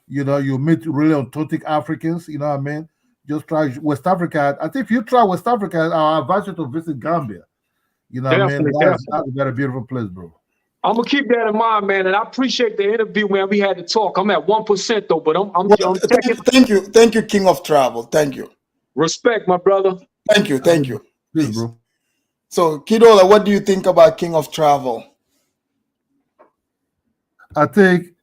You meet really authentic Africans. You know what I mean? Just try West Africa. I think if you try West Africa, I advise you to visit Gambia. You know what I mean? That's a very beautiful place, bro. I'm gonna keep that in mind, man. And I appreciate the interview, man. We had to talk. I'm at 1% though, but I'm checking. Thank you, King of Travel. Thank you. Respect, my brother. Thank you. Please, bro. So, Kidola, what do you think about King of Travel? I think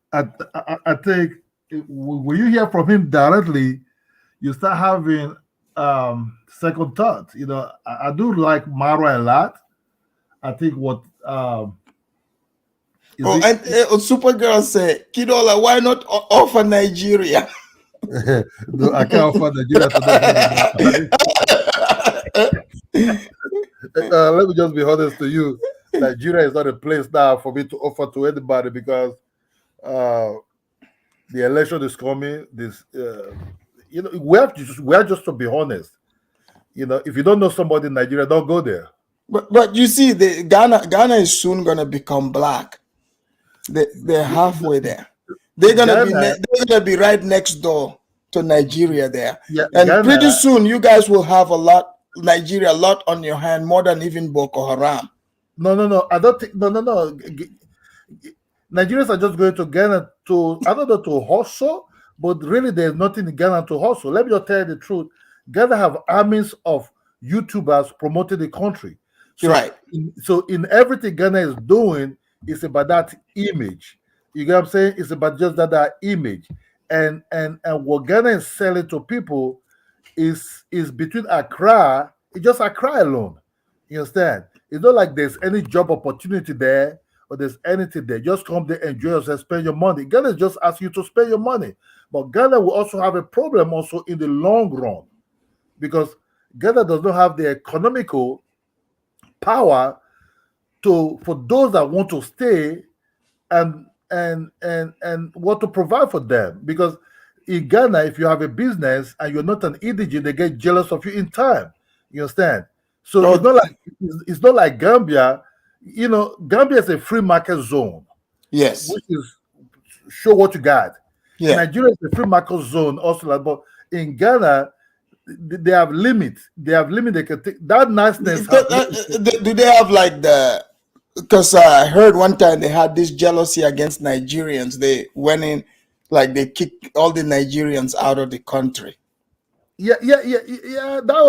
when you hear from him directly, you start having second thoughts. I do like Mara a lot. I think what Supergirl said, Kidola, why not offer Nigeria? No, I can't afford Nigeria to let me just be honest to you. Nigeria is not a place now for me to offer to anybody because the election is coming. This, we have just to be honest. If you don't know somebody in Nigeria, don't go there. But you see, Ghana is soon gonna become black. They're halfway there. They're gonna be right next door to Nigeria there, and Ghana, pretty soon you guys will have Nigeria a lot on your hand, more than even Boko Haram. No. I don't think. No. Nigerians are just going to Ghana to hustle, but really there's nothing in Ghana to hustle. Let me just tell you the truth. Ghana have armies of YouTubers promoting the country. So, right. So in everything Ghana is doing, it's about that image. You get what I'm saying? It's about just that image. And what Ghana is selling to people is between Accra, it's just Accra alone. You understand? It's not like there's any job opportunity there or there's anything there. Just come there, enjoy yourself, spend your money. Ghana just asks you to spend your money. But Ghana will also have a problem also in the long run because Ghana does not have the economical power for those that want to stay and want to provide for them. Because in Ghana, if you have a business and you're not an indigene, they get jealous of you in time. You understand? So it's not like Gambia. Gambia is a free market zone. Yes. Which is show what you got. Yeah. Nigeria is a free market zone also, but in Ghana, they have limits. They have limits. They can take that niceness. Do they have like because I heard one time they had this jealousy against Nigerians. They went in, like they kicked all the Nigerians out of the country. Yeah. That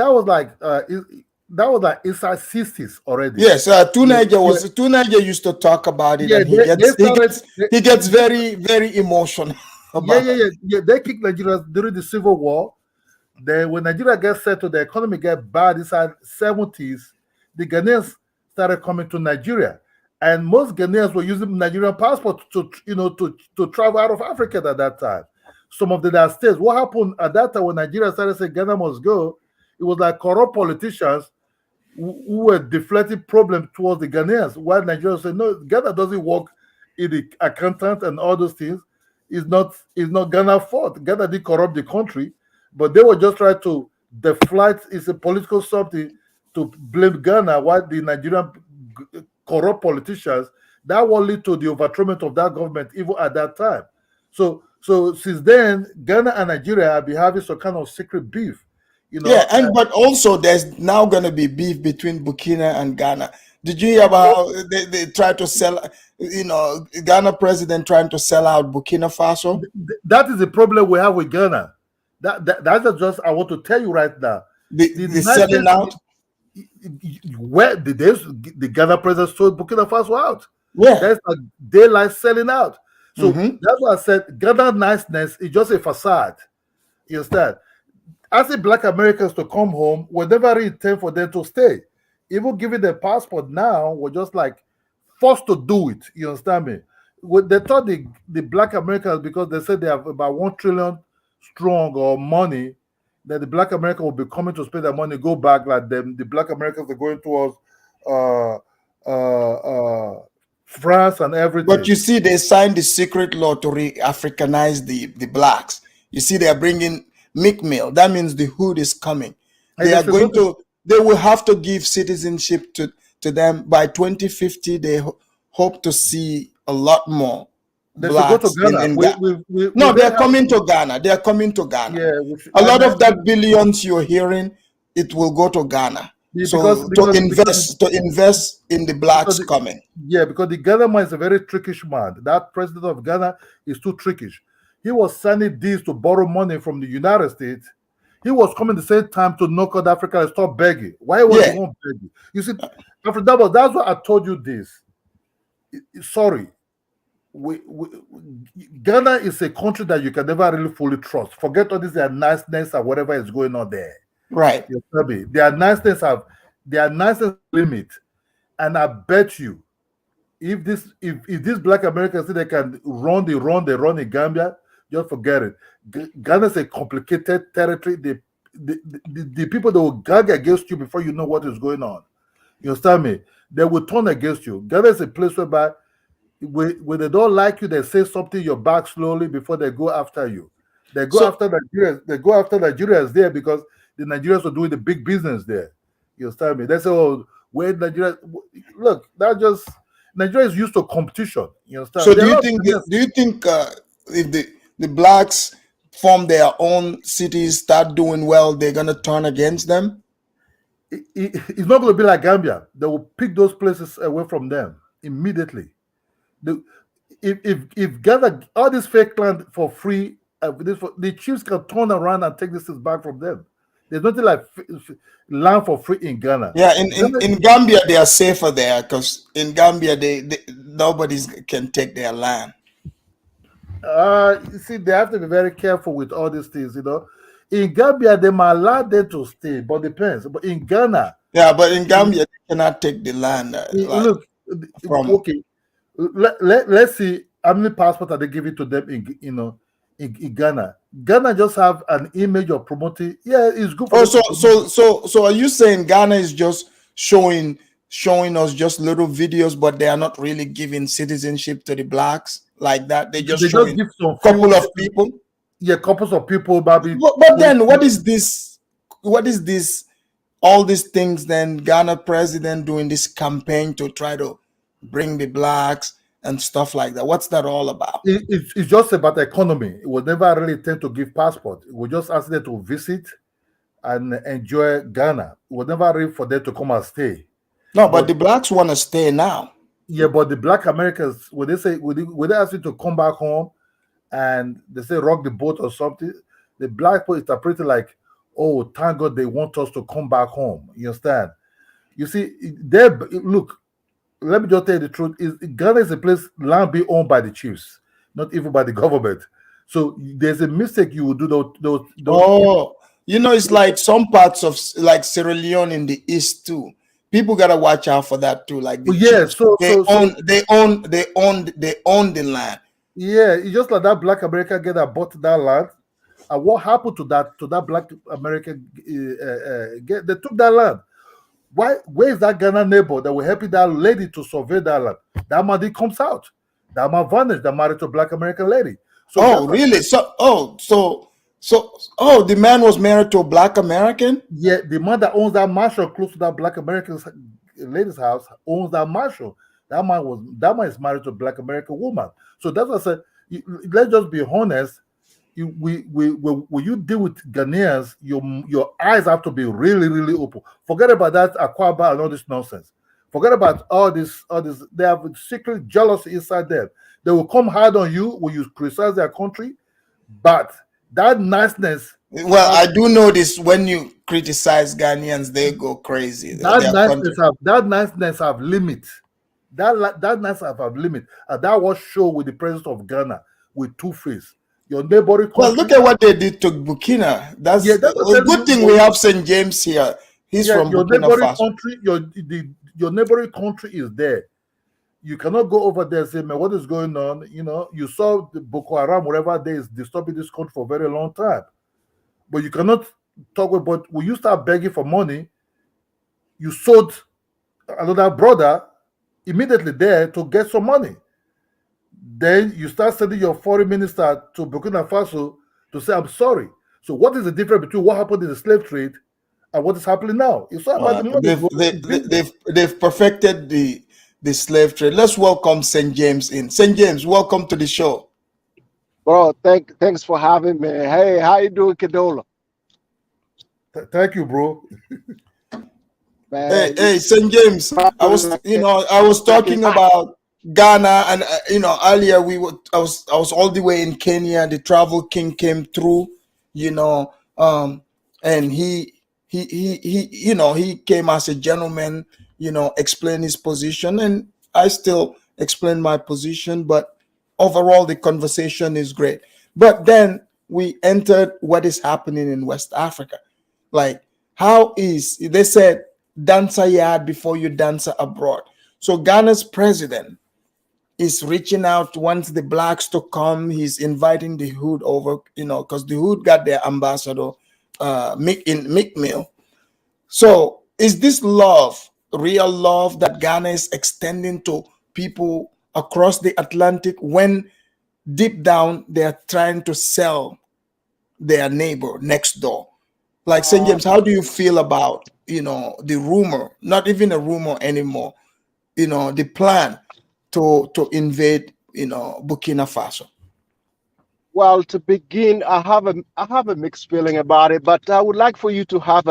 was like inside 60s already. Yes, Tunaja used to talk about it, yeah, and he gets very, very emotional. Yeah. They kicked Nigeria during the Civil War. Then when Nigeria gets settled, the economy get bad inside 70s. The Ghanaians started coming to Nigeria, and most Ghanaians were using Nigerian passport to travel out of Africa at that time. Some of the states. What happened at that time when Nigeria started saying Ghana must go? It was like corrupt politicians who were deflecting problems towards the Ghanaians. While Nigerians said, no, Ghana doesn't work in the accountant and all those things. It's not Ghana's fault. Ghana did corrupt the country, but they were just trying to deflect. It's a political something to blame Ghana, while the Nigerian corrupt politicians, that will lead to the overthrow of that government even at that time. So since then, Ghana and Nigeria have been having some kind of secret beef. But also there's now going to be beef between Burkina and Ghana. Did you hear about how they try to sell, Ghana president trying to sell out Burkina Faso? That is the problem we have with Ghana. That's just I want to tell you right now. The selling out? Where the Ghana president sold Burkina Faso out? Yeah. That's a daylight selling out. So that's why I said Ghana niceness is just a facade. You understand? Asking Black Americans to come home, we never really intend for them to stay. Even giving their passport now, we're just like forced to do it. You understand me? They thought the Black Americans, because they said they have about 1 trillion strong or money, that the Black American will be coming to spend their money, go back like them. The Black Americans are going towards France and everything. But you see, they signed the secret law to re-Africanize the blacks. You see, they are bringing McMill. That means the hood is coming. They will have to give citizenship to them by 2050. They hope to see a lot more blacks in Ghana. They are coming to Ghana. They are coming to Ghana. Yeah, a lot of that billions you're hearing, it will go to Ghana. To invest in the blacks coming. Yeah, because the Ghana man is a very trickish man. That president of Ghana is too trickish. He was signing deals to borrow money from the United States. He was coming the same time to knock out Africa and stop begging. Why was he not begging? You see, Afro-Double, that's why I told you this. Sorry. Ghana is a country that you can never really fully trust. Forget all this their niceness or whatever is going on there. Right. You tell me. Their niceness limit. And I bet you, if these Black Americans say they can run in Gambia, just forget it. Ghana is a complicated territory. The people that will gag against you before you know what is going on. You understand me? They will turn against you. Ghana is a place whereby when they don't like you, they say something your back slowly before they go after you. They go after Nigerians. They go after Nigerians there because the Nigerians are doing the big business there. You understand me? They say, "Oh, where Nigeria?" Look, that just Nigeria is used to competition. You understand? So do you think if the blacks form their own cities, start doing well, they're gonna turn against them? It's not going to be like Gambia. They will pick those places away from them immediately. If Ghana all this fake land for free, the chiefs can turn around and take this back from them. There's nothing like land for free in Ghana. Yeah, in Gambia they are safer there because in Gambia nobody can take their land. You see, they have to be very careful with all these things. In Gambia they might allow them to stay, but depends. But in Ghana, yeah, but in Gambia they cannot take the land. Look, okay. Let's see how many passports are they giving to them in Ghana. Ghana just have an image of promoting. Yeah, it's good for so are you saying Ghana is just showing us just little videos, but they are not really giving citizenship to the blacks like that? They just give some couple of people. Yeah, couples of people, Bobby. But then what is this? What is this? All these things then Ghana president doing this campaign to try to bring the blacks and stuff like that. What's that all about? It's just about the economy. It will never really tend to give passport. It will just ask them to visit and enjoy Ghana. It will never really for them to come and stay. No, but the blacks want to stay now. Yeah, but the black Americans, when they ask you to come back home and they say rock the boat or something, the black people interpret it like, oh, thank God they want us to come back home. You understand? You see, look, let me just tell you the truth. Ghana is a place land be owned by the chiefs, not even by the government. So there's a mistake you will do. Those it's like some parts of like Sierra Leone in the east too. People gotta watch out for that too. Like they own the land. Yeah, it's just like that black American guy that bought that land. And what happened to that black American guy? They took that land. Where is that Ghana neighbor that will help that lady to survey that land? That money comes out. That man vanished. That married to a black American lady. So really? The man was married to a black American? Yeah, the man that owns that mansion close to that black American lady's house owns that mansion. That man is married to a black American woman. So that's what I said. Let's just be honest. When you deal with Ghanaians, your eyes have to be really, really open. Forget about that Aquaba and all this nonsense. Forget about all this. They have secret jealousy inside them. They will come hard on you when you criticize their country, but that niceness. Well, I do know this. When you criticize Ghanaians, they go crazy. That niceness have limit. That niceness have limit. And that was shown with the president of Ghana with two-face. Your neighboring country. Well, look at what they did to Burkina. That's a good thing we have St. James here. He's from your Burkina neighboring Faso. country. Your neighboring country is there. You cannot go over there and say, man, what is going on? You saw the Boko Haram, whatever they is disturbing this country for a very long time. But you cannot talk about when you start begging for money, you sold another brother immediately there to get some money. Then you start sending your foreign minister to Burkina Faso to say, I'm sorry. So what is the difference between what happened in the slave trade and what is happening now? It's all about the money. They've perfected the slave trade. Let's welcome St. James in. St. James, welcome to the show. Bro, thanks for having me. Hey, how you doing, Kedola? Thank you, bro. Hey, St. James. I was talking about Ghana, and earlier I was all the way in Kenya. The travel king came through, and he came as a gentleman, explain his position, and I still explain my position, but overall the conversation is great. But then we entered what is happening in West Africa. Like, they said dance a yard before you dance abroad. So Ghana's president He's reaching out wants the blacks to come. He's inviting the hood over, because the hood got their ambassador, Mick Mill. So is this love, real love that Ghana is extending to people across the Atlantic when deep down they're trying to sell their neighbor next door? Like St. James, how do you feel about, the rumor, not even a rumor anymore, the plan to invade, Burkina Faso? Well, to begin, I have a mixed feeling about it, but I would like for you to have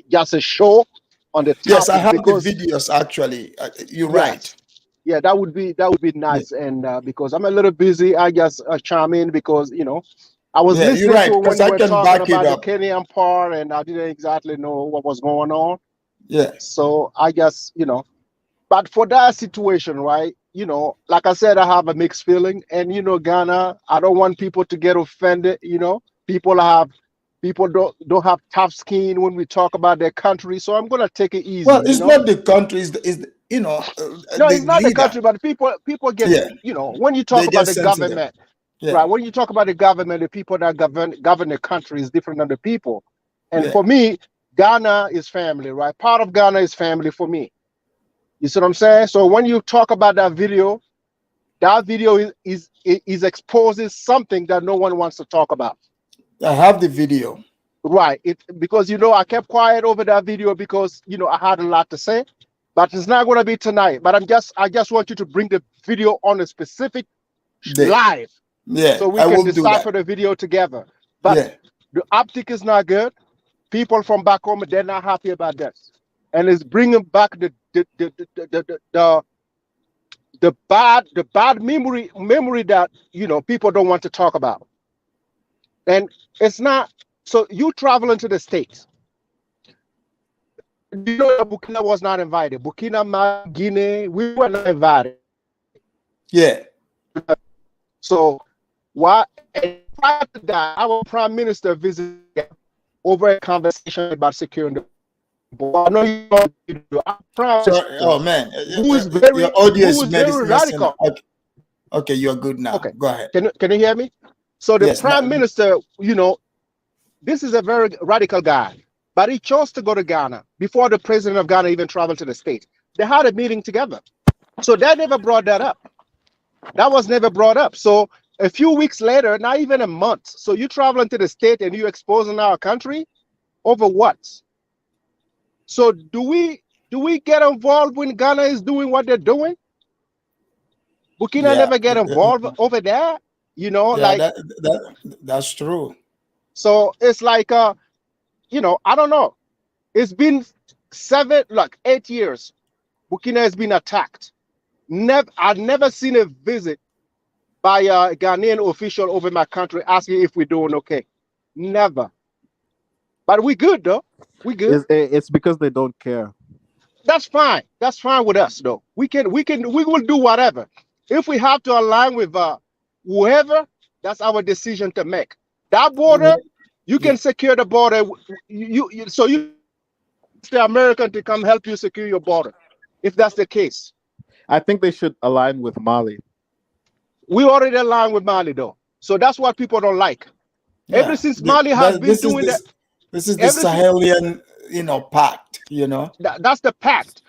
just a show on the topic. Yes, I have because the videos actually. You're yes, right. yeah, that would be nice. And because I'm a little busy, I just chime in because I was Yeah, you're listening right, to when because you I were can talking back it about the up. Kenyan part, and I didn't exactly know what was going on. Yeah. So I just but for that situation, right? Like I said, I have a mixed feeling, and Ghana, I don't want people to get offended. People don't have tough skin when we talk about their country, so I'm gonna take it easy. Well, it's not the country, No, the it's not the leader. country, but people get when you talk They about get the sensitive. government, Yeah. right? When you talk about the government, the people that govern the country is different than the people. And Yeah. for me, Ghana is family, right? Part of Ghana is family for me. You see what I'm saying? So when you talk about that video is exposes something that no one wants to talk about. I have the video. Right. Because I kept quiet over that video because I had a lot to say, but it's not going to be tonight. But I just want you to bring the video on a specific live, Yeah, so we I can will do decipher that. the video together. But Yeah. the optic is not good. People from back home, they're not happy about this, and it's bringing back the bad memory that people don't want to talk about. And it's not. So you travel into the States. That Burkina was not invited. Burkina, Guinea, we were not invited. Yeah. So why? And prior to that, our prime minister visited over a conversation about securing the border. I know you know, our prime So, minister, oh man, who is very your audio is very radical. Okay, you're good now. Okay, go ahead. Can you hear me? So the Yes, prime minister, this is a very radical guy, but he chose to go to Ghana before the president of Ghana even traveled to the States. They had a meeting together, so they never brought that up. That was never brought up. So a few weeks later, not even a month, so you traveling to the state and you exposing our country over what? So do we get involved when Ghana is doing what they're doing? Burkina never get involved over there, like that's true. So it's like I don't know. It's been 8 years. Burkina has been attacked. I've never seen a visit by a Ghanaian official over my country asking if we're doing okay. Never. But we good though. We good. It's because they don't care. That's fine. That's fine with us though. We will do whatever. If we have to align with whoever, that's our decision to make. That border, you can secure the border. So the American to come help you secure your border, if that's the case. I think they should align with Mali. We already aligned with Mali though, so that's what people don't like. Yeah. Ever since Mali has been doing that, this is the Sahelian, pact. That's the pact.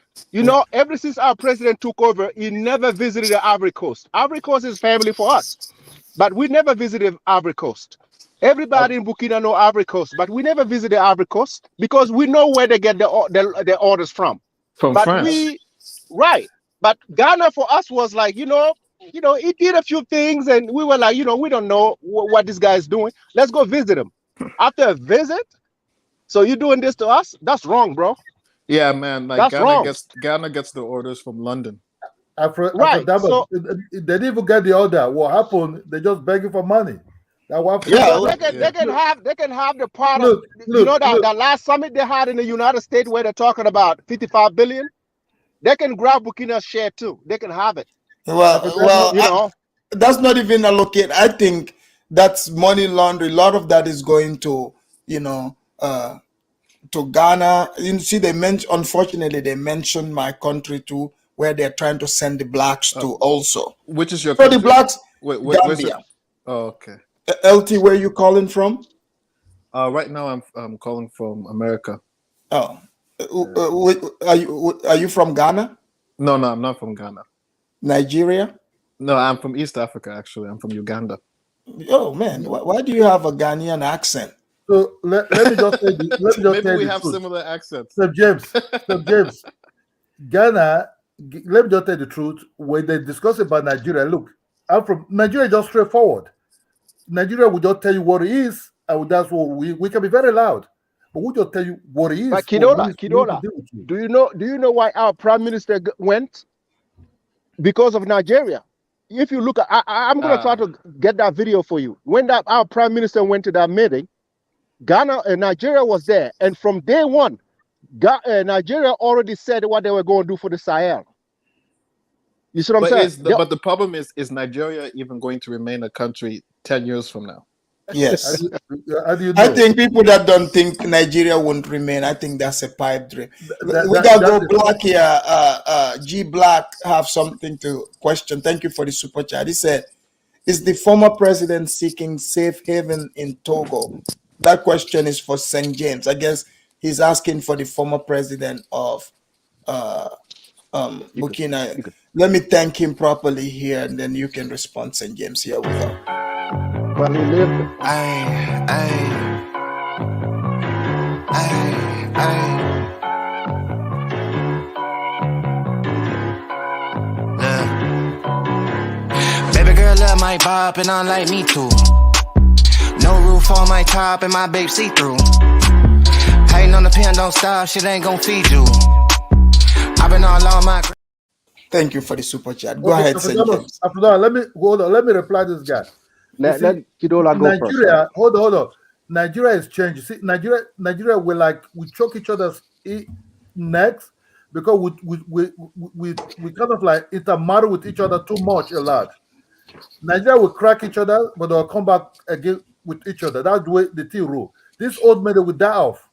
Ever since our president took over, he never visited the Ivory Coast. Ivory Coast is family for us, but we never visited Ivory Coast. Everybody in Burkina know Ivory Coast, but we never visited Ivory Coast because we know where they get the orders from. From France. Right. But Ghana for us was like, he did a few things and we were like, we don't know what this guy is doing. Let's go visit him. After a visit, so you're doing this to us? That's wrong, bro. Yeah, man. Like That's wrong. Ghana gets the orders from London. Right. So, they didn't even get the order. What happened? They just begging for money. They can have the part of that last summit they had in the United States where they're talking about 55 billion. They can grab Burkina's share too. They can have it. Well, that's not even allocated. I think that's money laundering. A lot of that is going to, to Ghana. You see, unfortunately, they mentioned my country too where they're trying to send the blacks to also. Which is your So country? the blacks, Wait, where's it? Gambia. Oh, okay. LT, where you calling from? Right now I'm calling from America. Oh, are you from Ghana? No, I'm not from Ghana. Nigeria? No, I'm from East Africa. Actually, I'm from Uganda. Oh man, why do you have a Ghanaian accent? So let me just say Maybe we the have truth. similar accents. So James, Ghana. Let me just tell you the truth. When they discuss about Nigeria, look, I'm from Nigeria. Just straightforward. Nigeria will just tell you what it is, and that's what we can be very loud, but we just tell you what it is. But Kidola, do you know why our prime minister went? Because of Nigeria. If you look at, I'm going to try to get that video for you. When our prime minister went to that meeting, Ghana and Nigeria was there, and from day one, Nigeria already said what they were going to do for the Sahel. You see what I'm saying? But the problem is Nigeria even going to remain a country 10 years from now? Yes. How do you know? I think people that don't think Nigeria won't remain, I think that's a pipe dream. We got to go Black here. G Black have something to question. Thank you for the super chat. He said, is the former president seeking safe haven in Togo? That question is for St. James. I guess he's asking for the former president of Burkina. Let me thank him properly here, and then you can respond, St. James. Here we go. Well, he lived. Baby girl love my bop and I like me too. No roof on my top and my babe see through. Hating on the pen, don't stop, shit ain't gon' feed you. I've been all on my. Thank you for the super chat. Go ahead, St. James. Let me reply to this guy. Let Kidola go Nigeria, first. hold on. Nigeria is changed. See, Nigeria, we choke each other's necks because we kind of like intermarry with each other too much a lot. Nigeria will crack each other, but they'll come back again with each other. That's the way the thing rule. This old man will die off.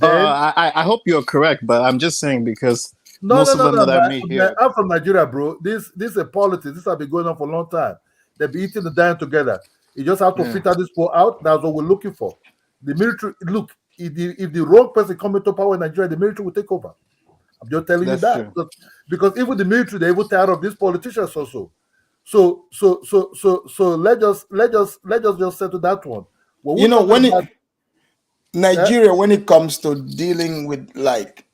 I hope you're correct, but I'm just saying because most of them that I meet here. I'm from Nigeria, bro. This is a politics. This has been going on for a long time. They'll be eating and dying together. You just have to filter this poor out. That's what we're looking for. The military, look, if the wrong person comes into power in Nigeria, the military will take over. I'm just telling you that. Because even the military, they're even tired of these politicians also. So let's just settle that one. When Nigeria, when it comes to dealing with like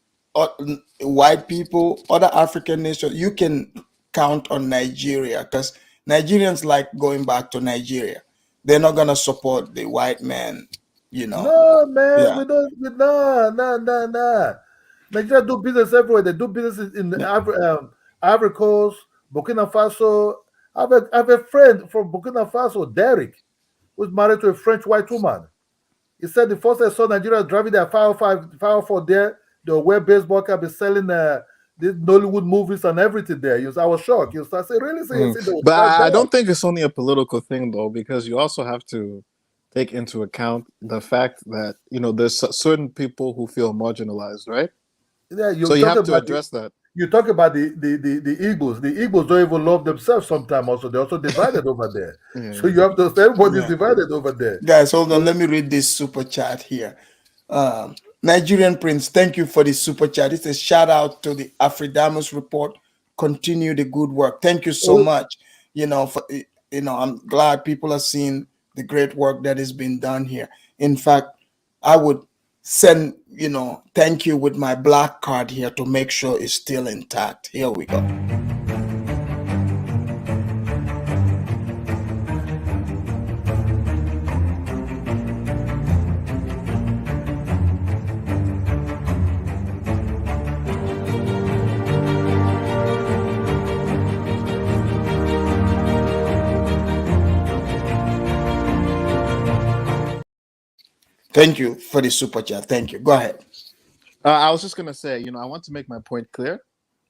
white people, other African nations, you can count on Nigeria because Nigerians like going back to Nigeria. They're not gonna support the white man, No, man, we don't. Nah. Nigeria do business everywhere. They do business in the Ivory Coast, Burkina Faso. I have a friend from Burkina Faso, Derek, who's married to a French white woman. He said the first I saw Nigeria driving their 504 there, they wear baseball cap, be selling these Nollywood movies and everything there. I was shocked. I said, really? But I don't think it's only a political thing though, because you also have to take into account the fact that there's certain people who feel marginalized, right? Yeah, so you have to address that. You talk about the Igbos. The Igbos don't even love themselves sometimes. Also, they're also divided over there. So you have to say everybody's divided over there. Guys, hold on. Let me read this super chat here. Nigerian Prince, thank you for the super chat. It's a shout out to the Afridamus report. Continue the good work. Thank you so much. I'm glad people are seeing the great work that has been done here. In fact, I would send thank you with my black card here to make sure it's still intact. Here we go. Thank you for the super chat. Thank you. Go ahead. I was just gonna say, I want to make my point clear.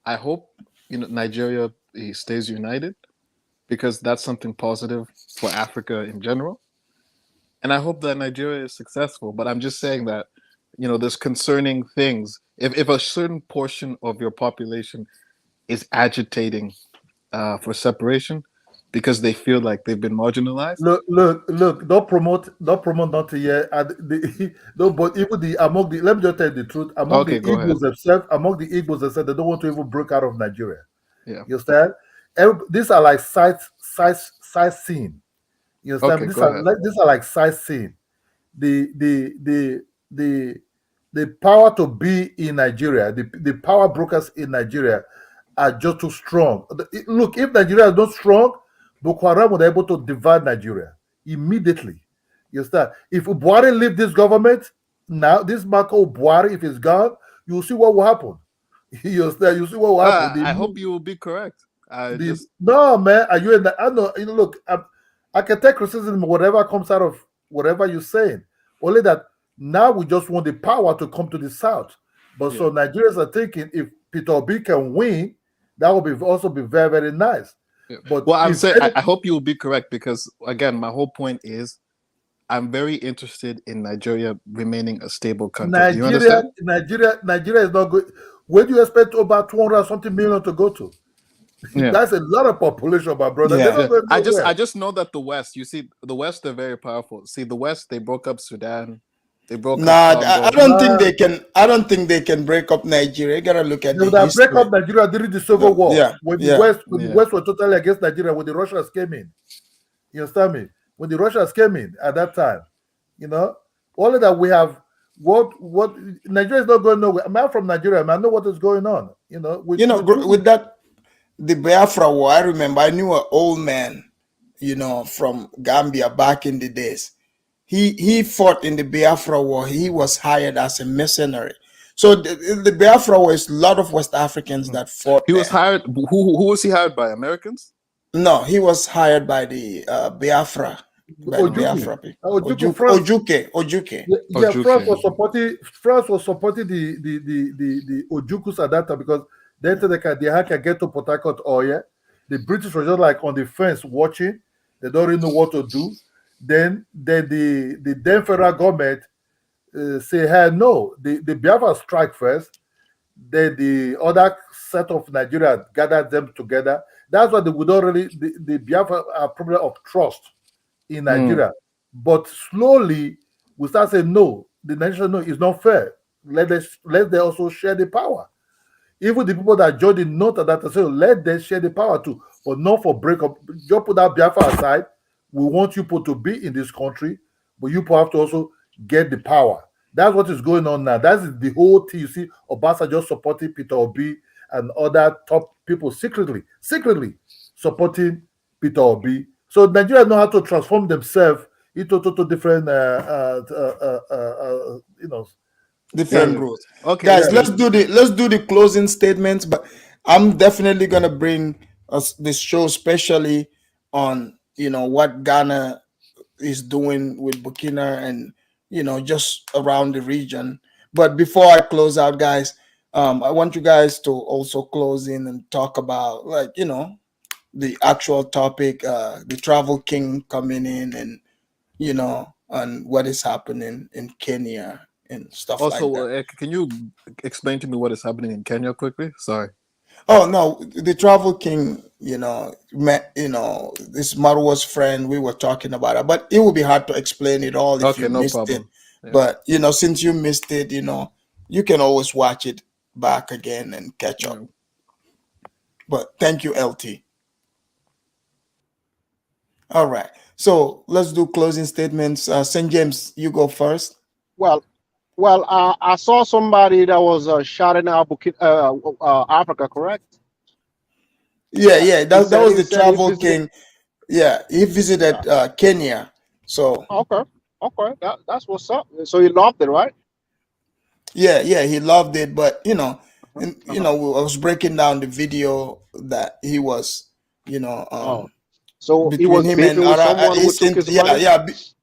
I hope Nigeria stays united because that's something positive for Africa in general, and I hope that Nigeria is successful. But I'm just saying that there's concerning things. If a certain portion of your population is agitating for separation because they feel like they've been marginalized. Look! Don't promote nothing here. No, but even among the, let me just tell you the truth. Among Okay, the go ahead. Igbos themselves, they don't want to even break out of Nigeria. Yeah. You understand? These are like sightseeing. You understand? Okay, go ahead. These are like sightseeing. The power to be in Nigeria, the power brokers in Nigeria are just too strong. Look, if Nigeria is not strong, Boko Haram would be able to divide Nigeria immediately. You understand? If Buhari leave this government now, this Marco Buhari, if he's gone, you'll see what will happen. You understand? You see what will happen. I hope you will be correct. No, man, are you in the? I know. Look, I can take criticism whatever comes out of whatever you're saying. Only that now we just want the power to come to the south. But so Nigerians are thinking if Peter Obi can win, that will also be very, very nice. Yeah. But well, I'm saying I hope you will be correct because again, my whole point is I'm very interested in Nigeria remaining a stable country. Do you understand? Nigeria is not good. Where do you expect about 200 something million to go to? Yeah. That's a lot of population, my brother. Yeah. I just know that the West, you see, the West, they're very powerful. See, the West, they broke up Sudan. They broke up Congo. I don't think they can. I don't think they can break up Nigeria. You gotta look at the history. Break up Nigeria during the Civil War. Yeah. When the West were totally against Nigeria, when the Russians came in. You understand me? When the Russians came in at that time, all of that we have. What Nigeria is not going nowhere. I'm from Nigeria, man. I know what is going on. With that, the Biafra War. I remember I knew an old man, from Gambia back in the days. He fought in the Biafra War. He was hired as a mercenary. So the Biafra War is a lot of West Africans that fought. He was hired. Who was he hired by? Americans? No, he was hired by the Biafra. Ojuke. France was supporting the Ojukus at that time because they had get to Port Harcourt oil. The British were just like on the fence watching. They don't really know what to do. Then the then federal government say, hey, no, the Biafra strike first. Then the other set of Nigeria gathered them together. That's why they would not really the Biafra are problem of trust in Nigeria. But slowly we start saying no, the nation is not fair. Let them also share the power. Even the people that joined the North at that say, let them share the power too, but not for breakup. Just put that Biafra aside. We want you people to be in this country, but you people have to also get the power. That's what is going on now. That's the whole thing. You see, Obasa just supporting Peter Obi and other top people secretly supporting Peter Obi. So Nigeria know how to transform themselves into different, different routes. Okay, guys, let's do the closing statements. But I'm definitely gonna bring us this show, especially on what Ghana is doing with Burkina and just around the region. But before I close out, guys, I want you guys to also close in and talk about the actual topic, the travel king coming in and and what is happening in Kenya and stuff like that. Also, can you explain to me what is happening in Kenya quickly? Sorry. Oh no, the travel king, met this Marwa's friend. We were talking about it, but it would be hard to explain it all if you missed it. Yeah. But since you missed it, you can always watch it back again and catch up. But thank you, LT. All right, so let's do closing statements. St. James, you go first. Well, I saw somebody that was shouting out Africa, correct? Yeah. That was the travel king. Yeah, he visited Kenya. So okay, that's what's up. So he loved it, right? Yeah, he loved it. But I was breaking down the video that he was, so he was him beefing with someone who took his money?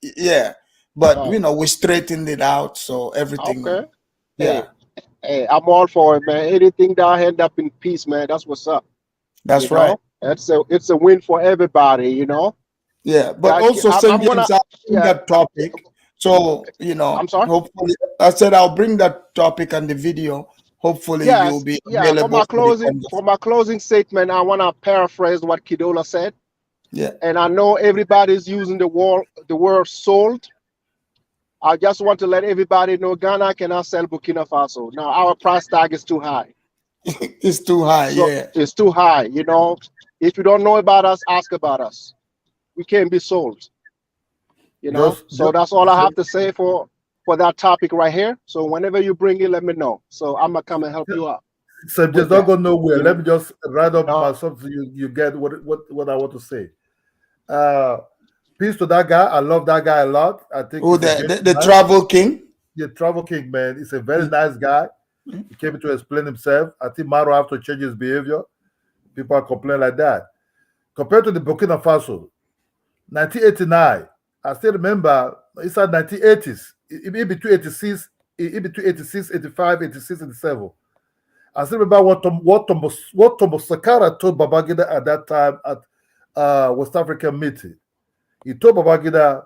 Yeah. But we straightened it out, so everything. Okay. Yeah. Hey, I'm all for it, man. Anything that end up in peace, man. That's what's up. That's right. It's a win for everybody, Yeah, but also St. James, I'll bring that topic. So I'm sorry. Hopefully, I said I'll bring that topic and the video hopefully Yes, you'll be yeah. available for the conversation. For my closing statement, I want to paraphrase what Kidola said. Yeah. And I know everybody's using the word sold. I just want to let everybody know Ghana cannot sell Burkina Faso. Now our price tag is too high. It's too high, So yeah. it's too high. You know, if you don't know about us, ask about us. We can't be sold. You know, so that's all I have to say for that topic right here. So whenever you bring it, let me know. So I'm gonna come and help you out. So just don't go nowhere. You Let know? me just write up my something. You get what I want to say. Peace to that guy. I love that guy a lot. I think Oh, the travel king. The travel king, man. He's a very nice guy. He came to explain himself. I think Maro have to change his behavior. People are complaining like that. Compared to the Burkina Faso, 1989. I still remember it's at 1980s. In between 86, 85, 86, 87. I still remember what Thomas Sankara told Babangida at that time at West African meeting. He told Babangida,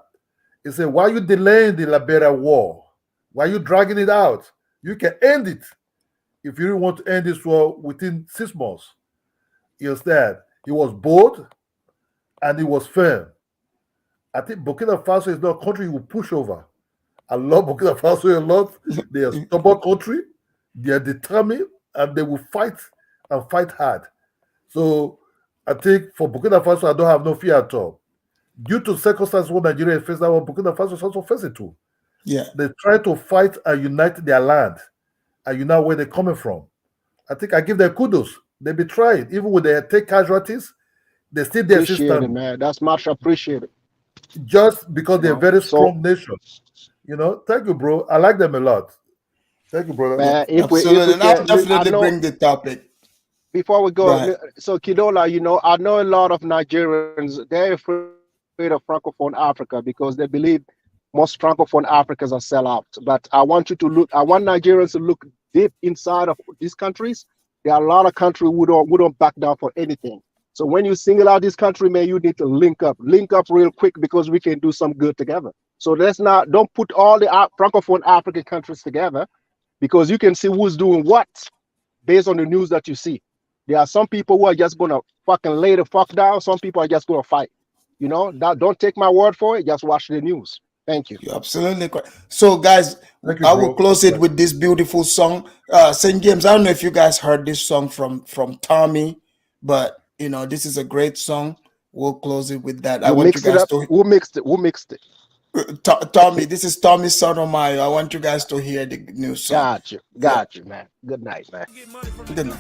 he said, why are you delaying the Liberia war? Why are you dragging it out? You can end it if you really want to end this war within 6 months. He understand? He was bold and he was firm. I think Burkina Faso is not a country you will push over. I love Burkina Faso a lot. They are a stubborn country. They are determined and they will fight and fight hard. So I think for Burkina Faso, I don't have no fear at all. Due to circumstances what Nigeria is facing, Burkina Faso is also facing too. Yeah. They try to fight and unite their land and unite where they're coming from. I think I give them kudos. They be trying. Even when they take casualties, they still their Appreciate system. it, man. That's much appreciated. Just because they're a very strong nation. You know, thank you, bro. I like them a lot. Thank you, brother. Man, if we I'll definitely bring the topic. Before we go, so Kidola, you know, I know a lot of Nigerians, they're afraid of Francophone Africa because they believe most Francophone Africans are sellouts. But I want Nigerians to look deep inside of these countries. There are a lot of countries who don't back down for anything. So when you single out this country, man, you need to link up real quick because we can do some good together. So don't put all the Francophone African countries together because you can see who's doing what based on the news that you see. There are some people who are just gonna fucking lay the fuck down. Some people are just gonna fight. You know, don't take my word for it. Just watch the news. Thank you. You're absolutely correct. So, guys, I will close it with this beautiful song. St. James, I don't know if you guys heard this song from Tommy, but you know, this is a great song. We'll close it with that. I want you guys to. Who mixed it? Tommy, this is Tommy Sotomayor. I want you guys to hear the new song. Got you, man. Good night, man. Good night.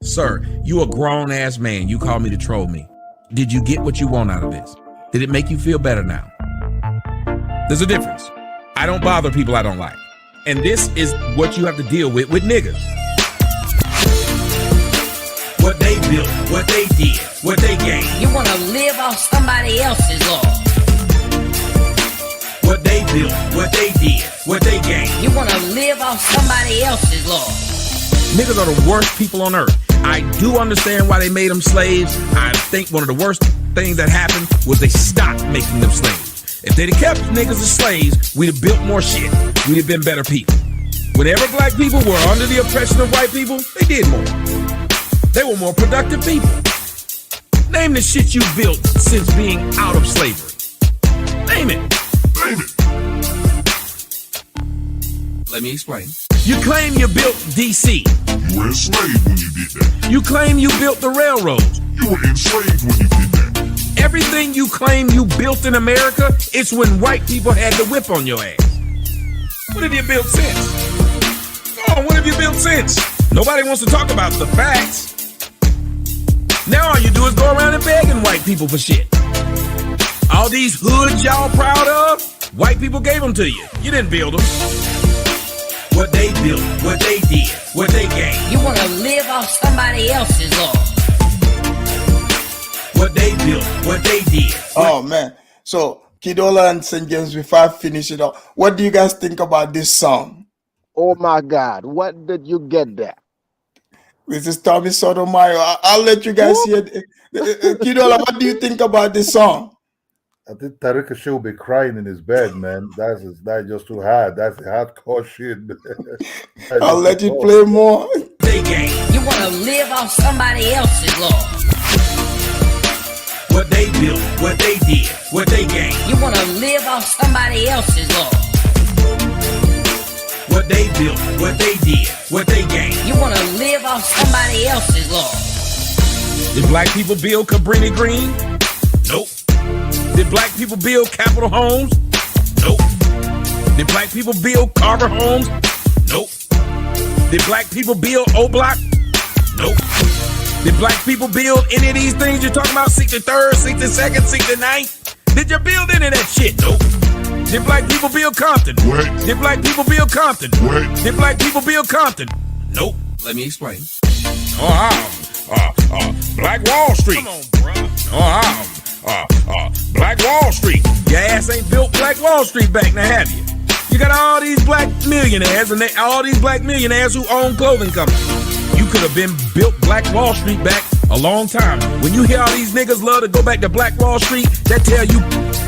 Sir, you a grown-ass man. You called me to troll me. Did you get what you want out of this? Did it make you feel better now? There's a difference. I don't bother people I don't like. And this is what you have to deal with niggas. What they built, what they did, what they gained. You want to live off somebody else's law. What they built, what they did, what they gained. You want to live off somebody else's law. Niggas are the worst people on earth. I do understand why they made them slaves. I think one of the worst things that happened was they stopped making them slaves. If they'd have kept niggas as slaves, we'd have built more shit. We'd have been better people. Whenever black people were under the oppression of white people, they did more. They were more productive people. Name the shit you built since being out of slavery. Name it. Name it. Let me explain. You claim you built DC. You were enslaved when you did that. You claim you built the railroads. You were enslaved when you did that. Everything you claim you built in America, it's when white people had the whip on your ass. What have you built since? Oh, what have you built since? Nobody wants to talk about the facts. Now all you do is go around and begging white people for shit. All these hoods y'all proud of, white people gave them to you. You didn't build them. What they built, what they did, what they gained. You want to live off somebody else's law. What they built, what they did. Oh, man. So, Kidola and St. James, before I finish it off, what do you guys think about this song? Oh, my God. What did you get there? This is Tommy Sotomayor. I'll let you guys hear it. Kidola, what do you think about this song? I think Tariq should be crying in his bed, man. That's just too hard. That's hardcore shit. I'll let you play more. You want to live off somebody else's law. What they built, what they did, what they gained. You want to live off somebody else's law. What they built, what they did, what they gained. You want to live off somebody else's law. Did black people build Cabrini Green? Nope. Did black people build Capitol Homes? Nope. Did black people build Carver Homes? Nope. Did black people build O-Block? Nope. Did black people build any of these things you're talking about? 63rd, 62nd, 69th? Did you build any of that shit? Nope. Did black people build Compton? What? Did black people build Compton? What? Did black people build Compton? Nope. Let me explain. Black Wall Street. Come on, bro. Black Wall Street. Your ass ain't built Black Wall Street back now, have you? You got all these black millionaires and all these black millionaires who own clothing companies. You could have been built Black Wall Street back a long time. When you hear all these niggas love to go back to Black Wall Street, that tell you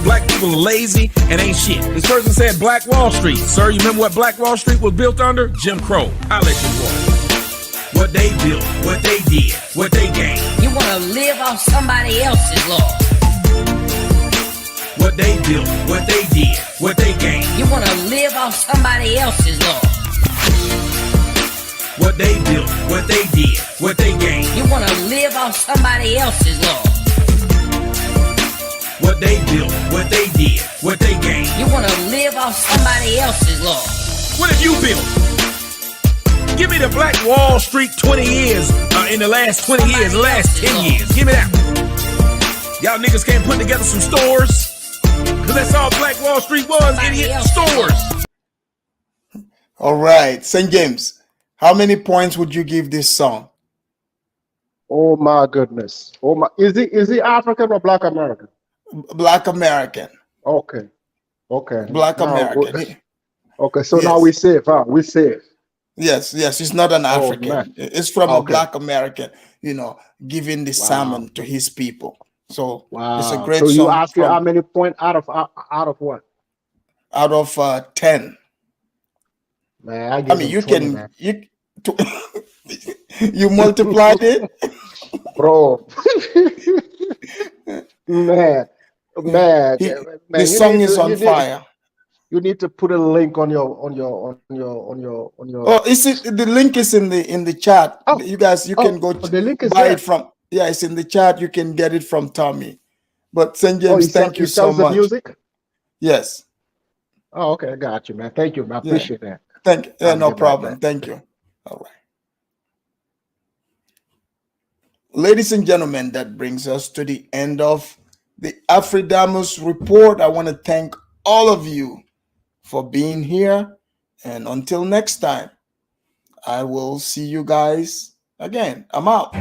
black people are lazy and ain't shit. This person said Black Wall Street. Sir, you remember what Black Wall Street was built under? Jim Crow. I'll let you boy. What they built, what they did, what they gained. You want to live off somebody else's law. What they built, what they did, what they gained. You want to live off somebody else's law. What they built, what they did, what they gained. You want to live off somebody else's law. What they built, what they did, what they gained. You want to live off somebody else's law. What have you built? Give me the Black Wall Street 20 years in the last 20 years, the last 10 years. Give me that. Y'all niggas can't put together some stores. Because that's all Black Wall Street was, idiot. Stores. All right, St. James, how many points would you give this song? Oh my goodness. Oh my, is he African or Black American? Black American. Okay. Okay. Black now, American. Okay, so Yes. now we safe, huh? We safe. Yes, it's not an Oh, African. man. It's from a Okay. Black American, giving the salmon to his people. So Wow. it's a great so you song. ask you from- how many points out of what? out of 10. Man, I, give I mean, him you 20, can man. you multiplied it. Bro. man. Man. He- man, the you song need is to- on you need- fire. You need to put a link on your Oh, the link is in the chat. Oh. You guys, you can go the link is buy there. it from. Yeah, it's in the chat. You can get it from Tommy. But St. Oh, James, he thank you so sells the much. music? Yes. Oh, okay, I got you, man. Thank you, man. I Yeah. appreciate that. No I'll get problem. back. Thank you. All right. Ladies and gentlemen, that brings us to the end of the Afridamus report. I want to thank all of you for being here. And until next time, I will see you guys again. I'm out.